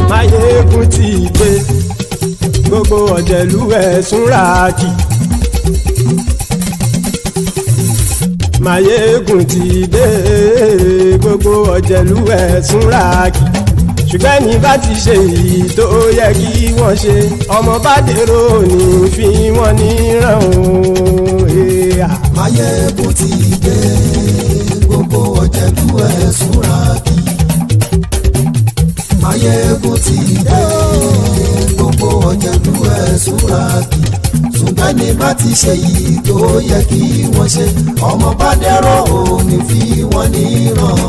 Mayegun ti dé. Gbogbo ọ̀jẹ̀lú ẹ̀sùn ràkì. Mayegun ti dé. Gbogbo ọ̀jẹ̀lú ẹ̀sùn ràkì. Ṣùgbọ́n ní bá ti ṣe èyí tó yẹ kí wọ́n ṣe, ọmọ bá dèrò ní fi wọ́n níran o. Mayegun ti dé. Gbogbo ọ̀jẹ̀lú ẹ̀sùn ràkì. Mayegun ti dé. ti ṣe yìí tó yẹ kí wọ́n ṣe ọmọ bá dẹ́rọ̀ ò ní fi wọ́n níran.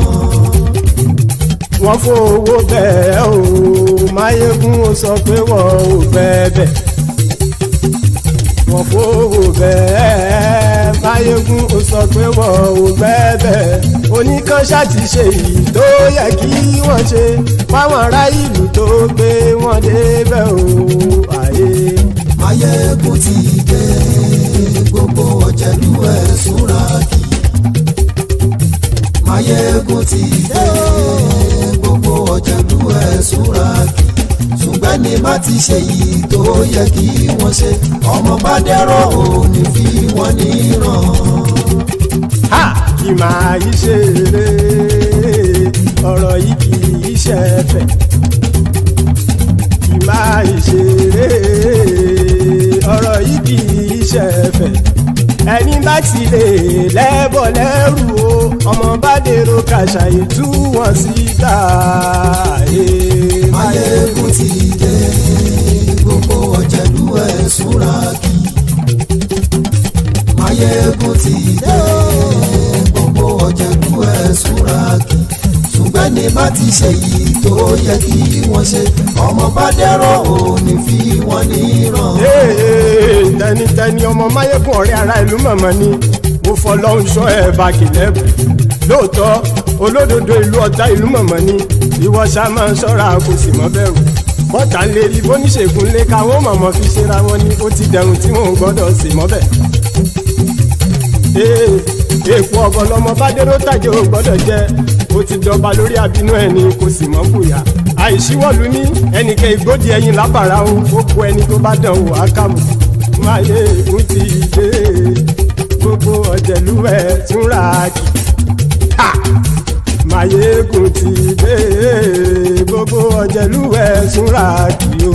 wọ́n fowó bẹ́ẹ̀ o Máyégún ó sọ pé wọ́n ò bẹ́ẹ̀ wọ́n fowó bẹ́ẹ̀ Máyégún ó sọ pé wọ́n ò bẹ́ẹ̀ oníkanṣá ti ṣe yìí tó yẹ kí wọ́n ṣe fáwọn ará ìlú tó gbé wọn débẹ̀ o àyè. Máyégún ti dé gbogbo ọ̀jẹ̀lú ẹ̀ súnra kì í. Máyégún ti dé gbogbo ọ̀jẹ̀lú ẹ̀ súnra kì í. ṣùgbọ́n ní má ti ṣe yìí tó yẹ kí wọ́n ṣe ọmọ bá dẹ́rọ̀ ò ní fi wọ́n níran. kì máa yí ṣe eré ọ̀rọ̀ yìí kì í ṣe ẹ̀fẹ̀ kì máa yí ṣe eré ọ̀rọ̀ yìí kì í ṣe ẹ̀fẹ̀ ẹni bá ti lè lẹ́bọ̀ lẹ́rù o ọmọ bá dèrò kàṣàyè tú wọn síta. Máyégún ti dé gbogbo ọ̀jẹ̀lú ẹ̀ súnra kì í. Máyégún ti dé gbogbo ọ̀jẹ̀lú ẹ̀ súnra kì í. ṣùgbọ́n ní bá ti ṣe yìí tó yẹ kí wọ́n ṣe ọmọ bá dẹ́rọ̀ ò ní fi wọ́n níran. tẹnitẹni ọmọ Máyégún ọ̀rẹ́ ara ìlú mọ̀mọ́ ni mo fọlọ́hún sọ ẹ̀ bá kìlẹ́bù lóòótọ́ olódodo ìlú ọ̀tá ìlú mọ̀mọ́ ni ìwọ ṣá máa ń ṣọ́ra kò sì mọ́ bẹ̀rù bọ́tà ń lè rí bóníṣègùn lé káwọn mọ̀mọ́ fi ṣera wọn ni ó ti dẹrùn tí wọn ò gbọ́dọ̀ sì mọ́ bẹ̀. èèpo ọ̀gọ̀lọ́mọ bá dérò tàjẹ́ ò gbọ́dọ̀ jẹ́ ó ti dọba lórí abínú ẹni kò sì mọ́ fòyà àìsíwọ́lu ní ẹnìkẹ́ ìgbódì ẹyin lábàrá o ó kó ẹni tó bá dán o àkàmù. Máyégún ti dé gbogbo ọ̀jẹ̀lú ẹ̀ túnra kì. Máyégún ti dé gbogbo ọ̀jẹ̀lú ẹ̀ túnra kì o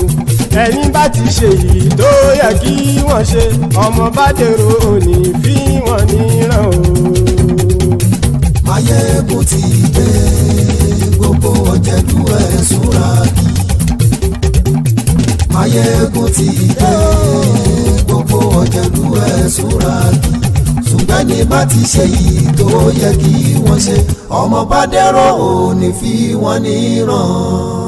ẹni bá ti ṣe yìí tó yẹ kí wọ́n ṣe ọmọ bá dèrò òní fi wọ́n níran o. Máyégún ti dé gbogbo ọ̀jẹ̀lú ẹ̀ súnra kì í. Máyégún ti dé gbogbo ọ̀jẹ̀lú ẹ̀ súnra kì í. ṣùgbọ́n ní bá ti ṣe yìí tó yẹ kí wọ́n ṣe ọmọ bá dẹ́rọ̀ ò ní fi wọ́n níran.